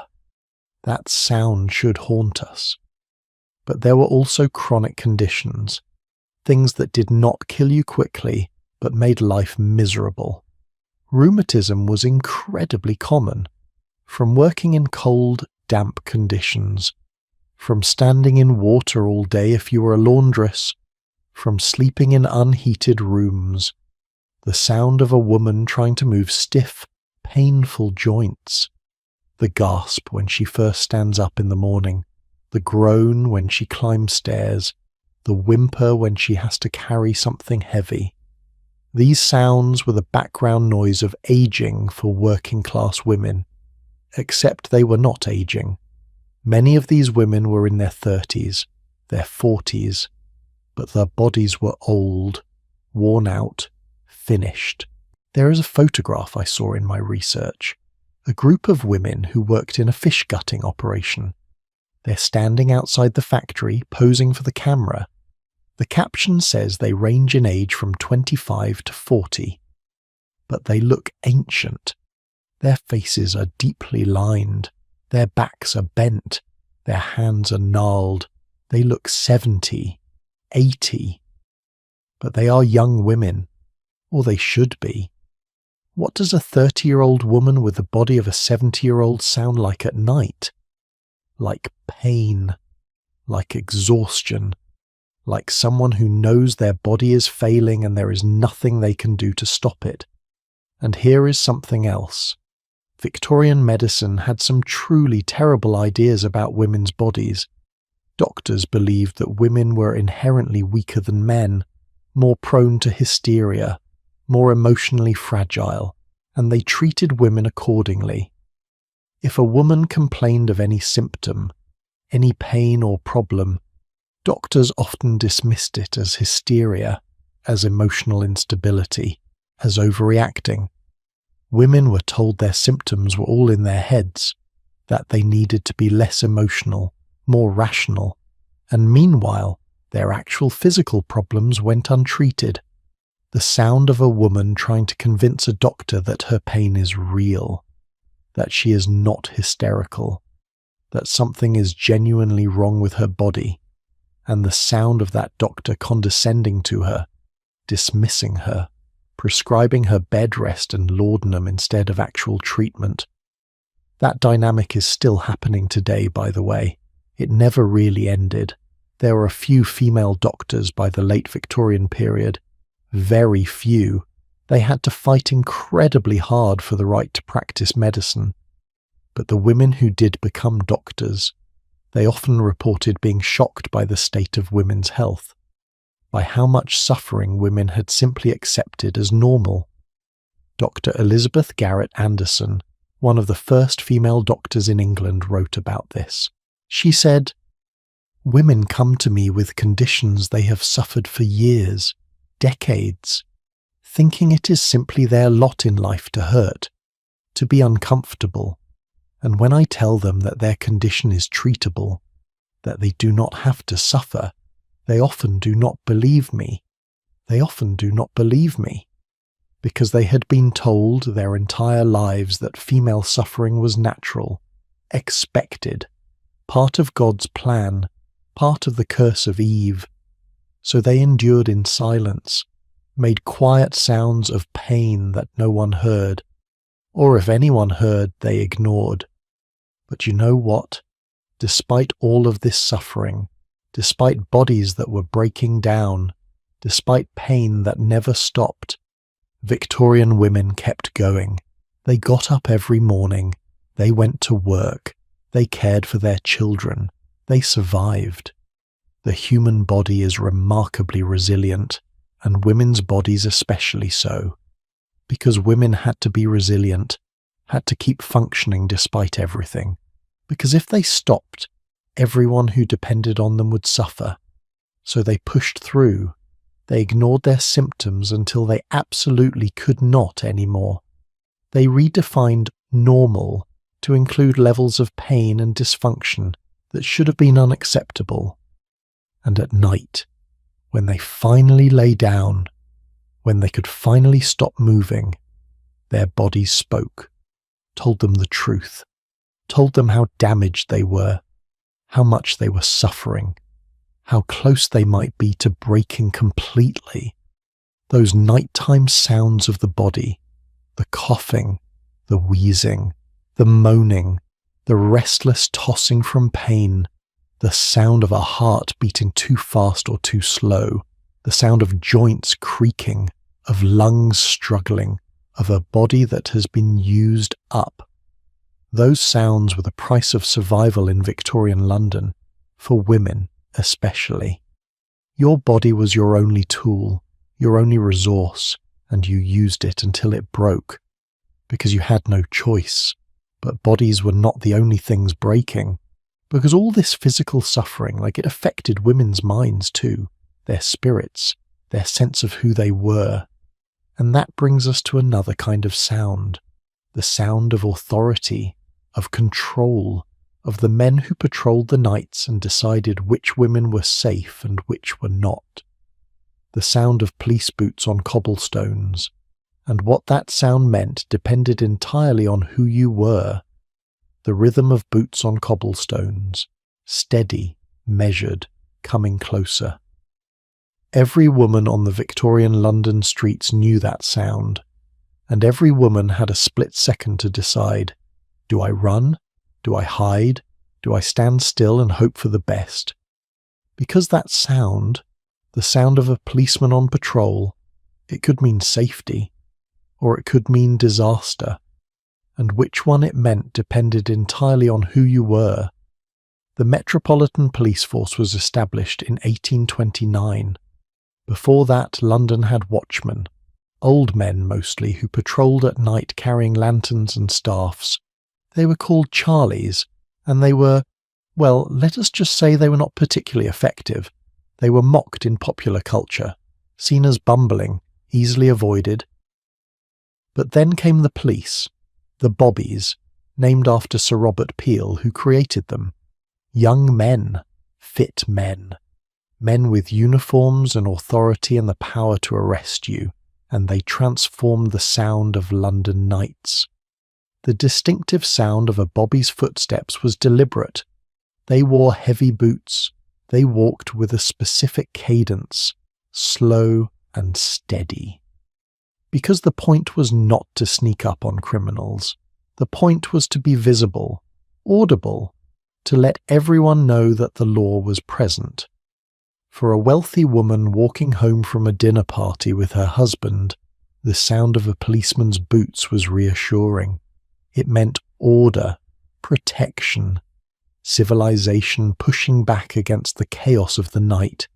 That sound should haunt us. But there were also chronic conditions, things that did not kill you quickly, but made life miserable. Rheumatism was incredibly common. From working in cold, damp conditions, from standing in water all day if you were a laundress, from sleeping in unheated rooms, the sound of a woman trying to move stiff, painful joints, the gasp when she first stands up in the morning, the groan when she climbs stairs, the whimper when she has to carry something heavy. These sounds were the background noise of aging for working-class women, except they were not aging. Many of these women were in their 30s, their 40s, but their bodies were old, worn out, finished. There is a photograph I saw in my research. A group of women who worked in a fish gutting operation. They're standing outside the factory, posing for the camera. The caption says they range in age from 25 to 40. But they look ancient. Their faces are deeply lined. Their backs are bent. Their hands are gnarled. They look 70, 80. But they are young women. Or they should be. What does a 30-year-old woman with the body of a 70-year-old sound like at night? Like pain, like exhaustion, like someone who knows their body is failing and there is nothing they can do to stop it. And here is something else. Victorian medicine had some truly terrible ideas about women's bodies. Doctors believed that women were inherently weaker than men, more prone to hysteria, more emotionally fragile, and they treated women accordingly. If a woman complained of any symptom, any pain or problem, doctors often dismissed it as hysteria, as emotional instability, as overreacting. Women were told their symptoms were all in their heads, that they needed to be less emotional, more rational, and meanwhile, their actual physical problems went untreated. The sound of a woman trying to convince a doctor that her pain is real, that she is not hysterical, that something is genuinely wrong with her body, and the sound of that doctor condescending to her, dismissing her, prescribing her bed rest and laudanum instead of actual treatment. That dynamic is still happening today, by the way. It never really ended. There were a few female doctors by the late Victorian period. Very few. They had to fight incredibly hard for the right to practice medicine. But the women who did become doctors, they often reported being shocked by the state of women's health, by how much suffering women had simply accepted as normal. Dr. Elizabeth Garrett Anderson, one of the first female doctors in England, wrote about this. She said, "Women come to me with conditions they have suffered for years, decades, thinking it is simply their lot in life to hurt, to be uncomfortable, and when I tell them that their condition is treatable, that they do not have to suffer, they often do not believe me. They often do not believe me, because they had been told their entire lives that female suffering was natural, expected, part of God's plan, part of the curse of Eve. So they endured in silence, made quiet sounds of pain that no one heard, or if anyone heard, they ignored. But you know what? Despite all of this suffering, despite bodies that were breaking down, despite pain that never stopped, Victorian women kept going. They got up every morning, they went to work, they cared for their children, they survived. The human body is remarkably resilient, and women's bodies especially so, because women had to be resilient, had to keep functioning despite everything, because if they stopped, everyone who depended on them would suffer. So they pushed through. They ignored their symptoms until they absolutely could not anymore. They redefined normal to include levels of pain and dysfunction that should have been unacceptable. And at night, when they finally lay down, when they could finally stop moving, their bodies spoke, told them the truth, told them how damaged they were, how much they were suffering, how close they might be to breaking completely. Those nighttime sounds of the body, the coughing, the wheezing, the moaning, the restless tossing from pain, the sound of a heart beating too fast or too slow, the sound of joints creaking, of lungs struggling, of a body that has been used up. Those sounds were the price of survival in Victorian London, for women especially. Your body was your only tool, your only resource, and you used it until it broke, because you had no choice. But bodies were not the only things breaking, because all this physical suffering, it affected women's minds too, their spirits, their sense of who they were. And that brings us to another kind of sound, the sound of authority, of control, of the men who patrolled the nights and decided which women were safe and which were not. The sound of police boots on cobblestones, and what that sound meant depended entirely on who you were. The rhythm of boots on cobblestones, steady, measured, coming closer. Every woman on the Victorian London streets knew that sound, and every woman had a split second to decide, do I run? Do I hide? Do I stand still and hope for the best? Because that sound, the sound of a policeman on patrol, it could mean safety, or it could mean disaster, and which one it meant depended entirely on who you were. The Metropolitan Police Force was established in 1829. Before that, London had watchmen, old men mostly, who patrolled at night carrying lanterns and staffs. They were called Charlies, and they were, well, let us just say they were not particularly effective. They were mocked in popular culture, seen as bumbling, easily avoided. But then came the police, the bobbies, named after Sir Robert Peel, who created them. Young men, fit men, men with uniforms and authority and the power to arrest you, and they transformed the sound of London nights. The distinctive sound of a bobby's footsteps was deliberate. They wore heavy boots. They walked with a specific cadence, slow and steady. Because the point was not to sneak up on criminals. The point was to be visible, audible, to let everyone know that the law was present. For a wealthy woman walking home from a dinner party with her husband, the sound of a policeman's boots was reassuring. It meant order, protection, civilization pushing back against the chaos of the night.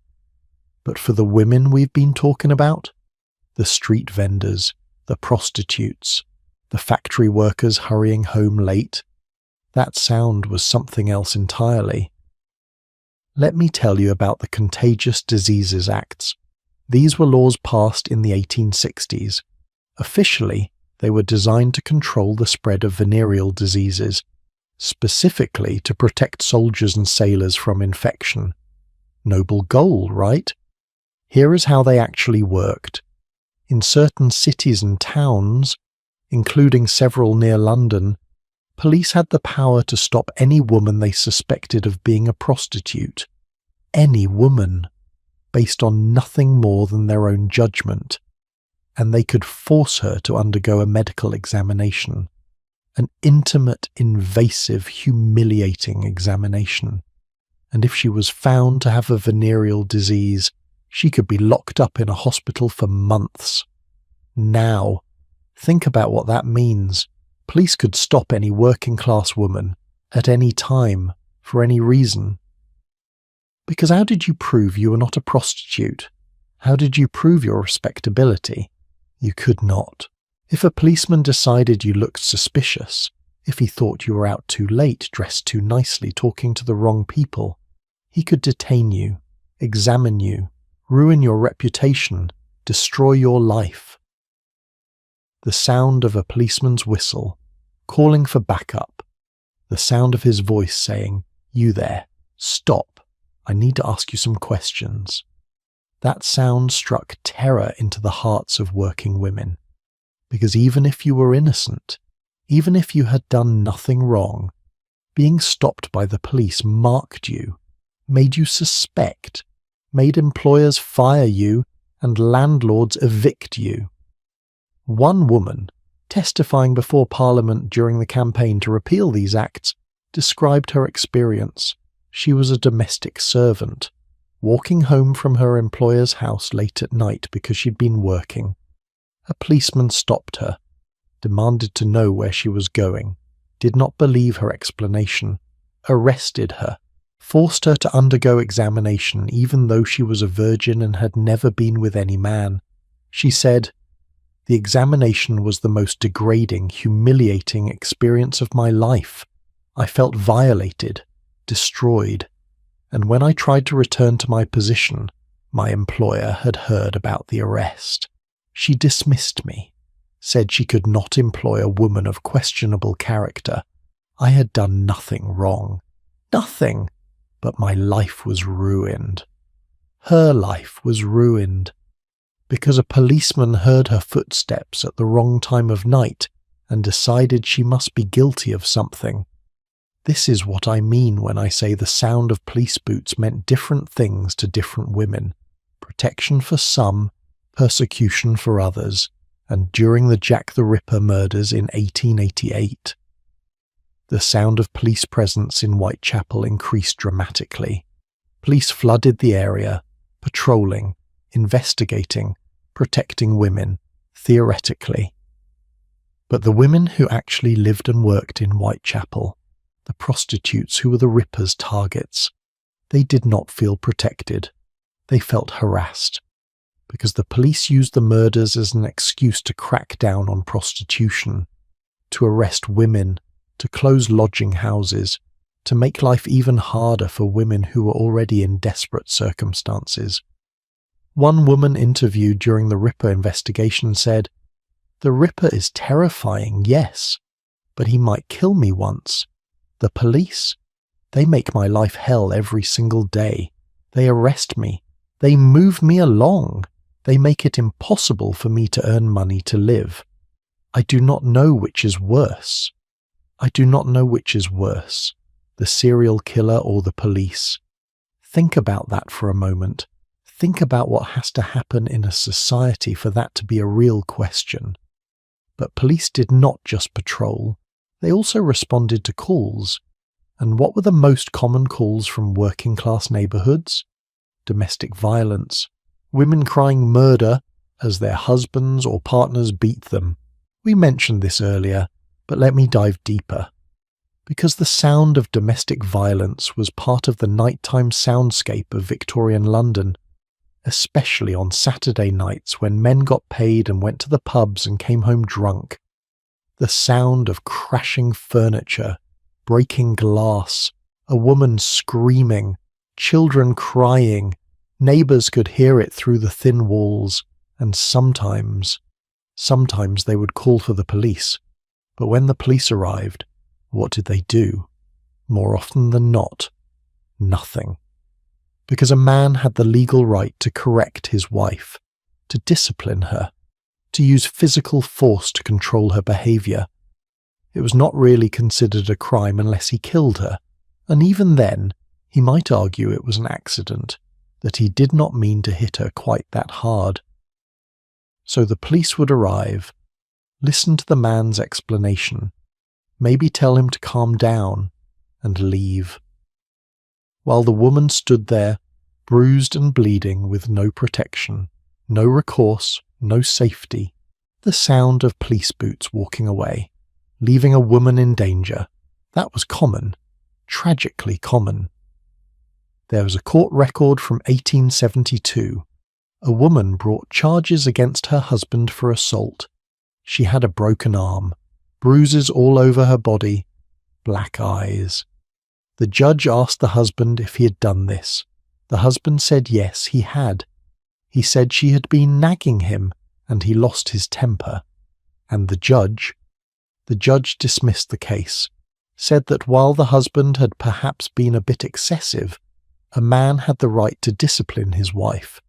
But for the women we've been talking about, the street vendors, the prostitutes, the factory workers hurrying home late, that sound was something else entirely. Let me tell you about the Contagious Diseases Acts. These were laws passed in the 1860s. Officially, they were designed to control the spread of venereal diseases, specifically to protect soldiers and sailors from infection. Noble goal, right? Here is how they actually worked. In certain cities and towns, including several near London, police had the power to stop any woman they suspected of being a prostitute. Any woman, based on nothing more than their own judgment. And they could force her to undergo a medical examination, an intimate, invasive, humiliating examination. And if she was found to have a venereal disease, she could be locked up in a hospital for months. Now, think about what that means. Police could stop any working-class woman, at any time, for any reason. Because how did you prove you were not a prostitute? How did you prove your respectability? You could not. If a policeman decided you looked suspicious, if he thought you were out too late, dressed too nicely, talking to the wrong people, he could detain you, examine you, ruin your reputation, destroy your life. The sound of a policeman's whistle, calling for backup. The sound of his voice saying, "You there, stop, I need to ask you some questions." That sound struck terror into the hearts of working women, because even if you were innocent, even if you had done nothing wrong, being stopped by the police marked you, made you suspect, made employers fire you and landlords evict you. One woman, testifying before Parliament during the campaign to repeal these acts, described her experience. She was a domestic servant, walking home from her employer's house late at night because she'd been working. A policeman stopped her, demanded to know where she was going, did not believe her explanation, arrested her, forced her to undergo examination even though she was a virgin and had never been with any man. She said, "The examination was the most degrading, humiliating experience of my life. I felt violated, destroyed, and when I tried to return to my position, my employer had heard about the arrest. She dismissed me, said she could not employ a woman of questionable character. I had done nothing wrong. Nothing. But my life was ruined. Her life was ruined. Because a policeman heard her footsteps at the wrong time of night and decided she must be guilty of something. This is what I mean when I say the sound of police boots meant different things to different women. Protection for some, persecution for others, and during the Jack the Ripper murders in 1888. The sound of police presence in Whitechapel increased dramatically. Police flooded the area, patrolling, investigating, protecting women, theoretically. But the women who actually lived and worked in Whitechapel, the prostitutes who were the Ripper's targets, they did not feel protected. They felt harassed, because the police used the murders as an excuse to crack down on prostitution, to arrest women, to close lodging houses, to make life even harder for women who were already in desperate circumstances. One woman interviewed during the Ripper investigation said, "The Ripper is terrifying, yes, but he might kill me once. The police, they make my life hell every single day. They arrest me. They move me along. They make it impossible for me to earn money to live. I do not know which is worse. I do not know which is worse, the serial killer or the police." Think about that for a moment. Think about what has to happen in a society for that to be a real question. But police did not just patrol, they also responded to calls. And what were the most common calls from working-class neighbourhoods? Domestic violence, women crying murder as their husbands or partners beat them. We mentioned this earlier, but let me dive deeper. Because the sound of domestic violence was part of the nighttime soundscape of Victorian London, especially on Saturday nights when men got paid and went to the pubs and came home drunk. The sound of crashing furniture, breaking glass, a woman screaming, children crying, neighbours could hear it through the thin walls, and sometimes they would call for the police. But when the police arrived, what did they do? More often than not, nothing. Because a man had the legal right to correct his wife, to discipline her, to use physical force to control her behaviour. It was not really considered a crime unless he killed her, and even then, he might argue it was an accident, that he did not mean to hit her quite that hard. So the police would arrive, listen to the man's explanation, maybe tell him to calm down, and leave. While the woman stood there, bruised and bleeding with no protection, no recourse, no safety, the sound of police boots walking away, leaving a woman in danger, that was common, tragically common. There was a court record from 1872. A woman brought charges against her husband for assault. She had a broken arm, bruises all over her body, black eyes. The judge asked the husband if he had done this. The husband said yes, he had. He said she had been nagging him, and he lost his temper. And the judge dismissed the case, said that while the husband had perhaps been a bit excessive, a man had the right to discipline his wife,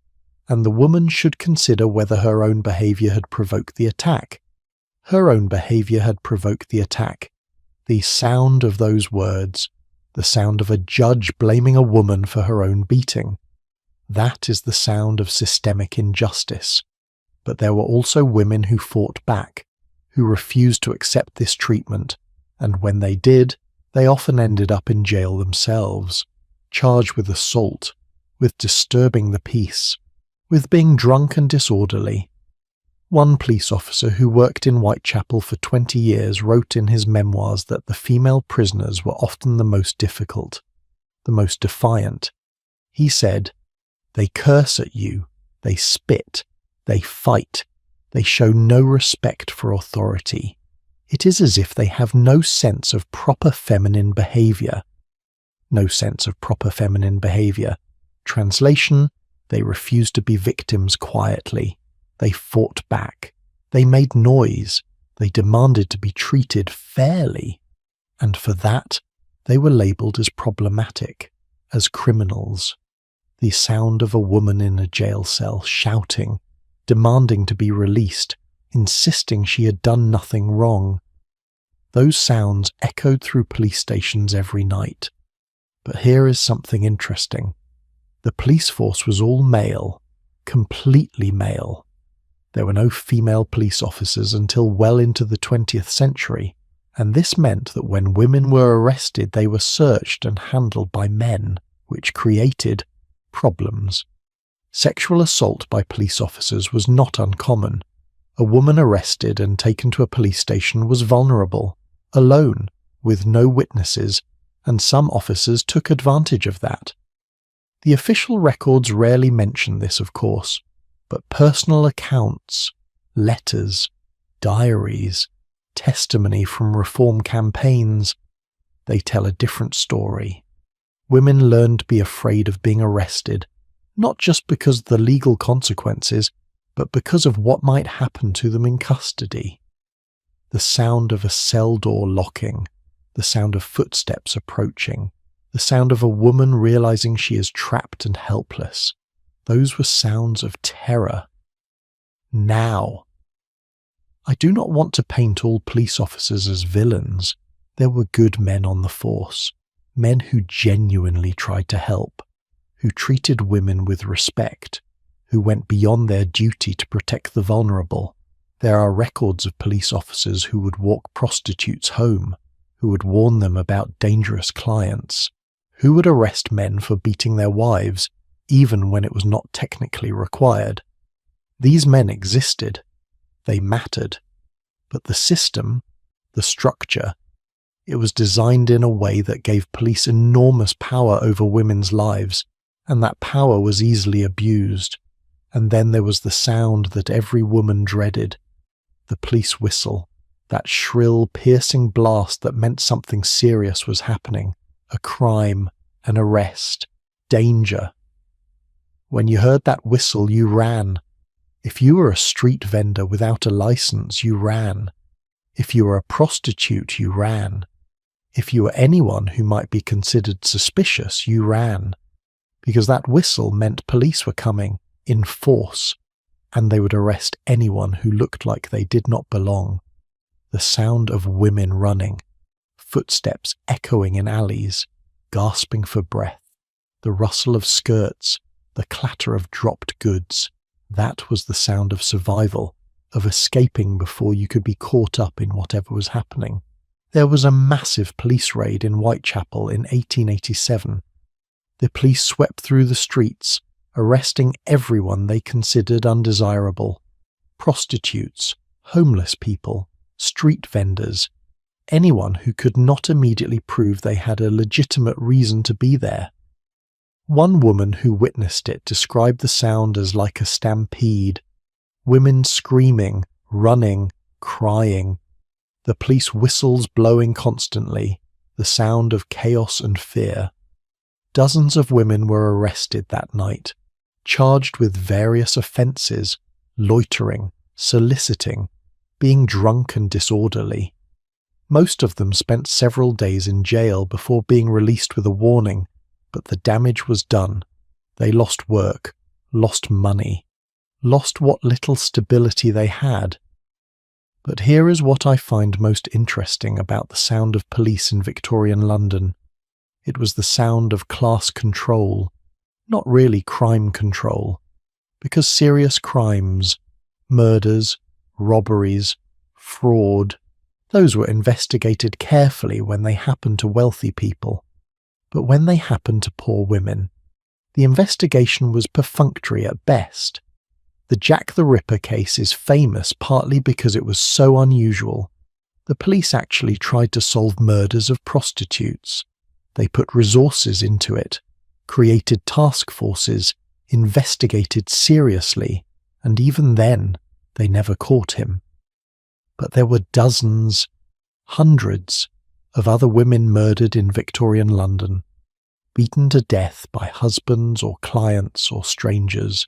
and the woman should consider whether her own behaviour had provoked the attack. Her own behaviour had provoked the attack. The sound of those words, the sound of a judge blaming a woman for her own beating, that is the sound of systemic injustice. But there were also women who fought back, who refused to accept this treatment, and when they did, they often ended up in jail themselves. charged with assault, with disturbing the peace, with being drunk and disorderly. One police officer who worked in Whitechapel for 20 years wrote in his memoirs that the female prisoners were often the most difficult, the most defiant. He said, "They curse at you, they spit, they fight, they show no respect for authority. It is as if they have no sense of proper feminine behaviour." No sense of proper feminine behaviour. Translation, they refused to be victims quietly. They fought back. They made noise. They demanded to be treated fairly. And for that, they were labelled as problematic, as criminals. The sound of a woman in a jail cell shouting, demanding to be released, insisting she had done nothing wrong. Those sounds echoed through police stations every night. But here is something interesting. The police force was all male, completely male. There were no female police officers until well into the 20th century, and this meant that when women were arrested they were searched and handled by men, which created problems. Sexual assault by police officers was not uncommon. A woman arrested and taken to a police station was vulnerable, alone, with no witnesses, and some officers took advantage of that. The official records rarely mention this, of course, but personal accounts, letters, diaries, testimony from reform campaigns, they tell a different story. Women learned to be afraid of being arrested, not just because of the legal consequences, but because of what might happen to them in custody. The sound of a cell door locking, the sound of footsteps approaching, the sound of a woman realizing she is trapped and helpless. Those were sounds of terror. Now. I do not want to paint all police officers as villains. There were good men on the force, men who genuinely tried to help, who treated women with respect, who went beyond their duty to protect the vulnerable. There are records of police officers who would walk prostitutes home, who would warn them about dangerous clients, who would arrest men for beating their wives, even when it was not technically required. These men existed. They mattered. But the system, the structure, it was designed in a way that gave police enormous power over women's lives, and that power was easily abused. And then there was the sound that every woman dreaded, the police whistle, that shrill, piercing blast that meant something serious was happening, a crime, an arrest, danger. When you heard that whistle, you ran. If you were a street vendor without a license, you ran. If you were a prostitute, you ran. If you were anyone who might be considered suspicious, you ran. Because that whistle meant police were coming, in force, and they would arrest anyone who looked like they did not belong. The sound of women running, footsteps echoing in alleys, gasping for breath, the rustle of skirts, the clatter of dropped goods, that was the sound of survival, of escaping before you could be caught up in whatever was happening. There was a massive police raid in Whitechapel in 1887. The police swept through the streets, arresting everyone they considered undesirable. Prostitutes, homeless people, street vendors, anyone who could not immediately prove they had a legitimate reason to be there. One woman who witnessed it described the sound as like a stampede. Women screaming, running, crying. The police whistles blowing constantly, the sound of chaos and fear. Dozens of women were arrested that night, charged with various offences, loitering, soliciting, being drunk and disorderly. Most of them spent several days in jail before being released with a warning, but the damage was done. They lost work, lost money, lost what little stability they had. But here is what I find most interesting about the sound of police in Victorian London. It was the sound of class control, not really crime control, because serious crimes, murders, robberies, fraud, those were investigated carefully when they happened to wealthy people. But when they happened to poor women, the investigation was perfunctory at best. The Jack the Ripper case is famous partly because it was so unusual. The police actually tried to solve murders of prostitutes. They put resources into it, created task forces, investigated seriously, and even then, they never caught him. But there were dozens, hundreds, of other women murdered in Victorian London, beaten to death by husbands or clients or strangers,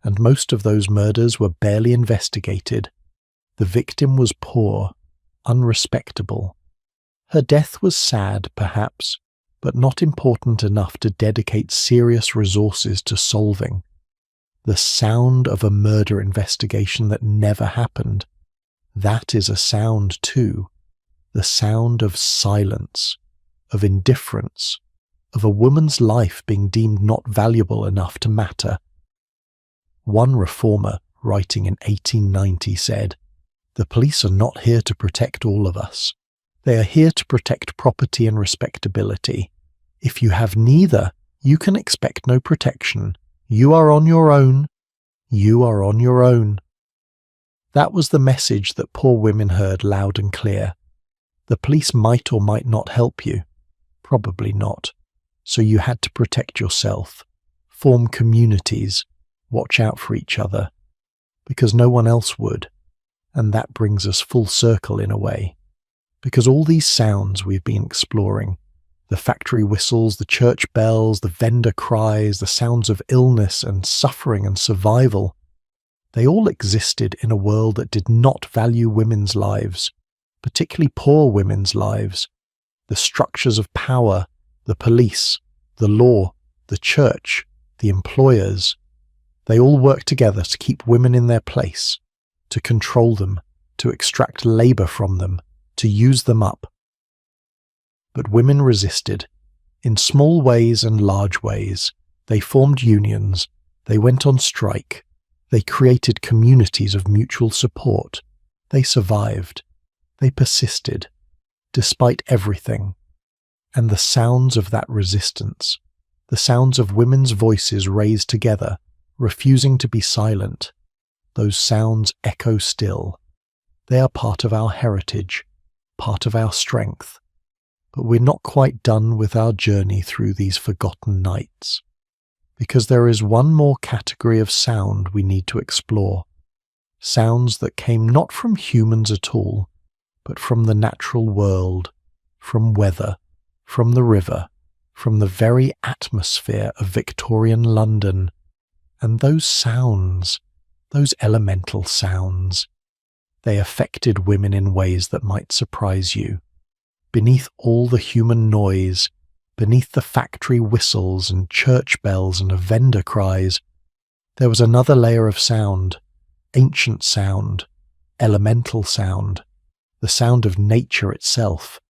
and most of those murders were barely investigated. The victim was poor, unrespectable. Her death was sad, perhaps, but not important enough to dedicate serious resources to solving. The sound of a murder investigation that never happened. That is a sound too. The sound of silence, of indifference, of a woman's life being deemed not valuable enough to matter. One reformer, writing in 1890, said, "The police are not here to protect all of us. They are here to protect property and respectability. If you have neither, you can expect no protection. You are on your own. You are on your own." That was the message that poor women heard loud and clear. The police might or might not help you. Probably not. So you had to protect yourself, form communities, watch out for each other, because no one else would. And that brings us full circle in a way. Because all these sounds we've been exploring, the factory whistles, the church bells, the vendor cries, the sounds of illness and suffering and survival, they all existed in a world that did not value women's lives, particularly poor women's lives. The structures of power, the police, the law, the church, the employers, they all work together to keep women in their place, to control them, to extract labor from them, to use them up. But women resisted. In small ways and large ways, they formed unions, they went on strike, they created communities of mutual support, they survived, they persisted, despite everything. And the sounds of that resistance, the sounds of women's voices raised together, refusing to be silent, those sounds echo still. They are part of our heritage, part of our strength. But we're not quite done with our journey through these forgotten nights, because there is one more category of sound we need to explore. Sounds that came not from humans at all, but from the natural world, from weather, from the river, from the very atmosphere of Victorian London. And those sounds, those elemental sounds, they affected women in ways that might surprise you. Beneath all the human noise, beneath the factory whistles and church bells and vendor cries, there was another layer of sound, ancient sound, elemental sound, the sound of nature itself.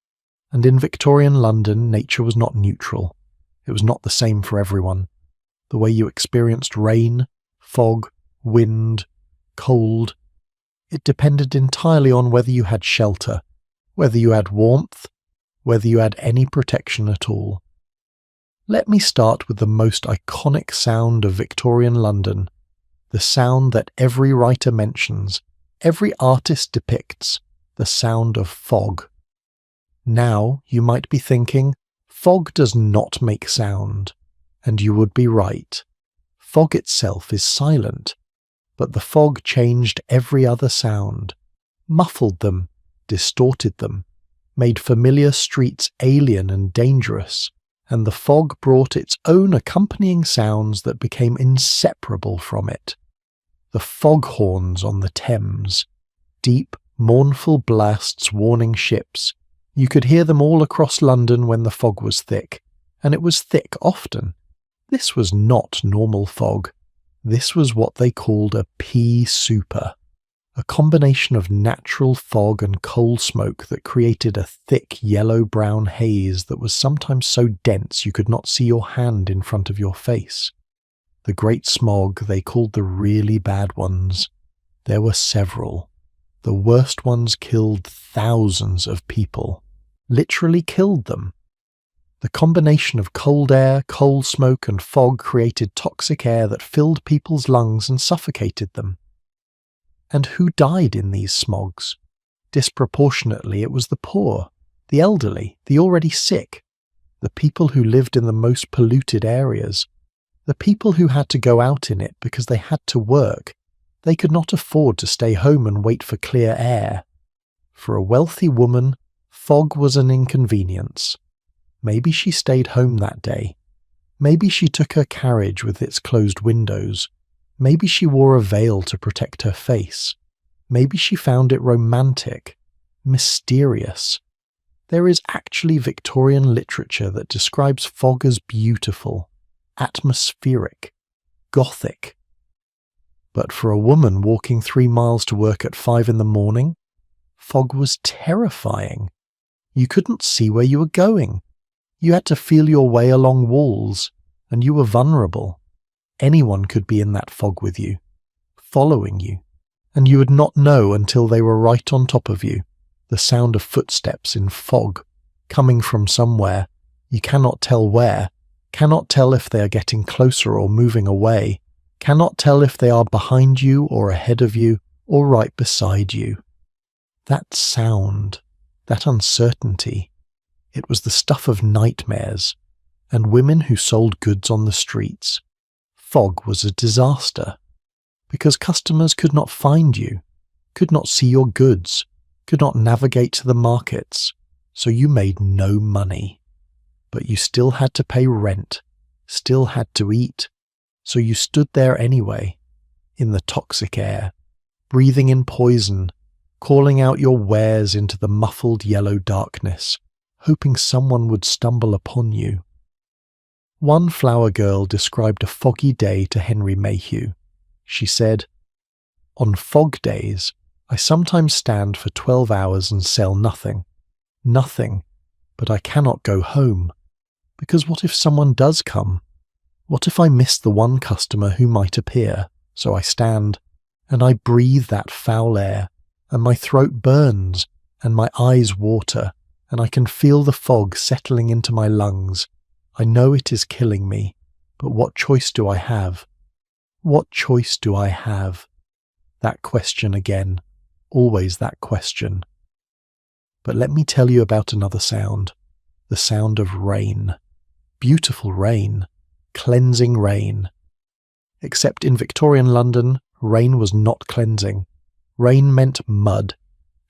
And in Victorian London, nature was not neutral. It was not the same for everyone. The way you experienced rain, fog, wind, cold, it depended entirely on whether you had shelter, whether you had warmth, whether you had any protection at all. Let me start with the most iconic sound of Victorian London, the sound that every writer mentions, every artist depicts, the sound of fog. Now you might be thinking, fog does not make sound, and you would be right. Fog itself is silent, but the fog changed every other sound, muffled them, distorted them, made familiar streets alien and dangerous, and the fog brought its own accompanying sounds that became inseparable from it. The fog horns on the Thames, deep, mournful blasts warning ships. You could hear them all across London when the fog was thick, and it was thick often. This was not normal fog. This was what they called a pea super, a combination of natural fog and coal smoke that created a thick yellow-brown haze that was sometimes so dense you could not see your hand in front of your face. The great smog they called the really bad ones. There were several. The worst ones killed thousands of people, literally killed them. The combination of cold air, coal smoke and fog created toxic air that filled people's lungs and suffocated them. And who died in these smogs? Disproportionately, it was the poor, the elderly, the already sick, the people who lived in the most polluted areas, the people who had to go out in it because they had to work. They could not afford to stay home and wait for clear air. For a wealthy woman, fog was an inconvenience. Maybe she stayed home that day. Maybe she took her carriage with its closed windows. Maybe she wore a veil to protect her face. Maybe she found it romantic, mysterious. There is actually Victorian literature that describes fog as beautiful, atmospheric, gothic. But for a woman walking 3 miles to work at 5 in the morning, fog was terrifying. You couldn't see where you were going. You had to feel your way along walls, and you were vulnerable. Anyone could be in that fog with you, following you, and you would not know until they were right on top of you. The sound of footsteps in fog, coming from somewhere, you cannot tell where, cannot tell if they are getting closer or moving away, cannot tell if they are behind you or ahead of you or right beside you. That sound, that uncertainty, it was the stuff of nightmares, and women who sold goods on the streets. Fog was a disaster, because customers could not find you, could not see your goods, could not navigate to the markets, so you made no money. But you still had to pay rent, still had to eat, so you stood there anyway, in the toxic air, breathing in poison, calling out your wares into the muffled yellow darkness, hoping someone would stumble upon you. One flower girl described a foggy day to Henry Mayhew. She said, "On fog days, I sometimes stand for 12 hours and sell nothing. Nothing, but I cannot go home. Because what if someone does come? What if I miss the one customer who might appear? So I stand, and I breathe that foul air, and my throat burns, and my eyes water, and I can feel the fog settling into my lungs. I know it is killing me, but what choice do I have? What choice do I have?" That question again, always that question. But let me tell you about another sound, the sound of rain. Beautiful rain, cleansing rain. Except in Victorian London, rain was not cleansing. Rain meant mud,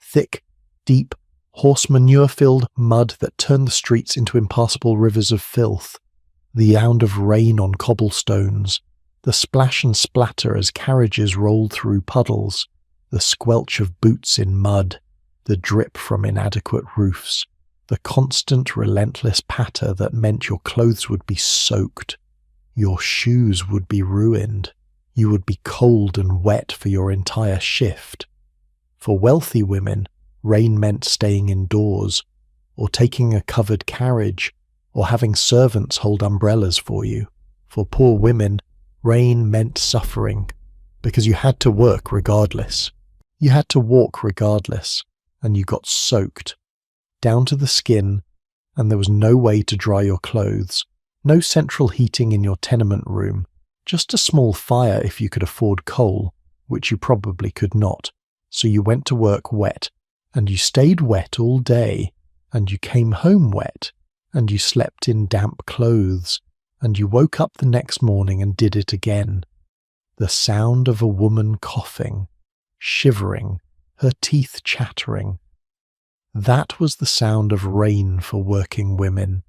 thick, deep, horse manure-filled mud that turned the streets into impassable rivers of filth. The sound of rain on cobblestones, the splash and splatter as carriages rolled through puddles, the squelch of boots in mud, the drip from inadequate roofs, the constant relentless patter that meant your clothes would be soaked, your shoes would be ruined, you would be cold and wet for your entire shift. For wealthy women, rain meant staying indoors, or taking a covered carriage, or having servants hold umbrellas for you. For poor women, rain meant suffering, because you had to work regardless. You had to walk regardless, and you got soaked, down to the skin, and there was no way to dry your clothes, no central heating in your tenement room, just a small fire if you could afford coal, which you probably could not, so you went to work wet, and you stayed wet all day, and you came home wet, and you slept in damp clothes, and you woke up the next morning and did it again. The sound of a woman coughing, shivering, her teeth chattering. That was the sound of rain for working women.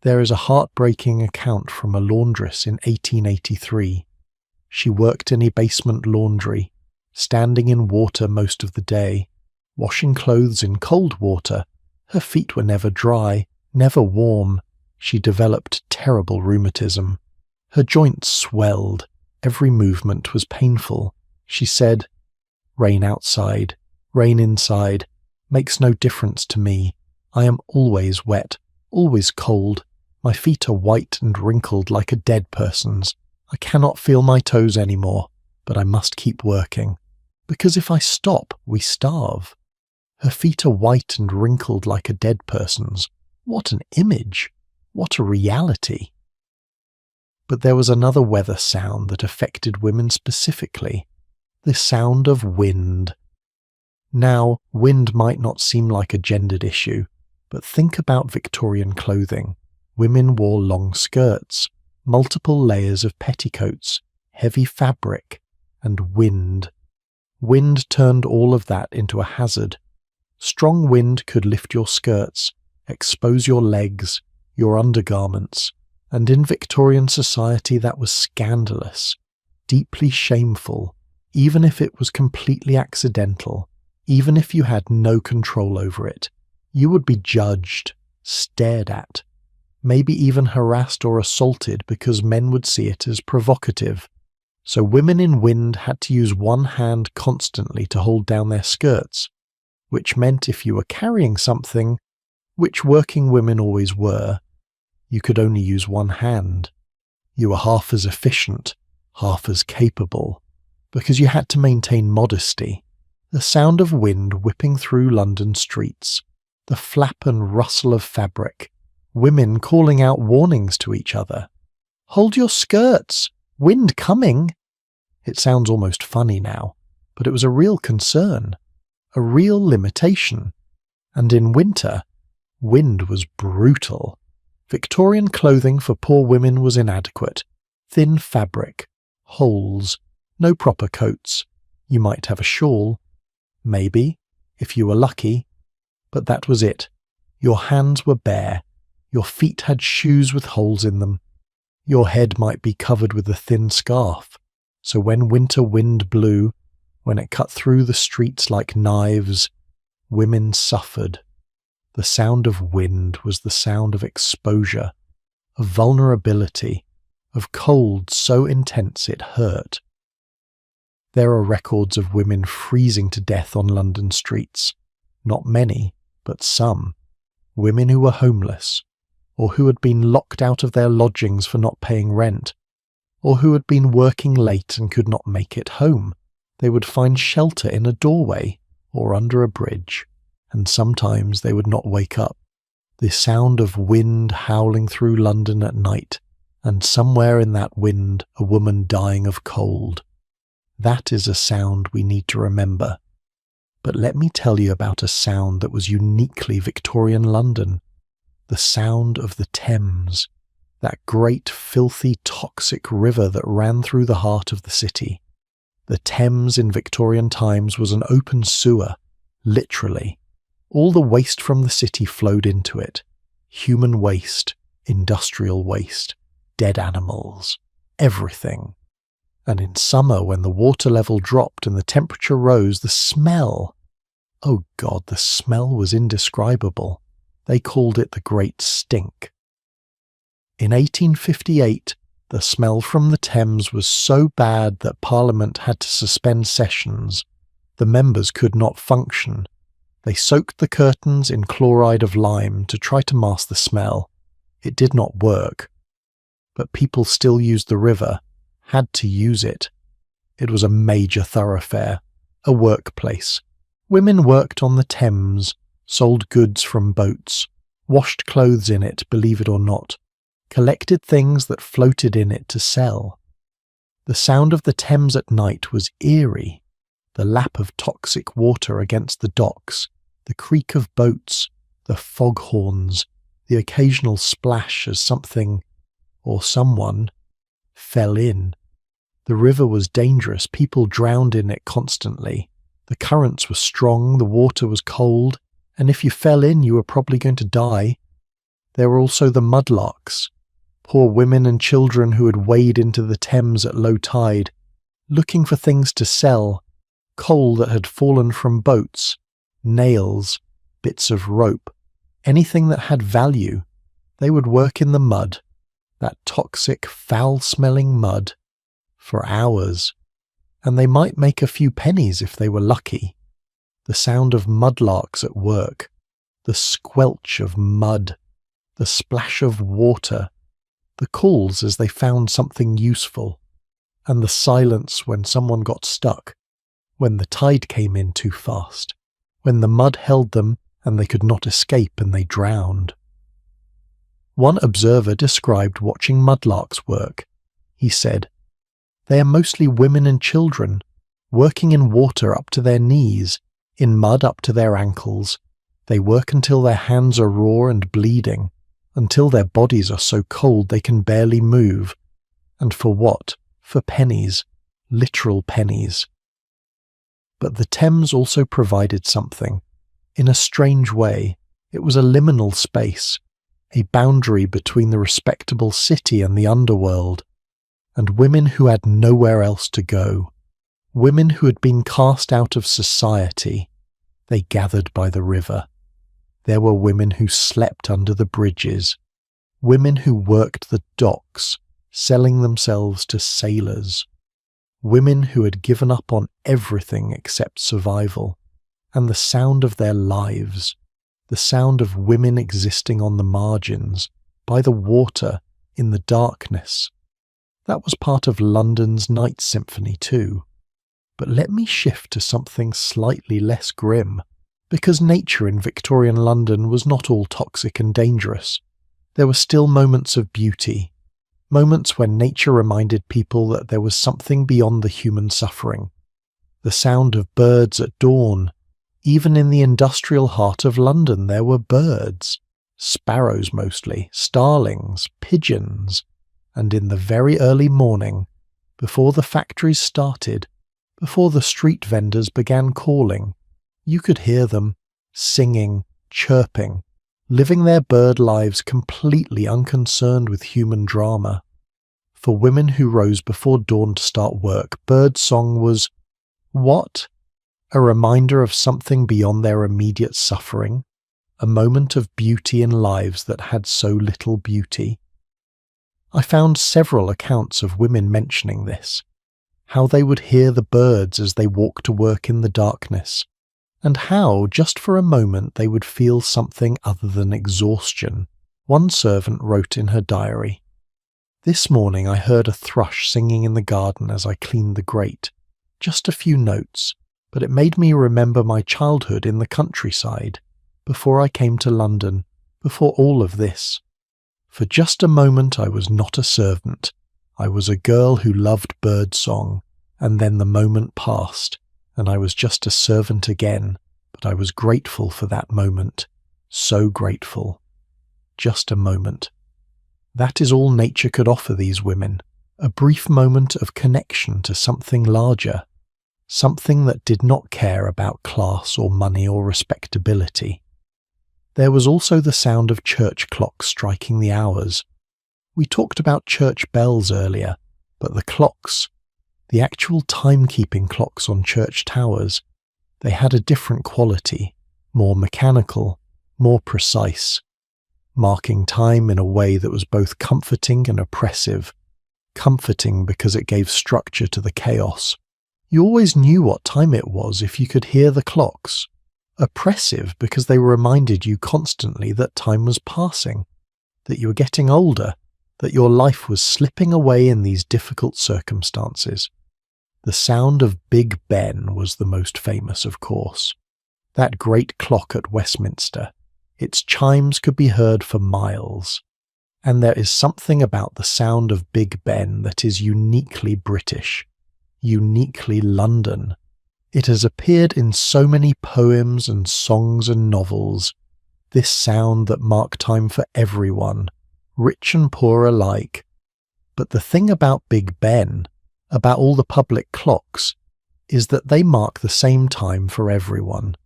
There is a heartbreaking account from a laundress in 1883. She worked in a basement laundry, standing in water most of the day, washing clothes in cold water. Her feet were never dry, never warm. She developed terrible rheumatism. Her joints swelled. Every movement was painful. She said, "Rain outside, rain inside, makes no difference to me. I am always wet, always cold. My feet are white and wrinkled like a dead person's. I cannot feel my toes anymore, but I must keep working. Because if I stop, we starve." Her feet are white and wrinkled like a dead person's. What an image! What a reality! But there was another weather sound that affected women specifically, the sound of wind. Now, wind might not seem like a gendered issue, but think about Victorian clothing. Women wore long skirts, multiple layers of petticoats, heavy fabric, and wind. Wind turned all of that into a hazard. Strong wind could lift your skirts, expose your legs, your undergarments, and in Victorian society that was scandalous, deeply shameful, even if it was completely accidental, even if you had no control over it. You would be judged, stared at, maybe even harassed or assaulted because men would see it as provocative. So women in wind had to use one hand constantly to hold down their skirts, which meant if you were carrying something, which working women always were, you could only use one hand. You were half as efficient, half as capable, because you had to maintain modesty. The sound of wind whipping through London streets, the flap and rustle of fabric, women calling out warnings to each other. "Hold your skirts! Wind coming!" It sounds almost funny now, but it was a real concern, a real limitation. And in winter, wind was brutal. Victorian clothing for poor women was inadequate. Thin fabric, holes, no proper coats. You might have a shawl, maybe, if you were lucky, but that was it. Your hands were bare. Your feet had shoes with holes in them. Your head might be covered with a thin scarf, so when winter wind blew, when it cut through the streets like knives, women suffered. The sound of wind was the sound of exposure, of vulnerability, of cold so intense it hurt. There are records of women freezing to death on London streets. Not many, but some. Women who were homeless, or who had been locked out of their lodgings for not paying rent, or who had been working late and could not make it home. They would find shelter in a doorway or under a bridge, and sometimes they would not wake up. The sound of wind howling through London at night, and somewhere in that wind a woman dying of cold. That is a sound we need to remember. But let me tell you about a sound that was uniquely Victorian London. The sound of the Thames, that great, filthy, toxic river that ran through the heart of the city. The Thames in Victorian times was an open sewer, literally. All the waste from the city flowed into it. Human waste, industrial waste, dead animals, everything. And in summer, when the water level dropped and the temperature rose, the smell, oh God, the smell was indescribable. They called it the Great Stink. In 1858, the smell from the Thames was so bad that Parliament had to suspend sessions. The members could not function. They soaked the curtains in chloride of lime to try to mask the smell. It did not work. But people still used the river, had to use it. It was a major thoroughfare, a workplace. Women worked on the Thames, sold goods from boats, washed clothes in it, believe it or not, collected things that floated in it to sell. The sound of the Thames at night was eerie. The lap of toxic water against the docks, the creak of boats, the foghorns, the occasional splash as something, or someone, fell in. The river was dangerous, people drowned in it constantly. The currents were strong, the water was cold, and if you fell in you were probably going to die. There were also the mudlarks, poor women and children who had waded into the Thames at low tide, looking for things to sell, coal that had fallen from boats, nails, bits of rope, anything that had value. They would work in the mud, that toxic, foul-smelling mud, for hours, and they might make a few pennies if they were lucky. The sound of mudlarks at work, the squelch of mud, the splash of water, the calls as they found something useful, and the silence when someone got stuck, when the tide came in too fast, when the mud held them and they could not escape and they drowned. One observer described watching mudlarks work. He said, "They are mostly women and children, working in water up to their knees, in mud up to their ankles. They work until their hands are raw and bleeding, until their bodies are so cold they can barely move. And for what? For pennies, literal pennies." But the Thames also provided something. In a strange way, it was a liminal space, a boundary between the respectable city and the underworld, and women who had nowhere else to go, women who had been cast out of society. They gathered by the river. There were women who slept under the bridges, women who worked the docks, selling themselves to sailors, women who had given up on everything except survival, and the sound of their lives, the sound of women existing on the margins, by the water, in the darkness. That was part of London's night symphony too. But let me shift to something slightly less grim, because nature in Victorian London was not all toxic and dangerous. There were still moments of beauty, moments when nature reminded people that there was something beyond the human suffering. The sound of birds at dawn. Even in the industrial heart of London there were birds, sparrows mostly, starlings, pigeons, and in the very early morning, before the factories started, before the street vendors began calling, you could hear them singing, chirping, living their bird lives completely unconcerned with human drama. For women who rose before dawn to start work, bird song was, what? A reminder of something beyond their immediate suffering, a moment of beauty in lives that had so little beauty. I found several accounts of women mentioning this, how they would hear the birds as they walked to work in the darkness, and how, just for a moment, they would feel something other than exhaustion. One servant wrote in her diary, "This morning I heard a thrush singing in the garden as I cleaned the grate. Just a few notes, but it made me remember my childhood in the countryside, before I came to London, before all of this. For just a moment I was not a servant. I was a girl who loved bird song, and then the moment passed, and I was just a servant again, but I was grateful for that moment, so grateful. Just a moment." That is all nature could offer these women, a brief moment of connection to something larger, something that did not care about class or money or respectability. There was also the sound of church clocks striking the hours. We talked about church bells earlier, but the clocks, the actual timekeeping clocks on church towers, they had a different quality, more mechanical, more precise, marking time in a way that was both comforting and oppressive. Comforting because it gave structure to the chaos. You always knew what time it was if you could hear the clocks. Oppressive because they reminded you constantly that time was passing, that you were getting older, that your life was slipping away in these difficult circumstances. The sound of Big Ben was the most famous, of course. That great clock at Westminster. Its chimes could be heard for miles. And there is something about the sound of Big Ben that is uniquely British, uniquely London. It has appeared in so many poems and songs and novels, this sound that marked time for everyone, rich and poor alike. But the thing about Big Ben, about all the public clocks, is that they mark the same time for everyone.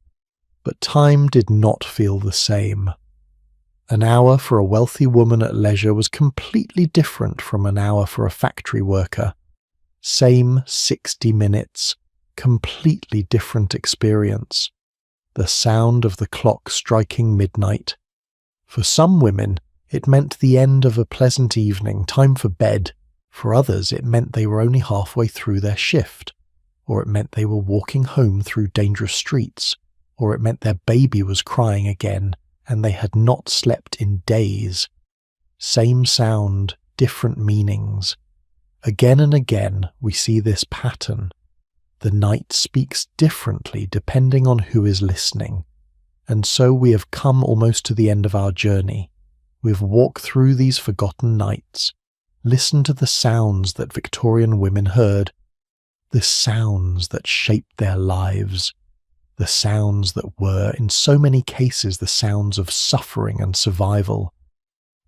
But time did not feel the same. An hour for a wealthy woman at leisure was completely different from an hour for a factory worker. Same 60 minutes, completely different experience. The sound of the clock striking midnight. For some women, it meant the end of a pleasant evening, time for bed. For others, it meant they were only halfway through their shift, or it meant they were walking home through dangerous streets, or it meant their baby was crying again, and they had not slept in days. Same sound, different meanings. Again and again we see this pattern. The night speaks differently depending on who is listening, and so we have come almost to the end of our journey. We've walked through these forgotten nights, listened to the sounds that Victorian women heard, the sounds that shaped their lives, the sounds that were, in so many cases, the sounds of suffering and survival.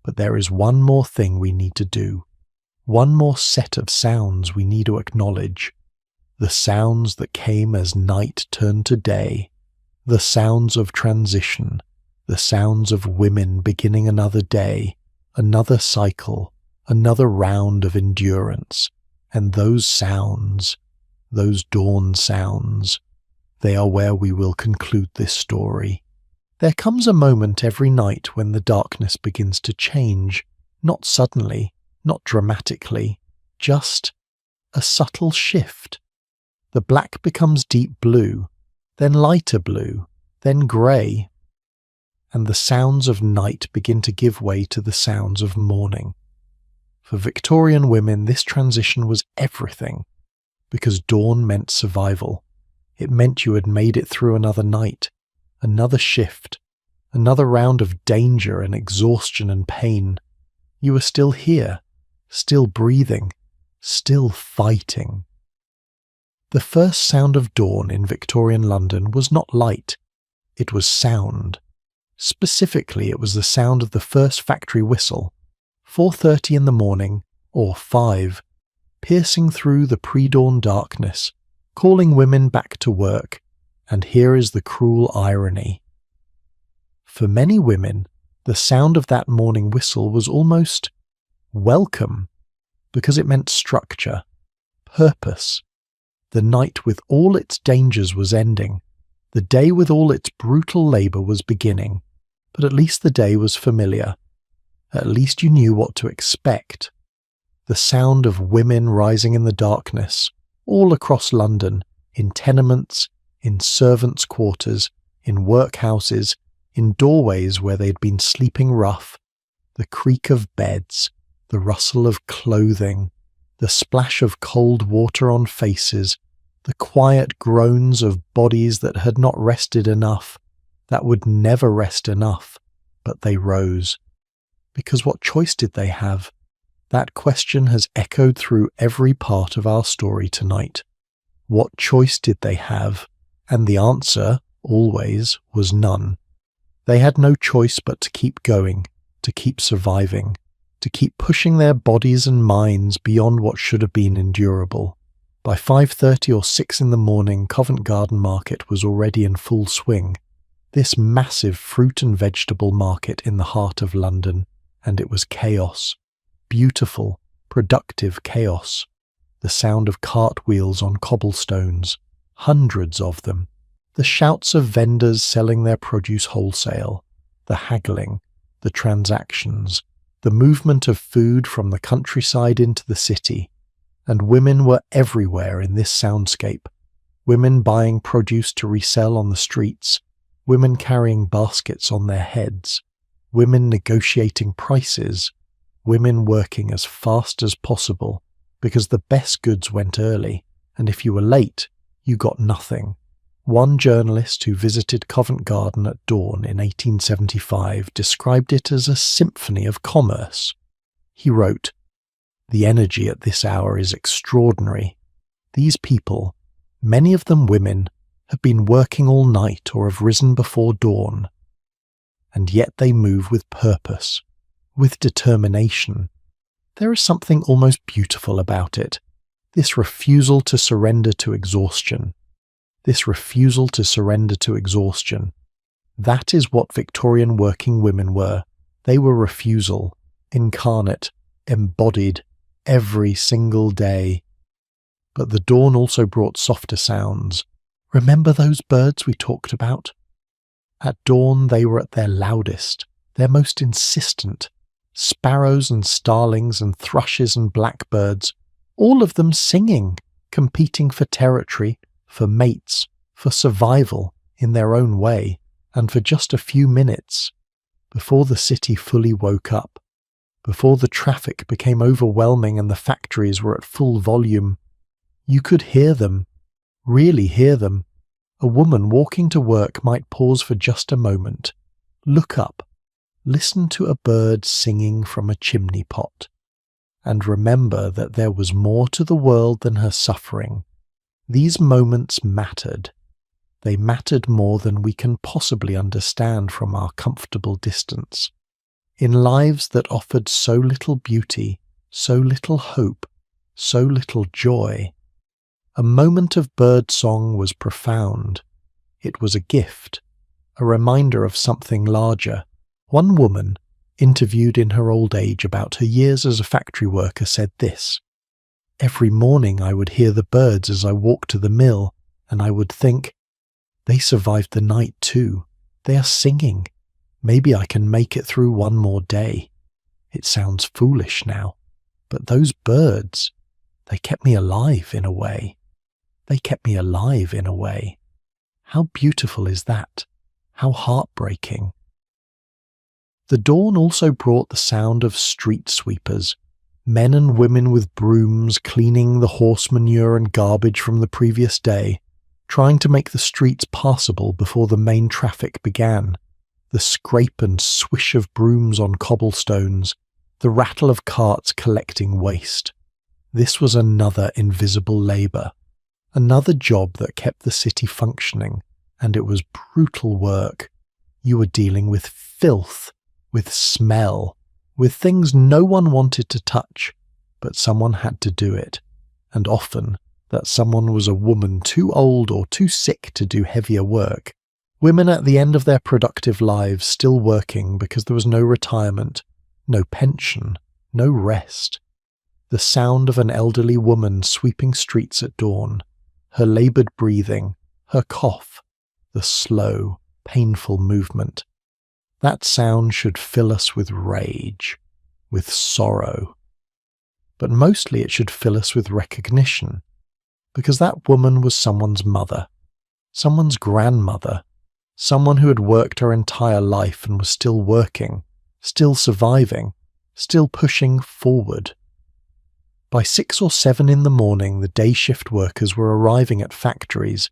But there is one more thing we need to do, one more set of sounds we need to acknowledge, the sounds that came as night turned to day, the sounds of transition, the sounds of women beginning another day, another cycle, another round of endurance. And those sounds, those dawn sounds, they are where we will conclude this story. There comes a moment every night when the darkness begins to change, not suddenly, not dramatically, just a subtle shift. The black becomes deep blue, then lighter blue, then grey, and the sounds of night begin to give way to the sounds of morning. For Victorian women, this transition was everything, because dawn meant survival. It meant you had made it through another night, another shift, another round of danger and exhaustion and pain. You were still here, still breathing, still fighting. The first sound of dawn in Victorian London was not light, it was sound. Specifically, it was the sound of the first factory whistle, 4:30 in the morning, or 5, piercing through the pre-dawn darkness, calling women back to work. And here is the cruel irony. For many women, the sound of that morning whistle was almost welcome, because it meant structure, purpose. The night with all its dangers was ending. The day with all its brutal labour was beginning. But at least the day was familiar. At least you knew what to expect. The sound of women rising in the darkness, all across London, in tenements, in servants' quarters, in workhouses, in doorways where they'd been sleeping rough, the creak of beds, the rustle of clothing, the splash of cold water on faces, the quiet groans of bodies that had not rested enough, that would never rest enough, but they rose. Because what choice did they have? That question has echoed through every part of our story tonight. What choice did they have? And the answer, always, was none. They had no choice but to keep going, to keep surviving, to keep pushing their bodies and minds beyond what should have been endurable. By 5:30 or 6 in the morning, Covent Garden Market was already in full swing. This massive fruit and vegetable market in the heart of London, and it was chaos. Beautiful, productive chaos. The sound of cartwheels on cobblestones, hundreds of them. The shouts of vendors selling their produce wholesale, the haggling, the transactions, the movement of food from the countryside into the city. And women were everywhere in this soundscape. Women buying produce to resell on the streets, women carrying baskets on their heads, women negotiating prices, women working as fast as possible, because the best goods went early, and if you were late, you got nothing. One journalist who visited Covent Garden at dawn in 1875 described it as a symphony of commerce. He wrote, "The energy at this hour is extraordinary. These people, many of them women, have been working all night or have risen before dawn, and yet they move with purpose, with determination. There is something almost beautiful about it, this refusal to surrender to exhaustion. This refusal to surrender to exhaustion. That is what Victorian working women were. They were refusal, incarnate, embodied, every single day. But the dawn also brought softer sounds. Remember those birds we talked about? At dawn they were at their loudest, their most insistent. Sparrows and starlings and thrushes and blackbirds, all of them singing, competing for territory, for mates, for survival in their own way, and for just a few minutes, before the city fully woke up, before the traffic became overwhelming and the factories were at full volume. You could hear them, really hear them. A woman walking to work might pause for just a moment, look up, listen to a bird singing from a chimney pot, and remember that there was more to the world than her suffering. These moments mattered. They mattered more than we can possibly understand from our comfortable distance. In lives that offered so little beauty, so little hope, so little joy, a moment of birdsong was profound. It was a gift, a reminder of something larger. One woman, interviewed in her old age about her years as a factory worker, said this: "Every morning I would hear the birds as I walked to the mill, and I would think, they survived the night too. They are singing. Maybe I can make it through one more day. It sounds foolish now, but those birds, they kept me alive in a way. They kept me alive in a way. How beautiful is that? How heartbreaking." The dawn also brought the sound of street sweepers, men and women with brooms cleaning the horse manure and garbage from the previous day, trying to make the streets passable before the main traffic began. The scrape and swish of brooms on cobblestones, the rattle of carts collecting waste. This was another invisible labour, another job that kept the city functioning, and it was brutal work. You were dealing with filth, with smell, with things no one wanted to touch, but someone had to do it, and often that someone was a woman too old or too sick to do heavier work. Women at the end of their productive lives still working because there was no retirement, no pension, no rest. The sound of an elderly woman sweeping streets at dawn, her laboured breathing, her cough, the slow, painful movement. That sound should fill us with rage, with sorrow. But mostly it should fill us with recognition, because that woman was someone's mother, someone's grandmother, someone who had worked her entire life and was still working, still surviving, still pushing forward. By 6 or 7 in the morning, the day shift workers were arriving at factories,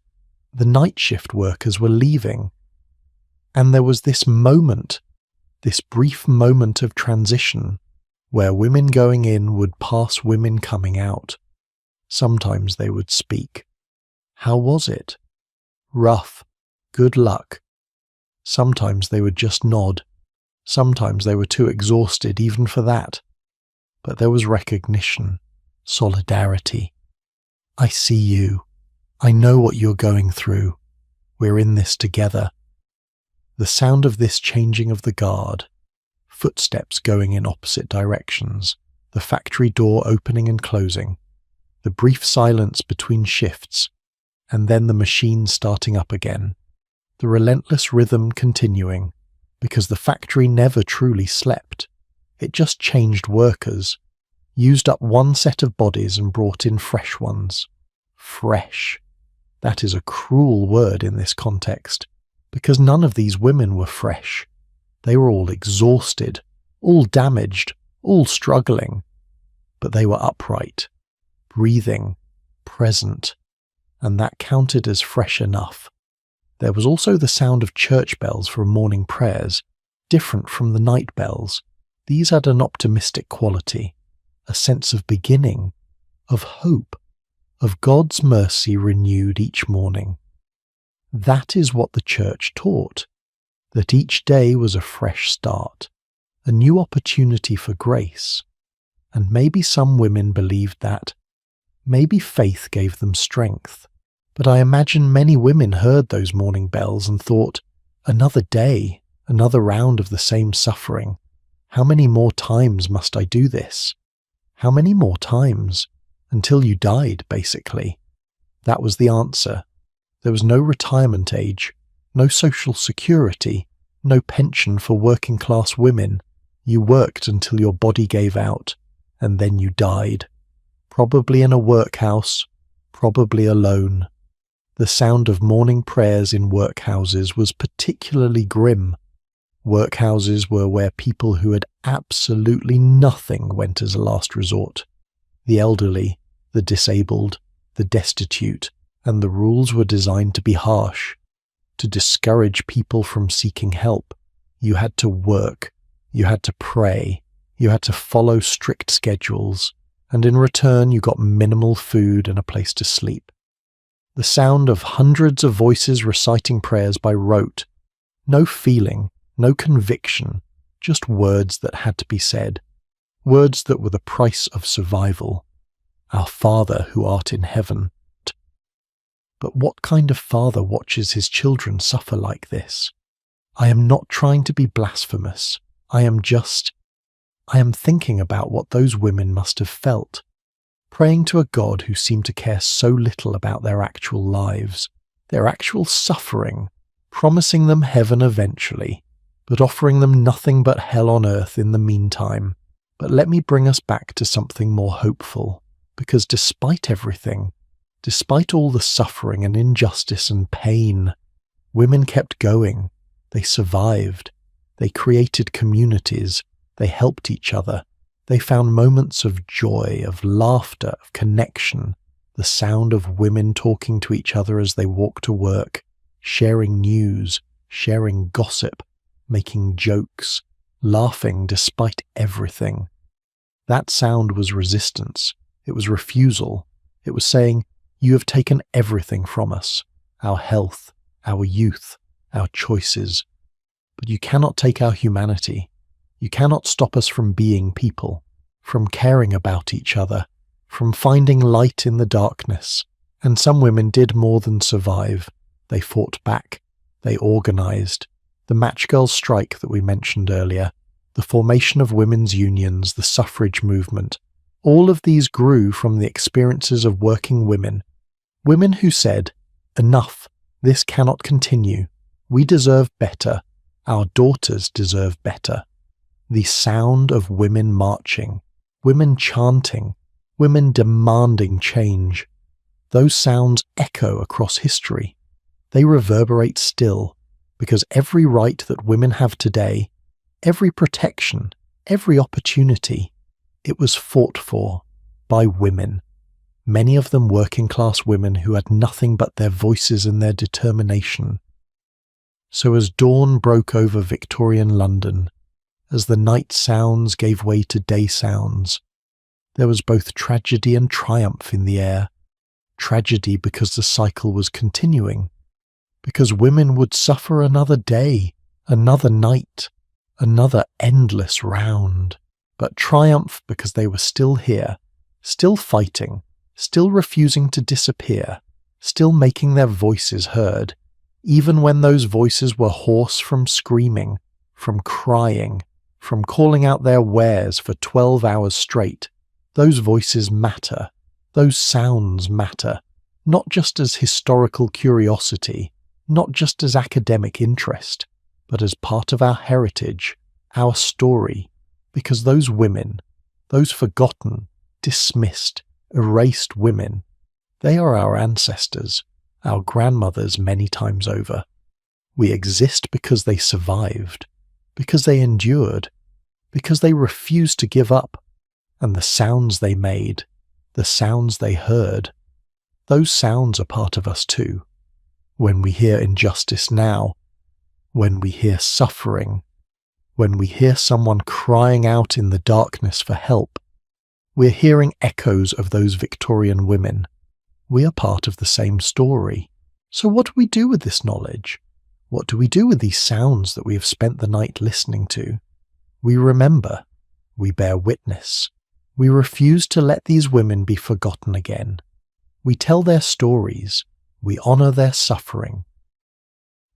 the night shift workers were leaving, and there was this moment, this brief moment of transition, where women going in would pass women coming out. Sometimes they would speak. How was it? Rough. Good luck. Sometimes they would just nod. Sometimes they were too exhausted even for that. But there was recognition, solidarity. I see you. I know what you're going through. We're in this together. The sound of this changing of the guard, footsteps going in opposite directions, the factory door opening and closing, the brief silence between shifts, and then the machine starting up again, the relentless rhythm continuing, because the factory never truly slept. It just changed workers, used up one set of bodies and brought in fresh ones. Fresh. That is a cruel word in this context, because none of these women were fresh. They were all exhausted, all damaged, all struggling, but they were upright, breathing, present, and that counted as fresh enough. There was also the sound of church bells for morning prayers, different from the night bells. These had an optimistic quality, a sense of beginning, of hope, of God's mercy renewed each morning. That is what the church taught, that each day was a fresh start, a new opportunity for grace. And maybe some women believed that. Maybe faith gave them strength. But I imagine many women heard those morning bells and thought, another day, another round of the same suffering. How many more times must I do this? How many more times? Until you died, basically. That was the answer. There was no retirement age, no social security, no pension for working class women. You worked until your body gave out, and then you died. Probably in a workhouse, probably alone. The sound of morning prayers in workhouses was particularly grim. Workhouses were where people who had absolutely nothing went as a last resort. The elderly, the disabled, the destitute, and the rules were designed to be harsh. To discourage people from seeking help, you had to work, You had to pray, you had to follow strict schedules, and in return you got minimal food and a place to sleep. The sound of hundreds of voices reciting prayers by rote. No feeling, no conviction, just words that had to be said. Words that were the price of survival. Our Father who art in heaven. But what kind of father watches his children suffer like this? I am not trying to be blasphemous. I am thinking about what those women must have felt, praying to a God who seemed to care so little about their actual lives, their actual suffering, promising them heaven eventually, but offering them nothing but hell on earth in the meantime. But let me bring us back to something more hopeful, because despite everything, despite all the suffering and injustice and pain, women kept going. They survived. They created communities. They helped each other. They found moments of joy, of laughter, of connection, the sound of women talking to each other as they walked to work, sharing news, sharing gossip, making jokes, laughing despite everything. That sound was resistance. It was refusal. It was saying, "You have taken everything from us, our health, our youth, our choices. But you cannot take our humanity. You cannot stop us from being people, from caring about each other, from finding light in the darkness." And some women did more than survive. They fought back. They organized. The Match Girls strike that we mentioned earlier, the formation of women's unions, the suffrage movement, all of these grew from the experiences of working women. Women who said, "Enough, this cannot continue. We deserve better. Our daughters deserve better." The sound of women marching, women chanting, women demanding change. Those sounds echo across history. They reverberate still, because every right that women have today, every protection, every opportunity, it was fought for by women. Many of them working-class women who had nothing but their voices and their determination. So as dawn broke over Victorian London, as the night sounds gave way to day sounds, there was both tragedy and triumph in the air. Tragedy because the cycle was continuing, because women would suffer another day, another night, another endless round. But triumph because they were still here, still fighting, still refusing to disappear, still making their voices heard, even when those voices were hoarse from screaming, from crying, from calling out their wares for 12 hours straight. Those voices matter. Those sounds matter, not just as historical curiosity, not just as academic interest, but as part of our heritage, our story, because those women, those forgotten, dismissed, erased women, they are our ancestors, our grandmothers many times over. We exist because they survived, because they endured, because they refused to give up, and the sounds they made, the sounds they heard, those sounds are part of us too. When we hear injustice now, when we hear suffering, when we hear someone crying out in the darkness for help, we're hearing echoes of those Victorian women. We are part of the same story. So what do we do with this knowledge? What do we do with these sounds that we have spent the night listening to? We remember. We bear witness. We refuse to let these women be forgotten again. We tell their stories. We honor their suffering.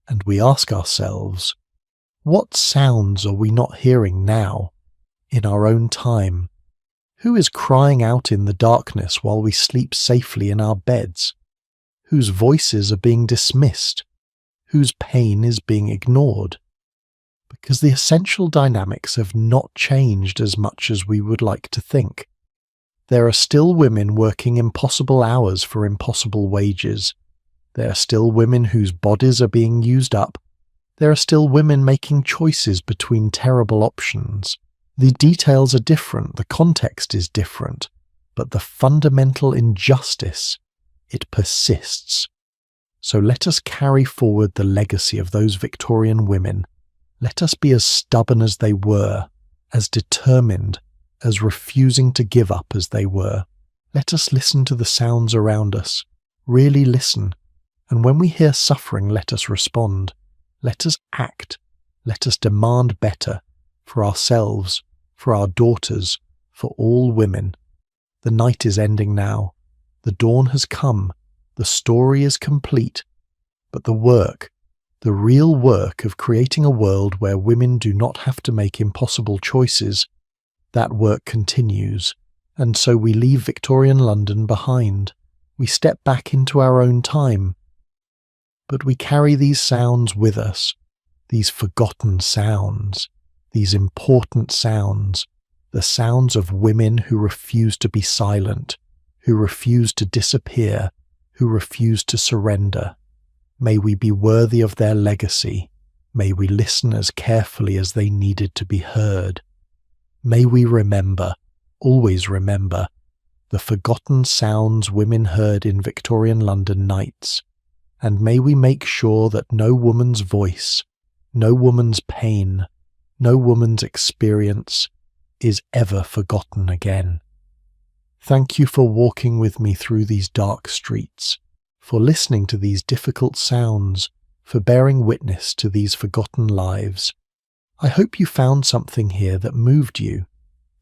And we ask ourselves, what sounds are we not hearing now, in our own time? Who is crying out in the darkness while we sleep safely in our beds? Whose voices are being dismissed? Whose pain is being ignored? Because the essential dynamics have not changed as much as we would like to think. There are still women working impossible hours for impossible wages. There are still women whose bodies are being used up. There are still women making choices between terrible options. The details are different, the context is different, but the fundamental injustice, it persists. So let us carry forward the legacy of those Victorian women. Let us be as stubborn as they were, as determined, as refusing to give up as they were. Let us listen to the sounds around us, really listen, and when we hear suffering, let us respond. Let us act. Let us demand better for ourselves, for our daughters, for all women. The night is ending now. The dawn has come. The story is complete. But the work, the real work of creating a world where women do not have to make impossible choices, that work continues. And so we leave Victorian London behind. We step back into our own time. But we carry these sounds with us, these forgotten sounds, these important sounds, the sounds of women who refuse to be silent, who refuse to disappear, who refuse to surrender. May we be worthy of their legacy. May we listen as carefully as they needed to be heard. May we remember, always remember, the forgotten sounds women heard in Victorian London nights, and may we make sure that no woman's voice, no woman's pain, no woman's experience is ever forgotten again. Thank you for walking with me through these dark streets, for listening to these difficult sounds, for bearing witness to these forgotten lives. I hope you found something here that moved you,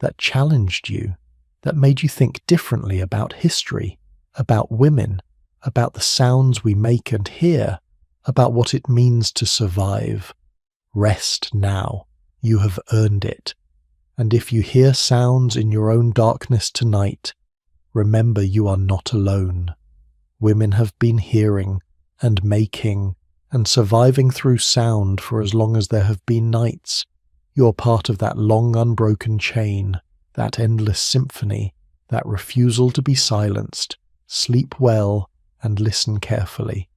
that challenged you, that made you think differently about history, about women, about the sounds we make and hear, about what it means to survive. Rest now. You have earned it. And if you hear sounds in your own darkness tonight, remember you are not alone. Women have been hearing and making and surviving through sound for as long as there have been nights. You're part of that long unbroken chain, that endless symphony, that refusal to be silenced. Sleep well and listen carefully.